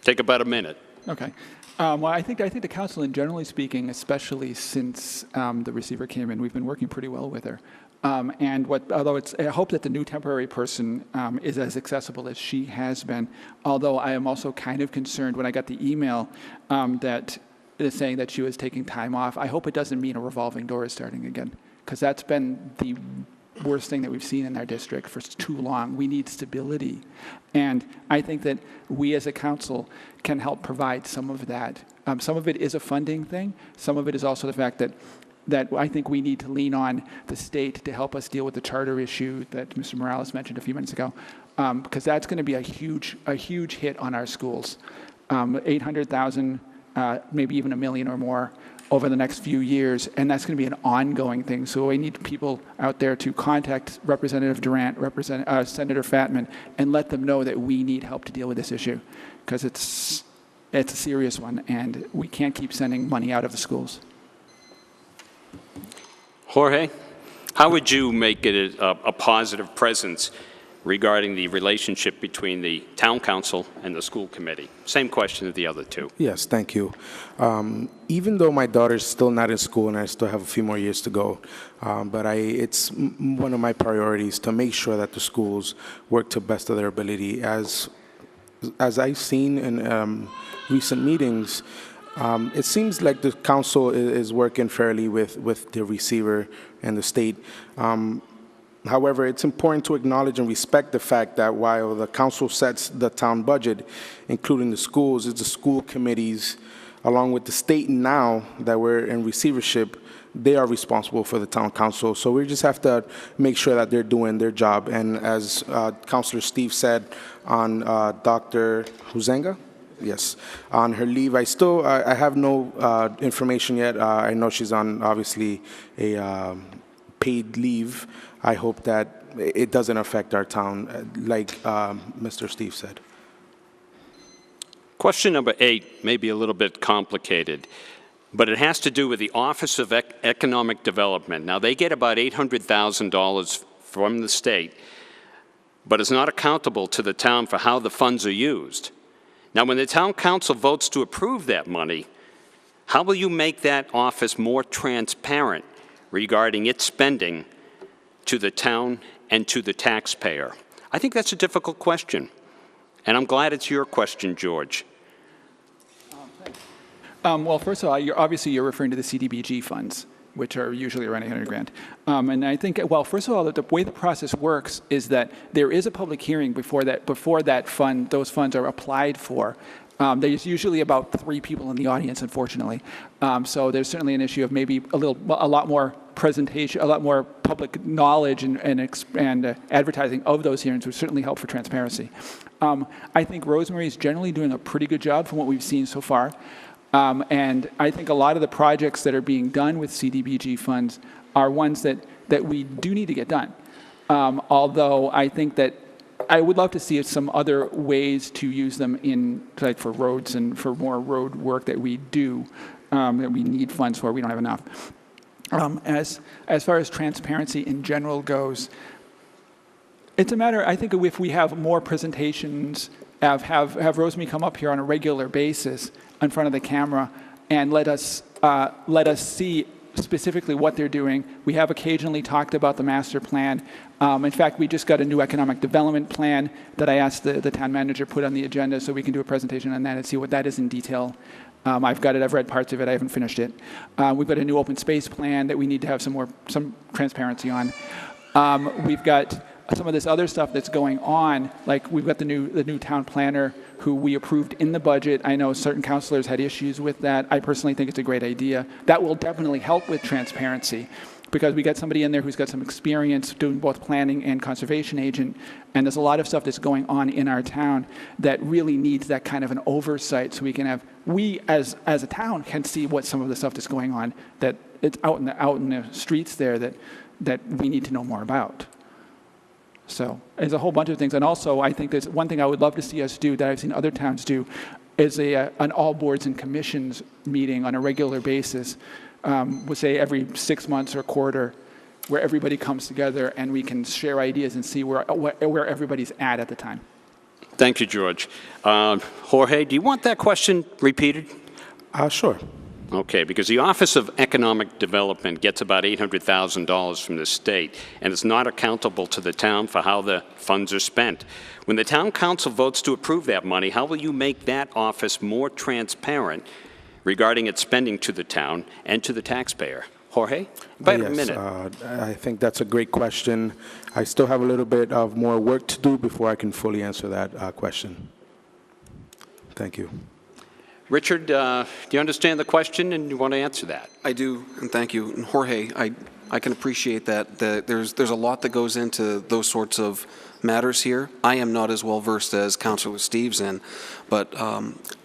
take about a minute. Okay. Well, I think the council, and generally speaking, especially since the receiver came in, we've been working pretty well with her. Although I hope that the new temporary person is as accessible as she has been. Although I am also kind of concerned when I got the email that is saying that she was taking time off. I hope it doesn't mean a revolving door is starting again, because that's been the worst thing that we've seen in our district for too long. We need stability, and I think that we as a council can help provide some of that. Some of it is a funding thing. Some of it is also the fact that I think we need to lean on the state to help us deal with the charter issue that Mr. Morales mentioned a few minutes ago, because that's going to be a huge hit on our schools. 800,000, maybe even $1 million or more over the next few years, and that's going to be an ongoing thing. So we need people out there to contact Representative Durant, Senator Fatman, and let them know that we need help to deal with this issue, because it's a serious one, and we can't keep sending money out of the schools. Jorge? How would you make it a positive presence regarding the relationship between the town council and the school committee? Same question as the other two. Yes, thank you. Even though my daughter's still not in school and I still have a few more years to go, but it's one of my priorities to make sure that the schools work to best of their ability. As I've seen in recent meetings, it seems like the council is working fairly with the receiver and the state. However, it's important to acknowledge and respect the fact that while the council sets the town budget, including the schools, it's the school committees, along with the state now that we're in receivership, they are responsible for the town council. So we just have to make sure that they're doing their job. And as Councilor Steve said on Dr. Huzenga, yes, on her leave, I have no information yet. I know she's on, obviously, a paid leave. I hope that it doesn't affect our town, like Mr. Steve said. Question number 8 may be a little bit complicated, but it has to do with the Office of Economic Development. Now, they get about $800,000 from the state, but it's not accountable to the town for how the funds are used. Now, when the town council votes to approve that money, how will you make that office more transparent regarding its spending to the town and to the taxpayer? I think that's a difficult question, and I'm glad it's your question, George. Well, first of all, you're referring to the CDBG funds, which are usually around 800 grand. And I think, well, first of all, the way the process works is that there is a public hearing before those funds are applied for. There's usually about 3 people in the audience, unfortunately. So there's certainly an issue of maybe a lot more presentation, a lot more public knowledge and advertising of those hearings would certainly help for transparency. I think Rosemary is generally doing a pretty good job from what we've seen so far. And I think a lot of the projects that are being done with CDBG funds are ones that we do need to get done. Although I think that I would love to see some other ways to use them like for roads and for more road work that we do, that we need funds for. We don't have enough. As far as transparency in general goes, it's a matter, I think if we have more presentations, have Rosemary come up here on a regular basis in front of the camera and let us see specifically what they're doing. We have occasionally talked about the master plan. In fact, we just got a new economic development plan that I asked the town manager put on the agenda so we can do a presentation on that and see what that is in detail. I've got it, I've read parts of it, I haven't finished it. We've got a new open space plan that we need to have some transparency on. We've got some of this other stuff that's going on, like we've got the new town planner who we approved in the budget. I know certain councilors had issues with that. I personally think it's a great idea. That will definitely help with transparency because we got somebody in there who's got some experience doing both planning and conservation agent, and there's a lot of stuff that's going on in our town that really needs that kind of an oversight so we as a town can see what some of the stuff that's going on, that it's out in the streets there that we need to know more about. So there's a whole bunch of things. And also, I think there's one thing I would love to see us do that I've seen other towns do is an all boards and commissions meeting on a regular basis, we'll say every 6 months or a quarter, where everybody comes together and we can share ideas and see where everybody's at the time. Thank you, George. Jorge, do you want that question repeated? Sure. Okay, because the Office of Economic Development gets about $800,000 from the state, and it's not accountable to the town for how the funds are spent. When the town council votes to approve that money, how will you make that office more transparent regarding its spending to the town and to the taxpayer? Jorge, about a minute. I think that's a great question. I still have a little bit of more work to do before I can fully answer that question. Thank you. Richard, do you understand the question and you want to answer that? I do, and thank you. And Jorge, I can appreciate that. There's a lot that goes into those sorts of matters here. I am not as well versed as Councilor Steve's in, but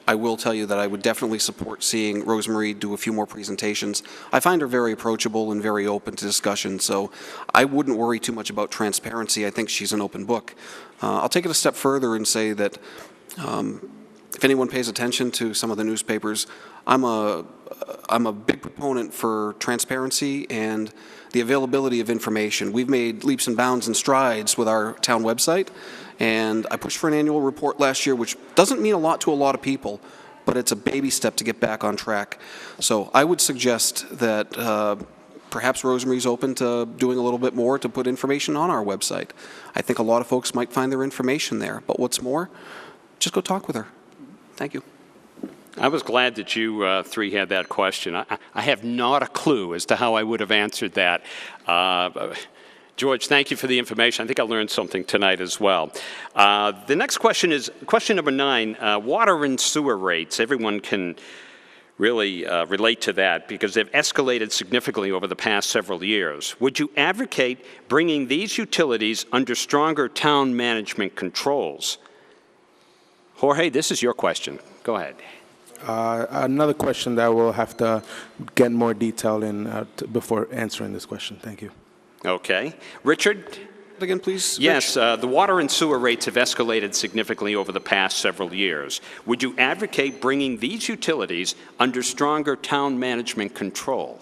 I will tell you that I would definitely support seeing Rosemary do a few more presentations. I find her very approachable and very open to discussion, so I wouldn't worry too much about transparency. I think she's an open book. I'll take it a step further and say that if anyone pays attention to some of the newspapers, I'm a big proponent for transparency and the availability of information. We've made leaps and bounds and strides with our town website, and I pushed for an annual report last year, which doesn't mean a lot to a lot of people, but it's a baby step to get back on track. So I would suggest that perhaps Rosemary's open to doing a little bit more to put information on our website. I think a lot of folks might find their information there, but what's more, just go talk with her. Thank you. I was glad that you three had that question. I have not a clue as to how I would have answered that. George, thank you for the information. I think I learned something tonight as well. The next question is question number 9, water and sewer rates. Everyone can really relate to that because they've escalated significantly over the past several years. Would you advocate bringing these utilities under stronger town management controls? Jorge, this is your question. Go ahead. Another question that we'll have to get more detail in before answering this question. Thank you. Okay. Richard? Again, please. Yes, the water and sewer rates have escalated significantly over the past several years. Would you advocate bringing these utilities under stronger town management control?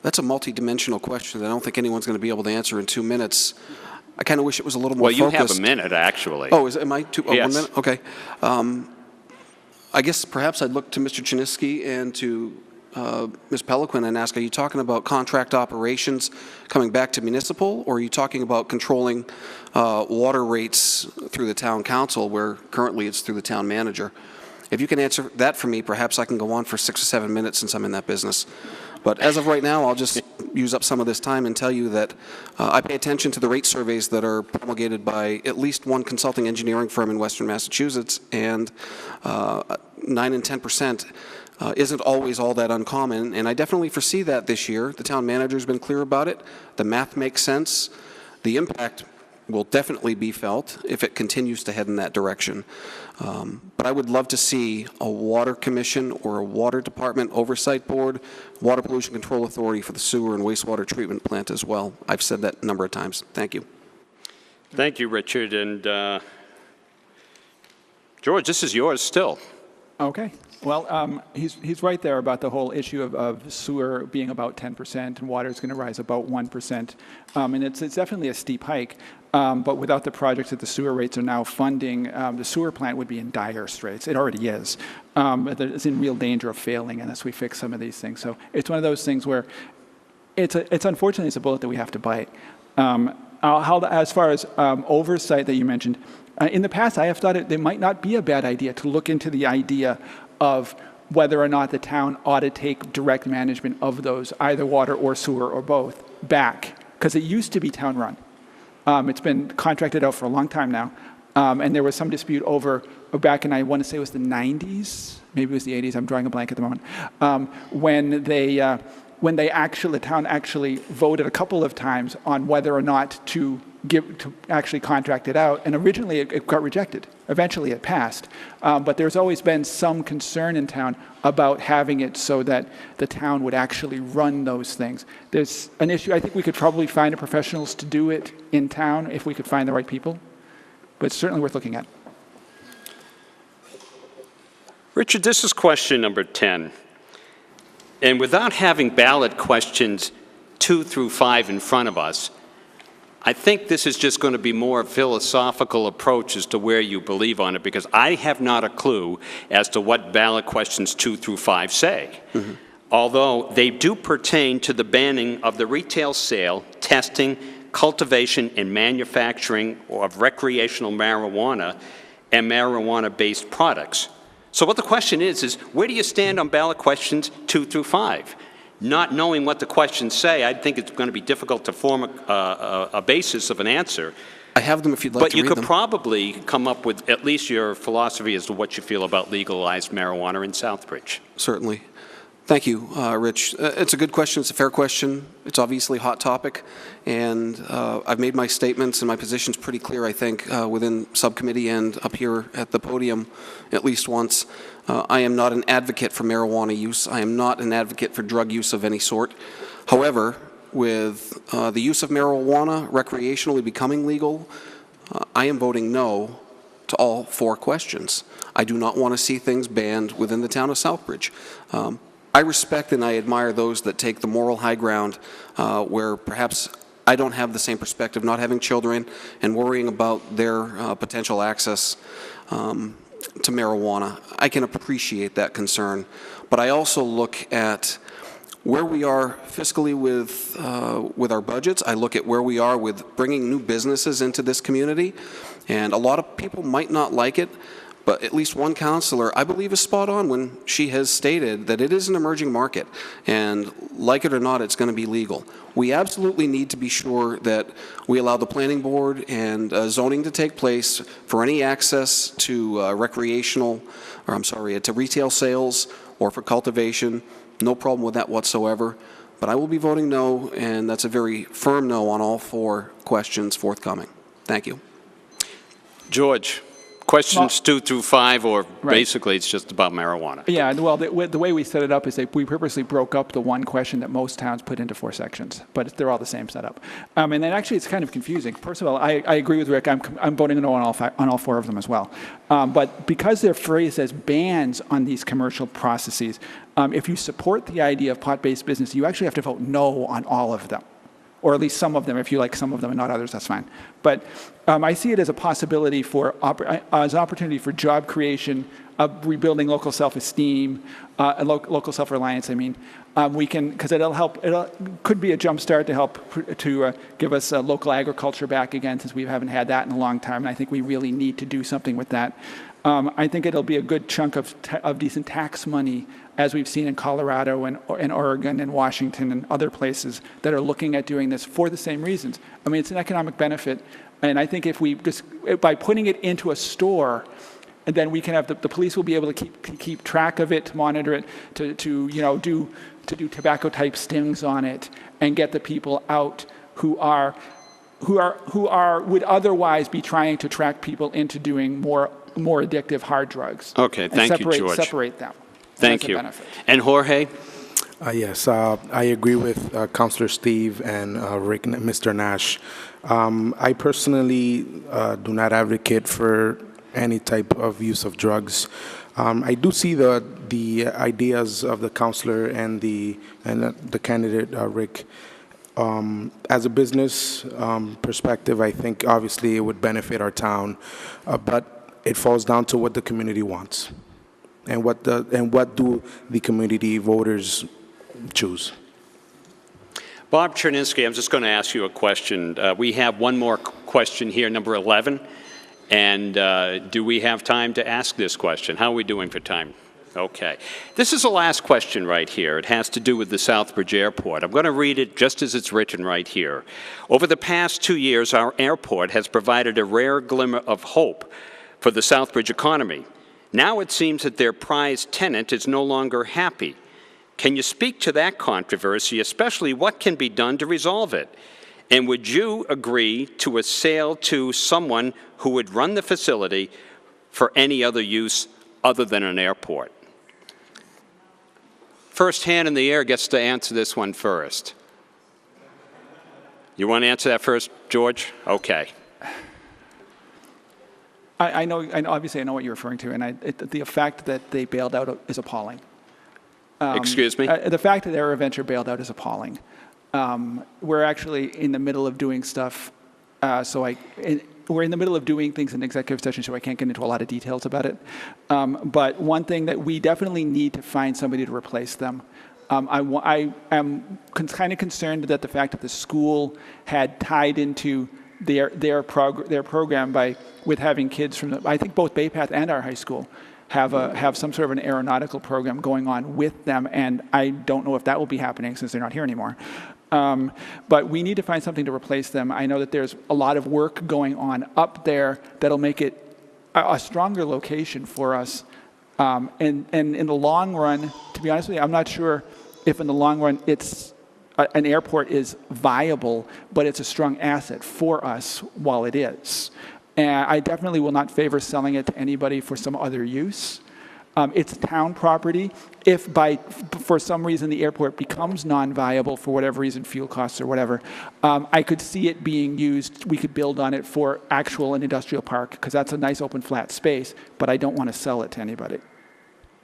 That's a multi-dimensional question that I don't think anyone's going to be able to answer in 2 minutes. I kind of wish it was a little more focused. Well, you have a minute, actually. Oh, am I two? Oh, yes. 1 minute? Okay. I guess perhaps I'd look to Mr. Chiniski and to Ms. Peliquin and ask, are you talking about contract operations coming back to municipal, or are you talking about controlling water rates through the town council, where currently it's through the town manager? If you can answer that for me, perhaps I can go on for 6 or 7 minutes since I'm in that business. But as of right now, I'll just use up some of this time and tell you that I pay attention to the rate surveys that are promulgated by at least one consulting engineering firm in Western Massachusetts, and 9 and 10% isn't always all that uncommon, and I definitely foresee that this year. The town manager's been clear about it. The math makes sense. The impact will definitely be felt if it continues to head in that direction. But I would love to see a water commission or a water department oversight board, water pollution control authority for the sewer and wastewater treatment plant as well. I've said that a number of times. Thank you. Thank you, Richard. And George, this is yours still. Okay. Well, he's right there about the whole issue of sewer being about 10% and water is going to rise about 1%. And it's definitely a steep hike. But without the projects that the sewer rates are now funding, the sewer plant would be in dire straits. It already is. It's in real danger of failing unless we fix some of these things. So it's one of those things where it's unfortunately it's a bullet that we have to bite. As far as oversight that you mentioned, in the past I have thought it might not be a bad idea to look into the idea of whether or not the town ought to take direct management of those, either water or sewer or both, back. Because it used to be town-run. It's been contracted out for a long time now. And there was some dispute over, back in, I want to say it was the 90s, maybe it was the 80s, I'm drawing a blank at the moment, when the town actually voted a couple of times on whether or not to actually contract it out, and originally it got rejected. Eventually it passed. But there's always been some concern in town about having it so that the town would actually run those things. There's an issue, I think we could probably find professionals to do it in town if we could find the right people, but it's certainly worth looking at. Richard, this is question number 10. And without having ballot questions 2 through 5 in front of us, I think this is just going to be more a philosophical approach as to where you believe on it, because I have not a clue as to what ballot questions 2 through 5 say. Mm-hmm. Although they do pertain to the banning of the retail sale, testing, cultivation, and manufacturing of recreational marijuana and marijuana-based products. So what the question is where do you stand on ballot questions 2 through 5? Not knowing what the questions say, I think it's going to be difficult to form a basis of an answer. I have them if you'd like to read them. But you could probably come up with at least your philosophy as to what you feel about legalized marijuana in Southbridge. Certainly. Thank you, Rich. It's a good question. It's a fair question. It's obviously a hot topic. And I've made my statements and my positions pretty clear, I think, within subcommittee and up here at the podium at least once. I am not an advocate for marijuana use. I am not an advocate for drug use of any sort. However, with the use of marijuana recreationally becoming legal, I am voting no to all 4 questions. I do not want to see things banned within the town of Southbridge. I respect and I admire those that take the moral high ground where perhaps I don't have the same perspective, not having children and worrying about their potential access to marijuana. I can appreciate that concern, but I also look at where we are fiscally with our budgets. I look at where we are with bringing new businesses into this community, and a lot of people might not like it, but at least one counselor, I believe, is spot on when she has stated that it is an emerging market, and like it or not, it's going to be legal. We absolutely need to be sure that we allow the planning board and zoning to take place for any access to to retail sales or for cultivation. No problem with that whatsoever. But I will be voting no, and that's a very firm no on all 4 questions forthcoming. Thank you. George, questions 2 through 5, or Right. basically it's just about marijuana? Yeah, well, the way we set it up is that we purposely broke up the one question that most towns put into 4 sections, but they're all the same setup. And then actually it's kind of confusing. First of all, I agree with Rick. I'm voting no on all 4 of them as well. But because they're phrased as bans on these commercial processes, if you support the idea of pot-based business, you actually have to vote no on all of them, or at least some of them. If you like some of them and not others, that's fine. But I see it as a possibility as an opportunity for job creation, rebuilding local self-esteem, local self-reliance. I mean, we can, because it'll help. It could be a jump start to help to give us local agriculture back again, since we haven't had that in a long time. And I think we really need to do something with that. I think it'll be a good chunk of decent tax money, as we've seen in Colorado and Oregon and Washington and other places that are looking at doing this for the same reasons. I mean, it's an economic benefit. And I think if we just, by putting it into a store, and then we can have the police will be able to keep track of it, to monitor it, to do tobacco type stings on it, and get the people out who would otherwise be trying to track people into doing more addictive hard drugs. Okay, thank you, George. Separate them. Thank you. And Jorge? Yes, I agree with Councillor Steve and Rick, Mr. Nash. I personally do not advocate for any type of use of drugs. I do see the ideas of the councillor and the candidate Rick. As a business perspective, I think obviously it would benefit our town, but it falls down to what the community wants, and what do the community voters choose. Bob Cherninsky, I'm just going to ask you a question. We have one more question here, number 11. And do we have time to ask this question? How are we doing for time? Okay. This is the last question right here. It has to do with the Southbridge Airport. I'm going to read it just as it's written right here. Over the past 2 years, our airport has provided a rare glimmer of hope for the Southbridge economy. Now it seems that their prized tenant is no longer happy. Can you speak to that controversy, especially what can be done to resolve it? And would you agree to a sale to someone who would run the facility for any other use other than an airport? First hand in the air gets to answer this one first. You want to answer that first, George? Okay. I know, obviously I know what you're referring to, and the fact that they bailed out is appalling. Excuse me? The fact that AeroVenture bailed out is appalling. We're actually in the middle of doing stuff, we're in the middle of doing things in executive session, so I can't get into a lot of details about it. But one thing that we definitely need to find somebody to replace them. I am kind of concerned that the fact that the school had tied into their program with having kids from I think both Bay Path and our high school have some sort of an aeronautical program going on with them, and I don't know if that will be happening since they're not here anymore. But we need to find something to replace them. I know that there's a lot of work going on up there that'll make it a stronger location for us. And in the long run, to be honest with you, I'm not sure if in the long run an airport is viable, but it's a strong asset for us while it is. And I definitely will not favor selling it to anybody for some other use. It's town property. If for some reason the airport becomes non-viable, for whatever reason, fuel costs or whatever, I could see it being used, we could build on it for actual an industrial park, because that's a nice open flat space, but I don't want to sell it to anybody.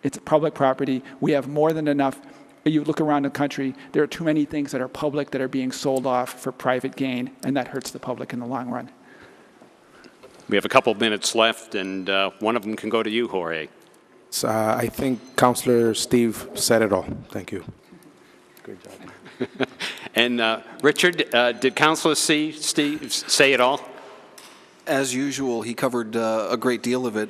It's public property. We have more than enough. You look around the country, there are too many things that are public that are being sold off for private gain, and that hurts the public in the long run. We have a couple minutes left, and one of them can go to you, Jorge. So, I think Councillor Steve said it all. Thank you. Great job. And Richard, did Councillor Steve say it all? As usual, he covered a great deal of it.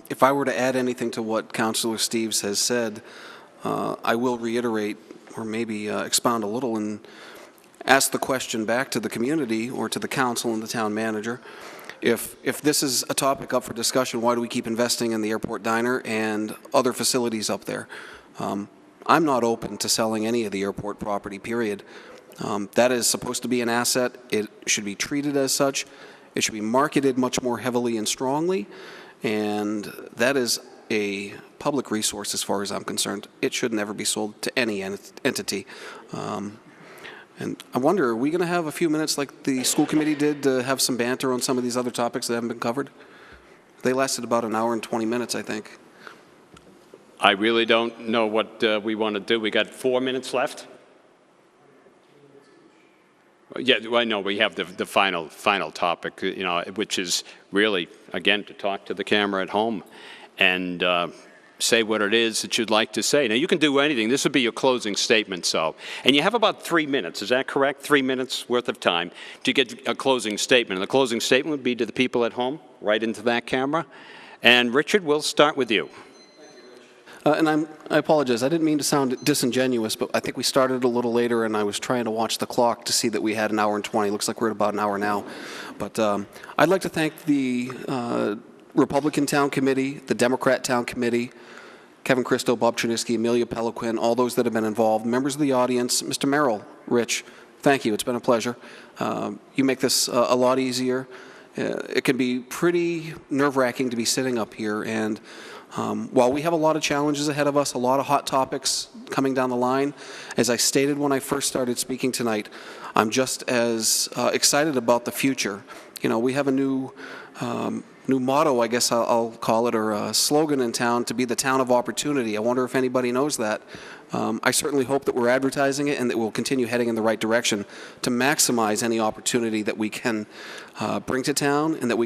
If I were to add anything to what Councillor Steves has said, I will reiterate or maybe expound a little and ask the question back to the community or to the council and the town manager. If this is a topic up for discussion, why do we keep investing in the airport diner and other facilities up there? I'm not open to selling any of the airport property, period. That is supposed to be an asset. It should be treated as such. It should be marketed much more heavily and strongly, and that is a public resource as far as I'm concerned. It should never be sold to any entity. And I wonder, are we going to have a few minutes like the school committee did to have some banter on some of these other topics that haven't been covered? They lasted about an hour and 20 minutes, I think. I really don't know what we want to do. We got 4 minutes left. Yeah, well, I know we have the final topic, you know, which is really, again, to talk to the camera at home and say what it is that you'd like to say. Now, you can do anything. This would be your closing statement, so. And you have about 3 minutes, is that correct? 3 minutes worth of time to get a closing statement. And the closing statement would be to the people at home, right into that camera. And Richard, we'll start with you. And I apologize, I didn't mean to sound disingenuous, but I think we started a little later and I was trying to watch the clock to see that we had an hour and 20. Looks like we're at about an hour now. But I'd like to thank the Republican Town Committee, the Democrat Town Committee, Kevin Christo, Bob Chernisky, Amelia Peloquin, all those that have been involved, members of the audience, Mr. Merrill, Rich, thank you. It's been a pleasure. You make this a lot easier. It can be pretty nerve-wracking to be sitting up here, and while we have a lot of challenges ahead of us, a lot of hot topics coming down the line, as I stated when I first started speaking tonight, I'm just as excited about the future. You know, we have a new motto, I guess I'll call it, or a slogan in town, to be the town of opportunity. I wonder if anybody knows that. I certainly hope that we're advertising it and that we'll continue heading in the right direction to maximize any opportunity that we can bring to town and that we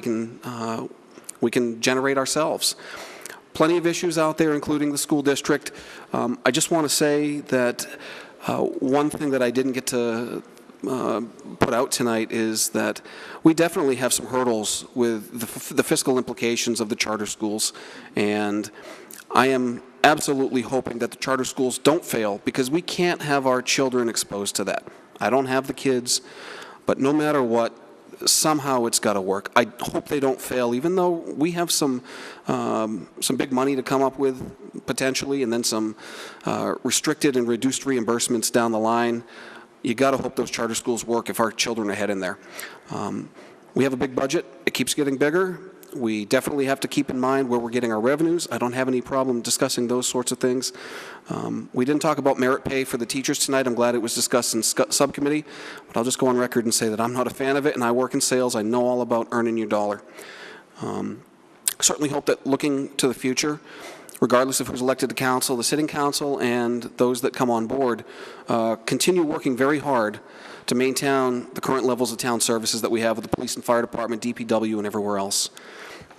can generate ourselves. Plenty of issues out there, including the school district. I just want to say that one thing that I didn't get to put out tonight is that we definitely have some hurdles with the fiscal implications of the charter schools, and I am absolutely hoping that the charter schools don't fail, because we can't have our children exposed to that. I don't have the kids, but no matter what, somehow it's got to work. I hope they don't fail, even though we have some big money to come up with potentially, and then some restricted and reduced reimbursements down the line. You got to hope those charter schools work if our children are heading there. We have a big budget. It keeps getting bigger. We definitely have to keep in mind where we're getting our revenues. I don't have any problem discussing those sorts of things. We didn't talk about merit pay for the teachers tonight. I'm glad it was discussed in subcommittee, but I'll just go on record and say that I'm not a fan of it, and I work in sales. I know all about earning your dollar. Certainly hope that looking to the future, regardless of who's elected to council, the sitting council and those that come on board, continue working very hard to maintain the current levels of town services that we have with the police and fire department, DPW, and everywhere else.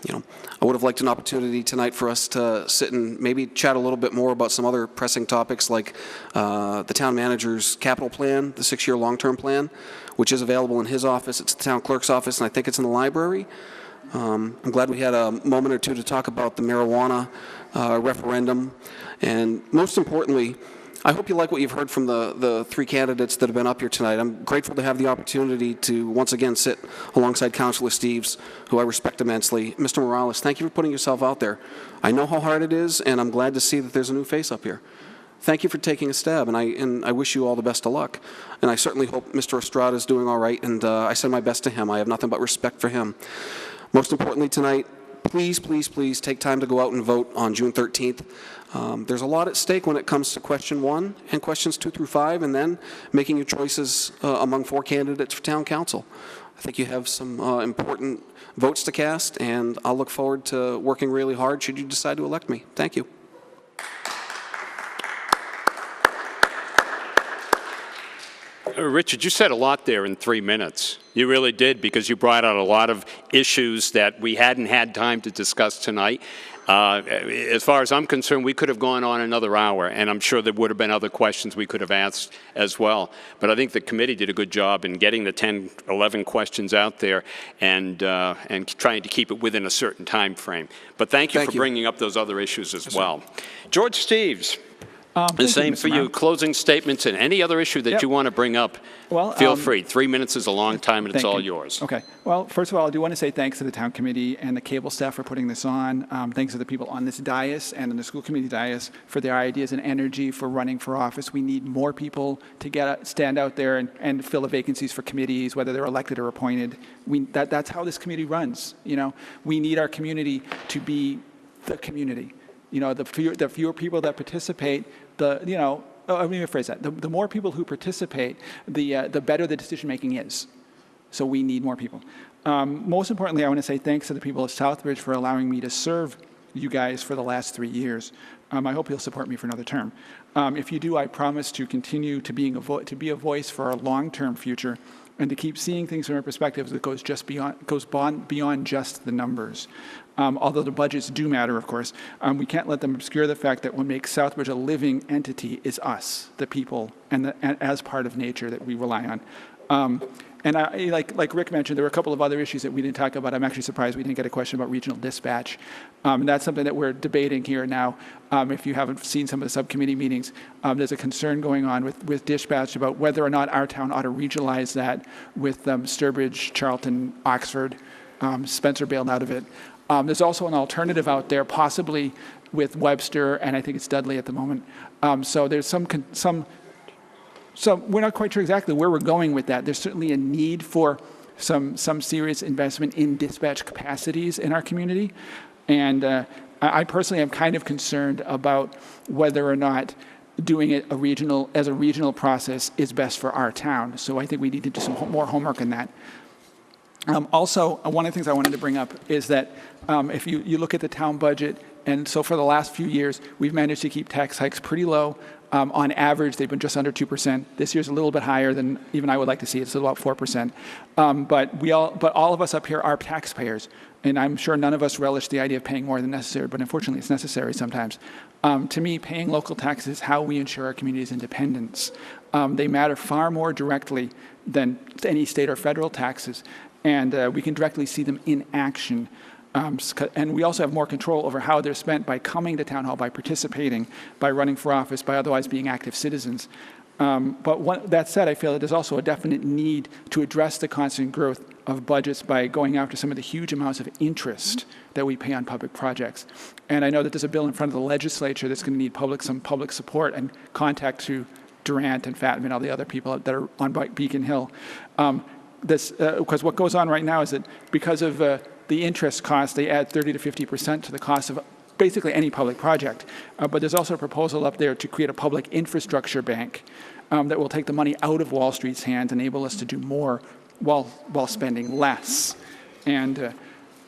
You know, I would have liked an opportunity tonight for us to sit and maybe chat a little bit more about some other pressing topics, like the town manager's capital plan, the 6-year long-term plan, which is available in his office. It's the town clerk's office, and I think it's in the library. I'm glad we had a moment or two to talk about the marijuana referendum, and most importantly, I hope you like what you've heard from the 3 candidates that have been up here tonight. I'm grateful to have the opportunity to once again sit alongside Councillor Steves, who I respect immensely. Mr. Morales, thank you for putting yourself out there. I know how hard it is, and I'm glad to see that there's a new face up here. Thank you for taking a stab, and I wish you all the best of luck. And I certainly hope Mr. Estrada is doing all right, and I send my best to him. I have nothing but respect for him. Most importantly tonight, please, please, please take time to go out and vote on June 13th. There's a lot at stake when it comes to question 1 and questions 2 through 5, and then making your choices among 4 candidates for town council. I think you have some important votes to cast, and I'll look forward to working really hard should you decide to elect me. Thank you. Richard, you said a lot there in 3 minutes. You really did, because you brought out a lot of issues that we hadn't had time to discuss tonight. As far as I'm concerned, we could have gone on another hour, and I'm sure there would have been other questions we could have asked as well. But I think the committee did a good job in getting the 10, 11 questions out there and trying to keep it within a certain time frame. But thank you for bringing up those other issues as well. George Steeves. The same for you. Closing statements and any other issue that you want to bring up, feel free. 3 minutes is a long time, and it's all yours. Okay. Well, first of all, I do want to say thanks to the town committee and the cable staff for putting this on. Thanks to the people on this dais and on the school committee dais for their ideas and energy for running for office. We need more people to stand out there and fill the vacancies for committees, whether they're elected or appointed. That's how this committee runs. You know, we need our community to be the community. You know, the fewer people that participate, let me rephrase that. The more people who participate, the better the decision making is. So we need more people. Most importantly, I want to say thanks to the people of Southbridge for allowing me to serve you guys for the last 3 years. I hope you'll support me for another term. If you do, I promise to continue to be a voice for our long-term future and to keep seeing things from a perspective that goes beyond just the numbers. Although the budgets do matter, of course, we can't let them obscure the fact that what makes Southbridge a living entity is us, the people, and as part of nature that we rely on. And like Rick mentioned, there were a couple of other issues that we didn't talk about. I'm actually surprised we didn't get a question about regional dispatch. And that's something that we're debating here now. If you haven't seen some of the subcommittee meetings, there's a concern going on with dispatch about whether or not our town ought to regionalize that with Sturbridge, Charlton, Oxford, Spencer bailed out of it. There's also an alternative out there, possibly with Webster, and I think it's Dudley at the moment. So there's so we're not quite sure exactly where we're going with that. There's certainly a need for some serious investment in dispatch capacities in our community. And I personally am kind of concerned about whether or not doing it as a regional process is best for our town. So I think we need to do some more homework on that. Also, one of the things I wanted to bring up is that if you look at the town budget, and so for the last few years, we've managed to keep tax hikes pretty low. On average, they've been just under 2%. This year's a little bit higher than even I would like to see. It's about 4%. But all of us up here are taxpayers, and I'm sure none of us relish the idea of paying more than necessary. But unfortunately, it's necessary sometimes. To me, paying local taxes is how we ensure our community's independence. They matter far more directly than any state or federal taxes, and we can directly see them in action. And we also have more control over how they're spent by coming to town hall, by participating, by running for office, by otherwise being active citizens. That said, I feel that there's also a definite need to address the constant growth of budgets by going after some of the huge amounts of interest that we pay on public projects. And I know that there's a bill in front of the legislature that's going to need some public support and contact to Durant and Fatman and all the other people that are on Beacon Hill. Because what goes on right now is that because of the interest cost, they add 30 to 50% to the cost of basically any public project. But there's also a proposal up there to create a public infrastructure bank that will take the money out of Wall Street's hands, enable us to do more while spending less. And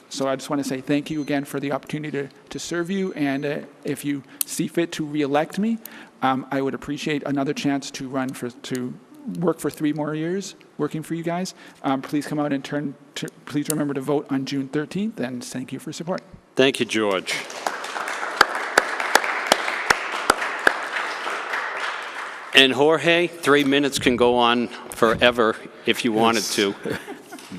so I just want to say thank you again for the opportunity to serve you. And if you see fit to re-elect me, I would appreciate another chance to work for 3 more years working for you guys. Please come out and please remember to vote on June 13th, and thank you for support. Thank you, George. And Jorge, 3 minutes can go on forever if you wanted to,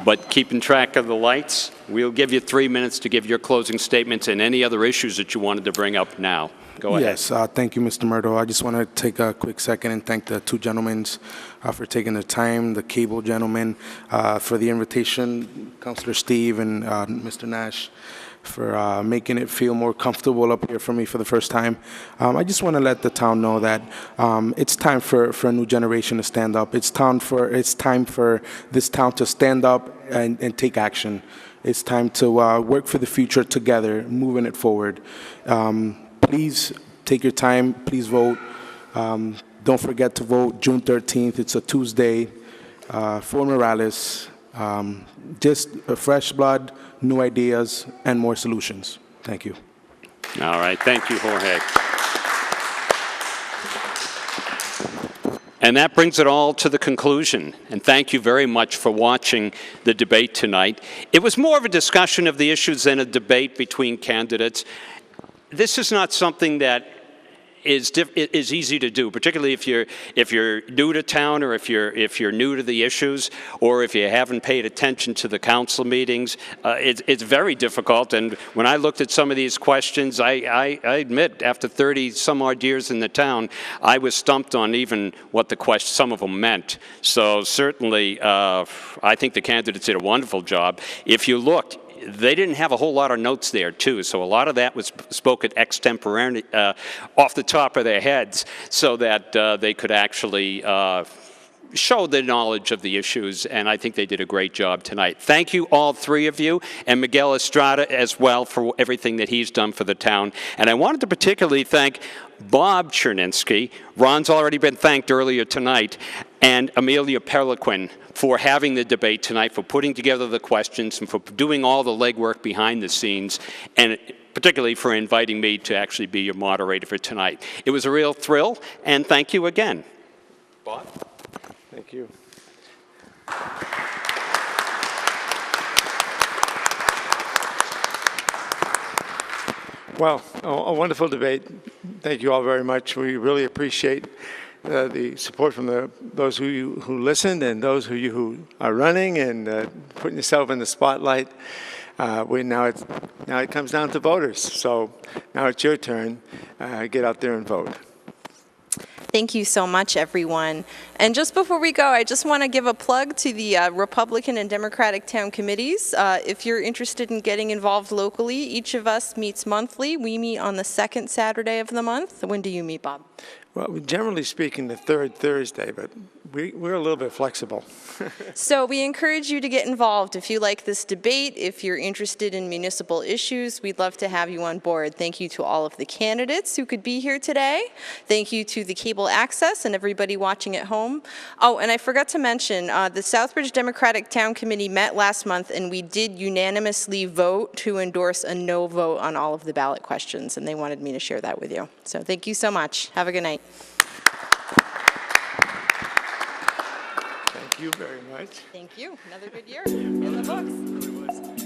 but keeping track of the lights, we'll give you 3 minutes to give your closing statements and any other issues that you wanted to bring up now. Go ahead. Yes, thank you, Mr. Murdo. I just want to take a quick second and thank the 2 gentlemen for taking the time, the cable gentleman for the invitation, Councilor Steve and Mr. Nash, for making it feel more comfortable up here for me for the first time. I just want to let the town know that it's time for a new generation to stand up. It's time for this town to stand up and take action. It's time to work for the future together, moving it forward. Please take your time. Please vote. Don't forget to vote June 13th. It's a Tuesday for Morales. Just a fresh blood, new ideas, and more solutions. Thank you. All right. Thank you, Jorge. And that brings it all to the conclusion. And thank you very much for watching the debate tonight. It was more of a discussion of the issues than a debate between candidates. This is not something that is easy to do, particularly if you're new to town, or if you're new to the issues, or if you haven't paid attention to the council meetings. It's very difficult. And when I looked at some of these questions, I admit, after 30 some odd years in the town, I was stumped on even what some of them meant. So certainly, I think the candidates did a wonderful job. If you looked, they didn't have a whole lot of notes there, too, so a lot of that was spoken extemporaneously, off the top of their heads, so that they could actually show the knowledge of the issues, and I think they did a great job tonight. Thank you, all three of you, and Miguel Estrada as well for everything that he's done for the town. And I wanted to particularly thank Bob Cherninsky. Ron's already been thanked earlier tonight, and Amelia Perliquin for having the debate tonight, for putting together the questions, and for doing all the legwork behind the scenes, and particularly for inviting me to actually be your moderator for tonight. It was a real thrill, and thank you again. Bob? Thank you. Well, a wonderful debate. Thank you all very much. We really appreciate the support from those who listened, and those who are running and putting yourself in the spotlight. Now it comes down to voters. So now it's your turn. Get out there and vote. Thank you so much, everyone. And just before we go, I just want to give a plug to the Republican and Democratic town committees. If you're interested in getting involved locally, each of us meets monthly. We meet on the second Saturday of the month. When do you meet, Bob? Well, generally speaking, the third Thursday, but we're a little bit flexible. So we encourage you to get involved. If you like this debate, if you're interested in municipal issues, we'd love to have you on board. Thank you to all of the candidates who could be here today. Thank you to the cable access and everybody watching at home. Oh, and I forgot to mention, the Southbridge Democratic Town Committee met last month, and we did unanimously vote to endorse a no vote on all of the ballot questions, and they wanted me to share that with you. So thank you so much. Have a good night. Thank you very much. Thank you. Another good year in the books.